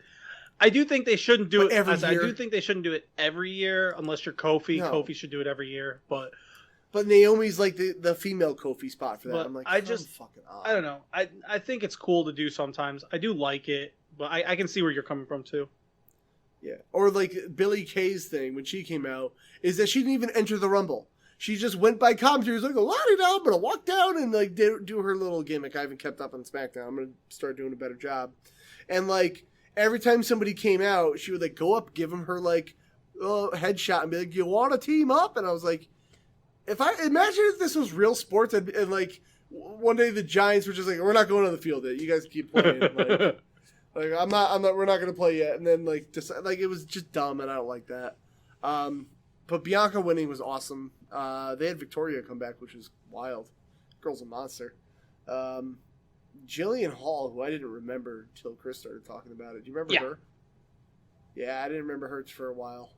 I do think they shouldn't do But it every I year? do think they shouldn't do it every year unless you're Kofi. No. Kofi should do it every year, but Naomi's like the female Kofi spot for that. But I'm like, I come just- fucking on. I don't know. I think it's cool to do sometimes. I do like it, but I can see where you're coming from too. Yeah. Or like Billie Kay's thing when she came out is that she didn't even enter the Rumble. She just went by commentary, was like, la-di-da, I'm going to walk down and like do her little gimmick. I haven't kept up on SmackDown. I'm going to start doing a better job. And like every time somebody came out, she would like go up, give them her like headshot and be like, you want to team up? And I was like, imagine if this was real sports and like one day the Giants were just like, we're not going on the field yet. You guys keep playing. Like we're not going to play yet. And then like it was just dumb and I don't like that. But Bianca winning was awesome. They had Victoria come back, which is wild. Girl's a monster. Jillian Hall, who I didn't remember until Chris started talking about it. Do you remember her? Yeah, I didn't remember her for a while.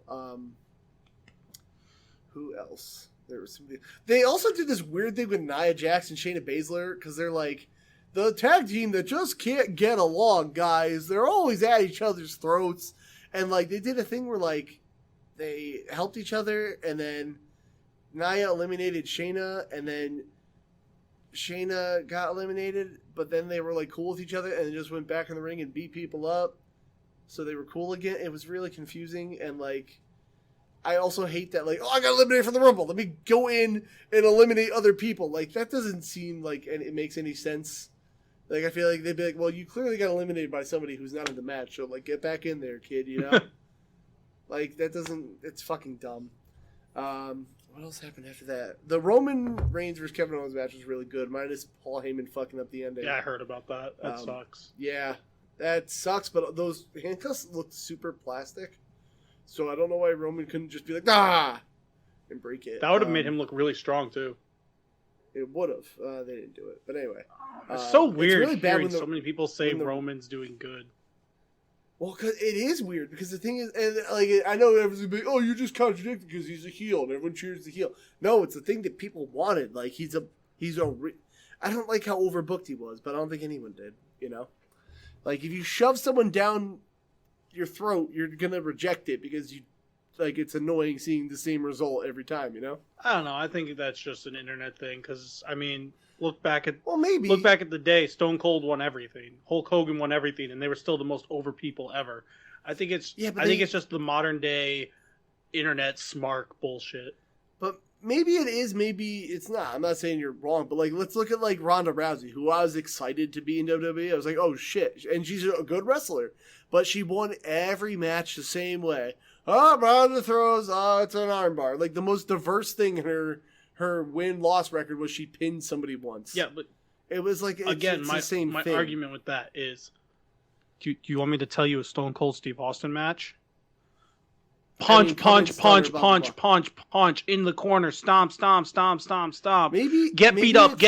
Who else? There was somebody. They also did this weird thing with Nia Jax and Shayna Baszler because they're like the tag team that just can't get along, guys. They're always at each other's throats, and like they did a thing where like they helped each other, and then Nia eliminated Shayna, and then Shayna got eliminated, but then they were like cool with each other, and just went back in the ring and beat people up. So they were cool again. It was really confusing, and like I also hate that, like, oh, I got eliminated from the Rumble. Let me go in and eliminate other people. Like, that doesn't seem like it makes any sense. Like, I feel like they'd be like, well, you clearly got eliminated by somebody who's not in the match, so, like, get back in there, kid, you know? Like, that doesn't, it's fucking dumb. What else happened after that? The Roman Reigns versus Kevin Owens match was really good, minus Paul Heyman fucking up the ending. Yeah, I heard about that. That sucks. Yeah, that sucks, but those handcuffs looked super plastic. So I don't know why Roman couldn't just be like, and break it. That would have made him look really strong, too. It would have. They didn't do it. But anyway. It's so weird really bad hearing when so many people say Roman's doing good. Well, cause it is weird, because the thing is, and like I know everyone's going to be like, oh, you're just contradicting because he's a heel, and everyone cheers the heel. No, it's the thing that people wanted. Like, I don't like how overbooked he was, but I don't think anyone did, you know? Like, if you shove someone down your throat, you're gonna reject it because it's annoying seeing the same result every time, you know? I don't know. I think that's just an internet thing because I mean, look back at the day. Stone Cold won everything. Hulk Hogan won everything, and they were still the most over people ever. I think it's it's just the modern day internet smart bullshit. But maybe it is, maybe it's not. I'm not saying you're wrong, but like let's look at like Ronda Rousey, who I was excited to be in WWE. I was like, oh shit, and she's a good wrestler. But she won every match the same way. Oh, Ronda throws. Oh, it's an armbar. Like, the most diverse thing in her win-loss record was she pinned somebody once. Yeah, but it was like, it's the same my thing. argument with that is, do you want me to tell you a Stone Cold Steve Austin match? Punch in the corner. Stomp. Maybe get beat up.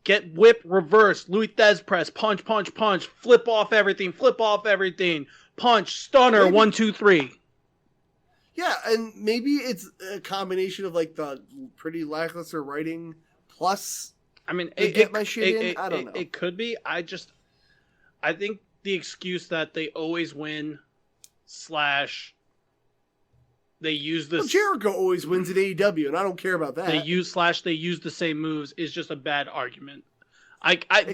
Get whip, reverse, Louis Thez press, punch, flip off everything, punch, stunner, 1, 2, 3. Yeah, and maybe it's a combination of like the pretty lackluster writing plus. I mean, I don't know. It could be. I think the excuse that they always win / they use this. Well, Jericho always wins at AEW, and I don't care about that. They use the same moves is just a bad argument.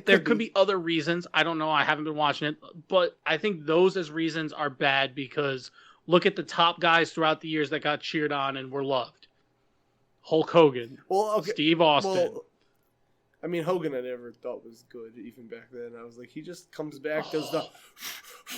There could be other reasons. I don't know. I haven't been watching it, but I think those as reasons are bad because look at the top guys throughout the years that got cheered on and were loved. Hulk Hogan, Steve Austin. Well, I mean, Hogan I never thought was good even back then. I was like, he just comes back, does the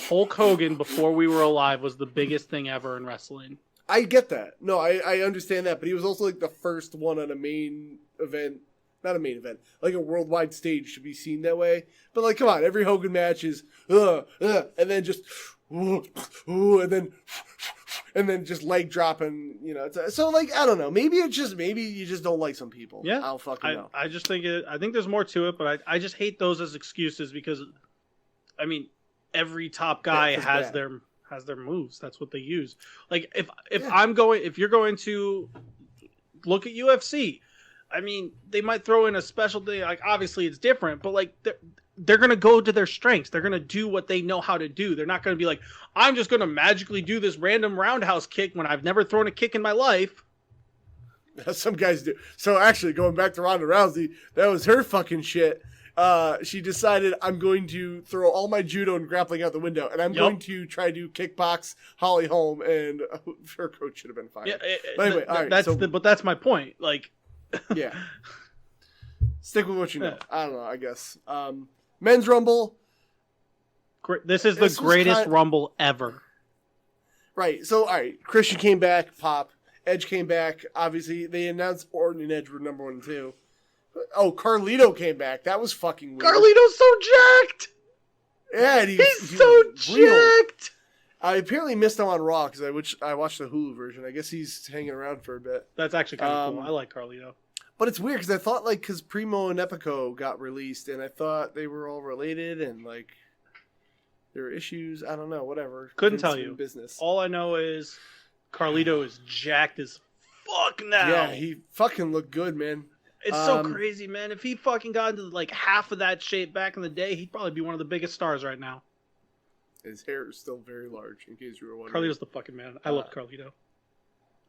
Hulk Hogan before we were alive was the biggest thing ever in wrestling. I get that. No, I understand that, but he was also like the first one on a main event. Not a main event, like a worldwide stage to be seen that way. But like, come on, every Hogan match is and then just and then just leg dropping, you know. So like, I don't know. Maybe you just don't like some people. Yeah, I'll fucking know. I just think I think there's more to it, but I just hate those as excuses because, I mean, every top guy has their moves. That's what they use. Like if you're going to look at UFC. I mean, they might throw in a special thing. Like, obviously, it's different, but like they're going to go to their strengths. They're going to do what they know how to do. They're not going to be like, I'm just going to magically do this random roundhouse kick when I've never thrown a kick in my life. Some guys do. So actually, going back to Ronda Rousey, that was her fucking shit. She decided, I'm going to throw all my judo and grappling out the window, and I'm going to try to kickbox Holly Holm, and her coach should have been fired. Yeah, but anyway, all right. But that's my point. Like. Yeah. Stick with what you know. I don't know, I guess. Men's Rumble. This is the greatest Rumble ever. Right. So, all right. Christian came back. Pop. Edge came back. Obviously, they announced Orton and Edge were number 1 and 2. Oh, Carlito came back. That was fucking weird. Carlito's so jacked. Yeah, and he's so jacked. I apparently missed him on Raw because I watched the Hulu version. I guess he's hanging around for a bit. That's actually kind of cool. I like Carlito. But it's weird because I thought like because Primo and Epico got released, and I thought they were all related, and like there were issues. I don't know, whatever. Couldn't Vince tell you. business. All I know is Carlito is jacked as fuck now. Yeah, he fucking looked good, man. It's so crazy, man. If he fucking got into like half of that shape back in the day, he'd probably be one of the biggest stars right now. His hair is still very large, in case you were wondering. Carlito's the fucking man. I love Carlito.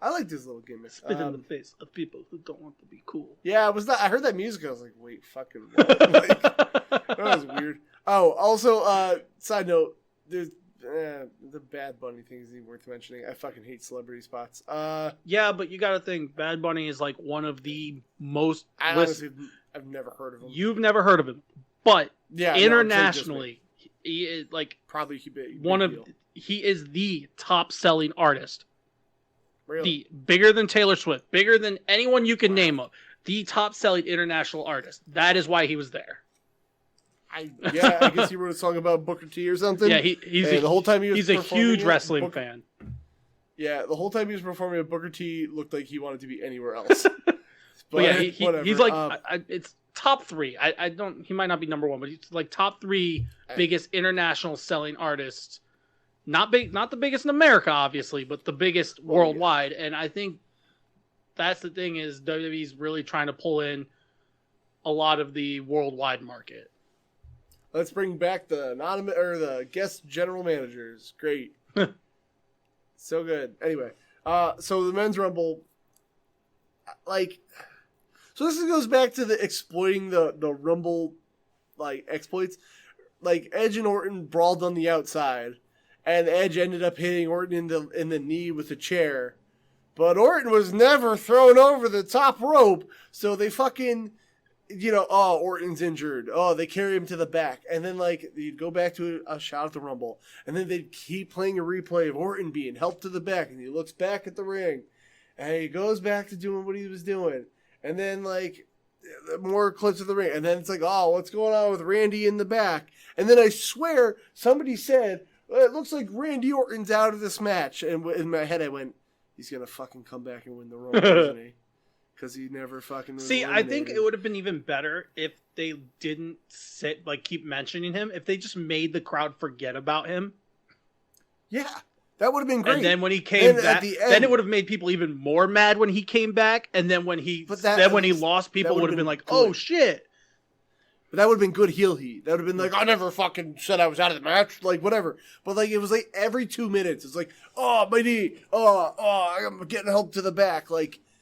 I liked his little gimmick. Spit in the face of people who don't want to be cool. Yeah, I heard that music. I was like, wait, fucking what? Like, that was weird. Oh, also, side note, there's the Bad Bunny thing isn't even worth mentioning. I fucking hate celebrity spots. Yeah, but you gotta think, Bad Bunny is like one of the most. Honestly, I've never heard of him. You've never heard of him, but yeah, internationally, he is like probably big deal. He is the top selling artist. Really? Bigger than Taylor Swift, bigger than anyone you can name up. The top selling international artist. That is why he was there. I guess he wrote a song about Booker T or something. Yeah, the whole time he's a huge wrestling fan. Yeah, the whole time he was performing at Booker T looked like he wanted to be anywhere else. But yeah, he's like it's top 3. I don't. He might not be number 1, but he's like top 3 biggest international selling artists. Not the biggest in America, obviously, but the biggest worldwide. Yeah. And I think that's the thing is WWE's really trying to pull in a lot of the worldwide market. Let's bring back the anonymous or the guest general managers. Great, so good. Anyway, so the men's rumble, so this goes back to the exploiting the rumble, exploits. Like Edge and Orton brawled on the outside. And Edge ended up hitting Orton in the knee with a chair. But Orton was never thrown over the top rope. So they fucking, Orton's injured. Oh, they carry him to the back. And then, you'd go back to a shot at the Rumble. And then they'd keep playing a replay of Orton being helped to the back. And he looks back at the ring. And he goes back to doing what he was doing. And then, more clips of the ring. And then it's what's going on with Randy in the back? And then I swear somebody said, it looks like Randy Orton's out of this match. And in my head, I went, he's going to fucking come back and win the Rumble, isn't he? Because he never fucking was eliminated. I think it would have been even better if they didn't keep mentioning him. If they just made the crowd forget about him. Yeah, that would have been great. And then when he came back, then it would have made people even more mad when he came back. And then when he lost, people would have been like, oh, shit. But that would have been good heel heat. That would have been I never fucking said I was out of the match. Whatever. But it was every 2 minutes. It's oh, my knee. Oh, I'm getting help to the back.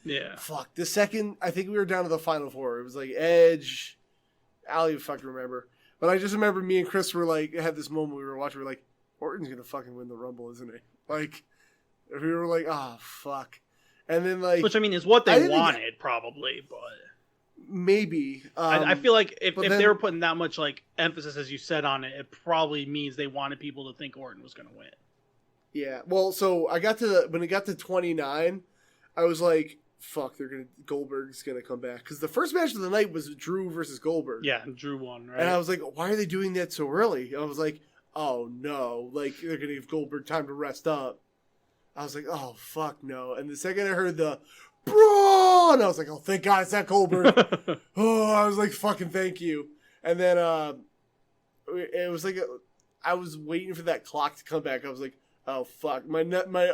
Yeah. Fuck. The second, I think we were down to the final 4. It was Edge. I don't even fucking remember. But I just remember me and Chris were had this moment we were watching. We were Orton's going to fucking win the Rumble, isn't he? We were oh, fuck. And then which, I mean, is what they wanted, probably, but. Maybe. I feel like if they were putting that much emphasis, as you said, on it, it probably means they wanted people to think Orton was going to win. Yeah. Well, so I got to when it got to 29, I was fuck, Goldberg's going to come back. Because the first match of the night was Drew versus Goldberg. Yeah, Drew won, right? And I was why are they doing that so early? I was oh no, they're going to give Goldberg time to rest up. I was oh fuck no. And the second I heard the bro, and I was oh thank God it's not Goldberg. I was fucking thank you. And then it was I was waiting for that clock to come back. I was oh fuck. My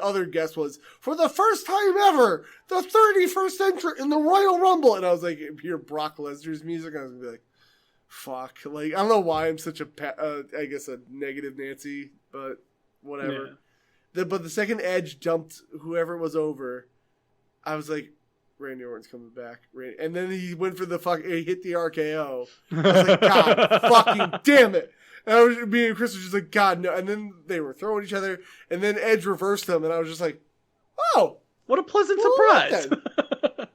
other guess was for the first time ever, the 31st entrant in the Royal Rumble, and I was hear Brock Lesnar's music. I was gonna be fuck. I don't know why I'm such a I guess a negative Nancy, but whatever. Yeah. But the second Edge dumped whoever was over, I was Randy Orton's coming back. And then he went for he hit the RKO. I was God fucking damn it. And me and Chris was just God no. And then they were throwing each other. And then Edge reversed them. And I was just oh. What a pleasant surprise.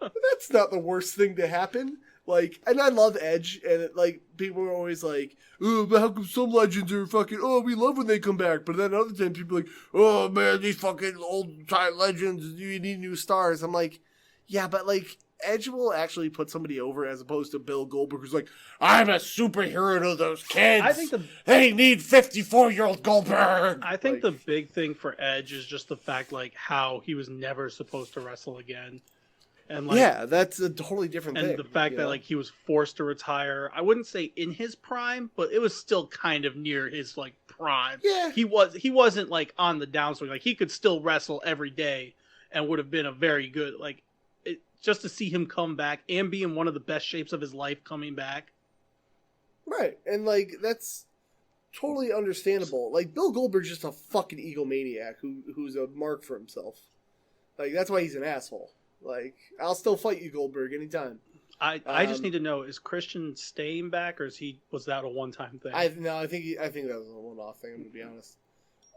That's not the worst thing to happen. And I love Edge. And people are always oh, but how come some legends are fucking, oh, we love when they come back. But then other times people are oh, man, these fucking old-time legends, you need new stars. I'm yeah, but Edge will actually put somebody over as opposed to Bill Goldberg, who's I'm a superhero to those kids. I think they need 54-year-old Goldberg. I think the big thing for Edge is just the fact how he was never supposed to wrestle again. And like, yeah, that's a totally different and thing. the fact that like he was forced to retire, I wouldn't say in his prime, but it was still kind of near his like prime. Yeah. He wasn't like on the downswing. Like he could still wrestle every day and would have been a very good like just to see him come back and be in one of the best shapes of his life coming back. Right, and like that's totally understandable. Like Bill Goldberg's just a fucking egomaniac who's a mark for himself. Like that's why he's an asshole. Like I'll still fight you, Goldberg, anytime. I just need to know, is Christian staying back, or was that a one-time thing? I think that was a one-off thing, to be honest.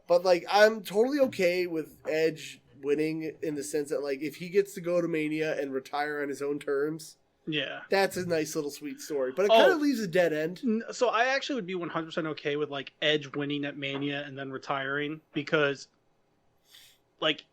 But like I'm totally okay with Edge winning in the sense that like if he gets to go to Mania and retire on his own terms, yeah, that's a nice little sweet story. But it kind of leaves a dead end. So I actually would be 100% okay with like Edge winning at Mania and then retiring, because like,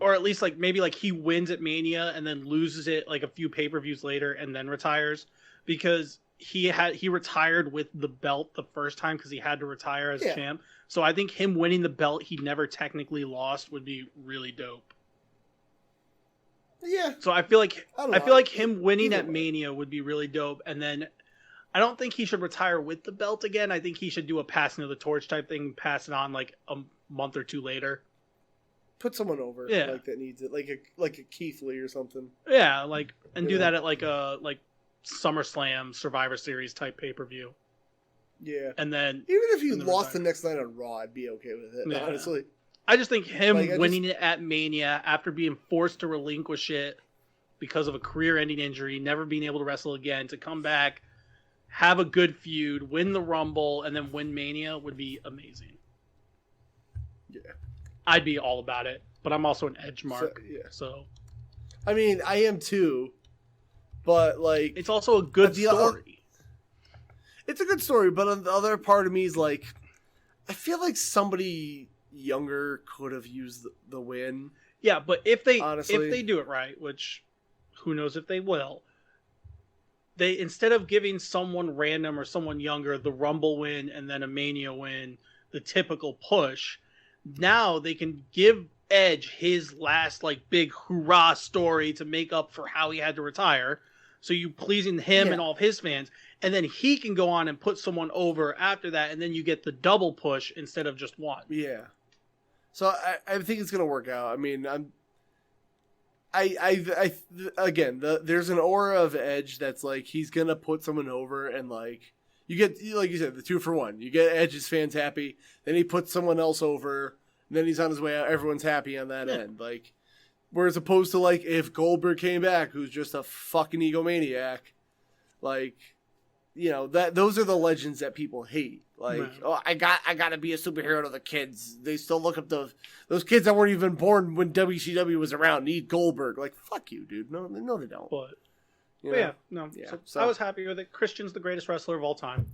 or at least like maybe like he wins at Mania and then loses it like a few pay-per-views later and then retires, because he retired with the belt the first time because he had to retire as champ. So I think him winning the belt he never technically lost would be really dope. Yeah. So I feel like him winning at Mania would be really dope, and then I don't think he should retire with the belt again. I think he should do a passing of the torch type thing, pass it on like a month or two later. Put someone over like that needs it, like a Keith Lee or something. Yeah, like and do that at like a SummerSlam Survivor Series type pay-per-view. Yeah. And then even if you lost the next night on Raw, I'd be okay with it, honestly. I just think him winning it at Mania after being forced to relinquish it because of a career-ending injury, never being able to wrestle again, to come back, have a good feud, win the Rumble, and then win Mania would be amazing. Yeah. I'd be all about it, but I'm also an Edge mark. So I mean, I am too, but like it's also a good story. It's a good story, but on the other part of me is like, I feel like somebody younger could have used the win. Yeah, but if they do it right, which who knows if they will, they instead of giving someone random or someone younger the Rumble win and then a Mania win, the typical push, now they can give Edge his last like big hoorah story to make up for how he had to retire. So you pleasing him and all of his fans, and then he can go on and put someone over after that, and then you get the double push instead of just one. Yeah. So I think it's gonna work out. I mean, again, there's an aura of Edge that's like he's gonna put someone over, and like you get, like you said, the 2-for-1. You get Edge's fans happy, then he puts someone else over, and then he's on his way out. Everyone's happy on that end. Like, whereas opposed to like if Goldberg came back, who's just a fucking egomaniac, like, you know, those are the legends that people hate. Like, oh, I gotta be a superhero to the kids. They still look up those kids that weren't even born when WCW was around need Goldberg. Like, fuck you, dude. No, they don't. But yeah. So I was happy with it. Christian's the greatest wrestler of all time.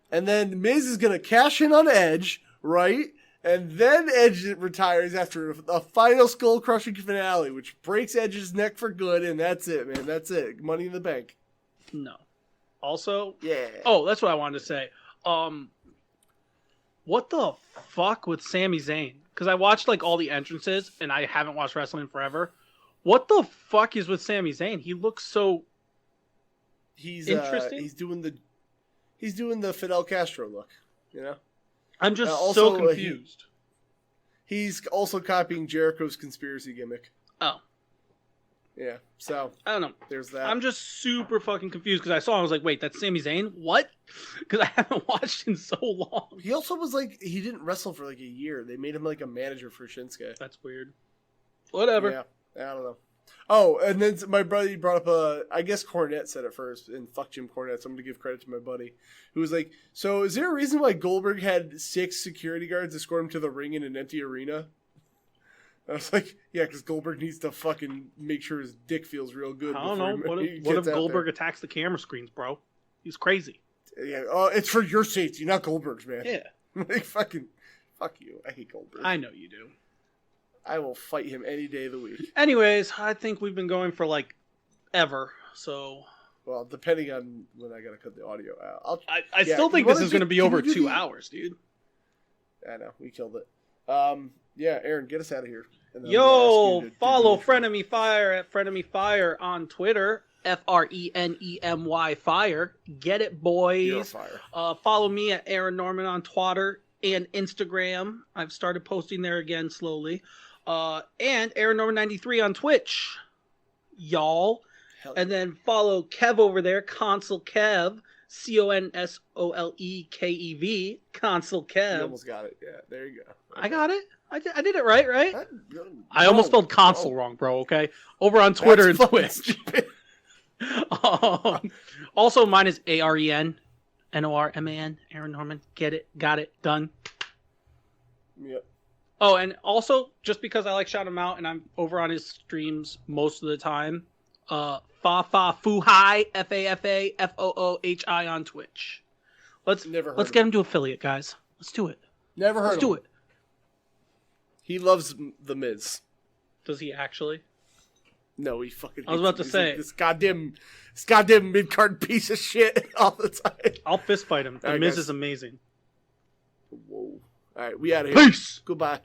And then Miz is gonna cash in on Edge, right? And then Edge retires after a final skull-crushing finale, which breaks Edge's neck for good, and that's it, man. That's it. Money in the bank. No. Also, yeah. Oh, that's what I wanted to say. What the fuck with Sami Zayn? Because I watched like all the entrances, and I haven't watched wrestling forever. What the fuck is with Sami Zayn? He looks so. He's interesting. He's doing the Fidel Castro look. You know. I'm just so confused. He's also copying Jericho's conspiracy gimmick. Oh. Yeah, so I don't know. There's that. I'm just super fucking confused because I saw him, I was like, wait, that's Sami Zayn? What? Because I haven't watched in so long. He also was like, he didn't wrestle for like a year. They made him like a manager for Shinsuke. That's weird. Whatever. Yeah, I don't know. Oh, and then my buddy brought up I guess Cornette said it first, and fuck Jim Cornette, so I'm going to give credit to my buddy, who was like, so is there a reason why Goldberg had 6 security guards escort him to the ring in an empty arena? I was like, yeah, because Goldberg needs to fucking make sure his dick feels real good. I don't know. What if Goldberg attacks the camera screens, bro? He's crazy. Yeah. Oh, it's for your safety, not Goldberg's, man. Yeah. Like, fuck you. I hate Goldberg. I know you do. I will fight him any day of the week. Anyways, I think we've been going for like ever, so. Well, depending on when I gotta cut the audio out. I still think this is going to be over 2 hours, dude. I know, we killed it. Yeah, Aaron, get us out of here. And then I'm Yo, gonna ask you to follow do the Frenemy Fire at Frenemy Fire on Twitter. FRENEMY Fire. Get it, boys. You're a fire. Follow me at Aaron Norman on Twitter and Instagram. I've started posting there again slowly. And Aaron Norman 93 on Twitch. Y'all. Hell And then follow Kev over there, Console Kev. CONSOLEKEV. Console You Kev. almost got it. Yeah, there you go. I got it. I did it right? I No, almost spelled console no. wrong, bro, okay? Over on Twitter That's and fucking Twitch. stupid. Also, mine is ARENNORMAN. Aaron Norman. Get it. Got it. Done. Yep. Oh, and also, just because I like shouting him out and I'm over on his streams most of the time, Fuhai, FAFAFOOHI on Twitch. Let's get him to affiliate, guys. Let's do it. Never heard Let's do him. it. He loves the Miz. Does he actually? No, he fucking. I was hates about to him. He's say. like, this goddamn mid card piece of shit all the time. I'll fist fight him. The All right, Miz guys. is amazing. Whoa! All right, we out of here. Peace. Goodbye.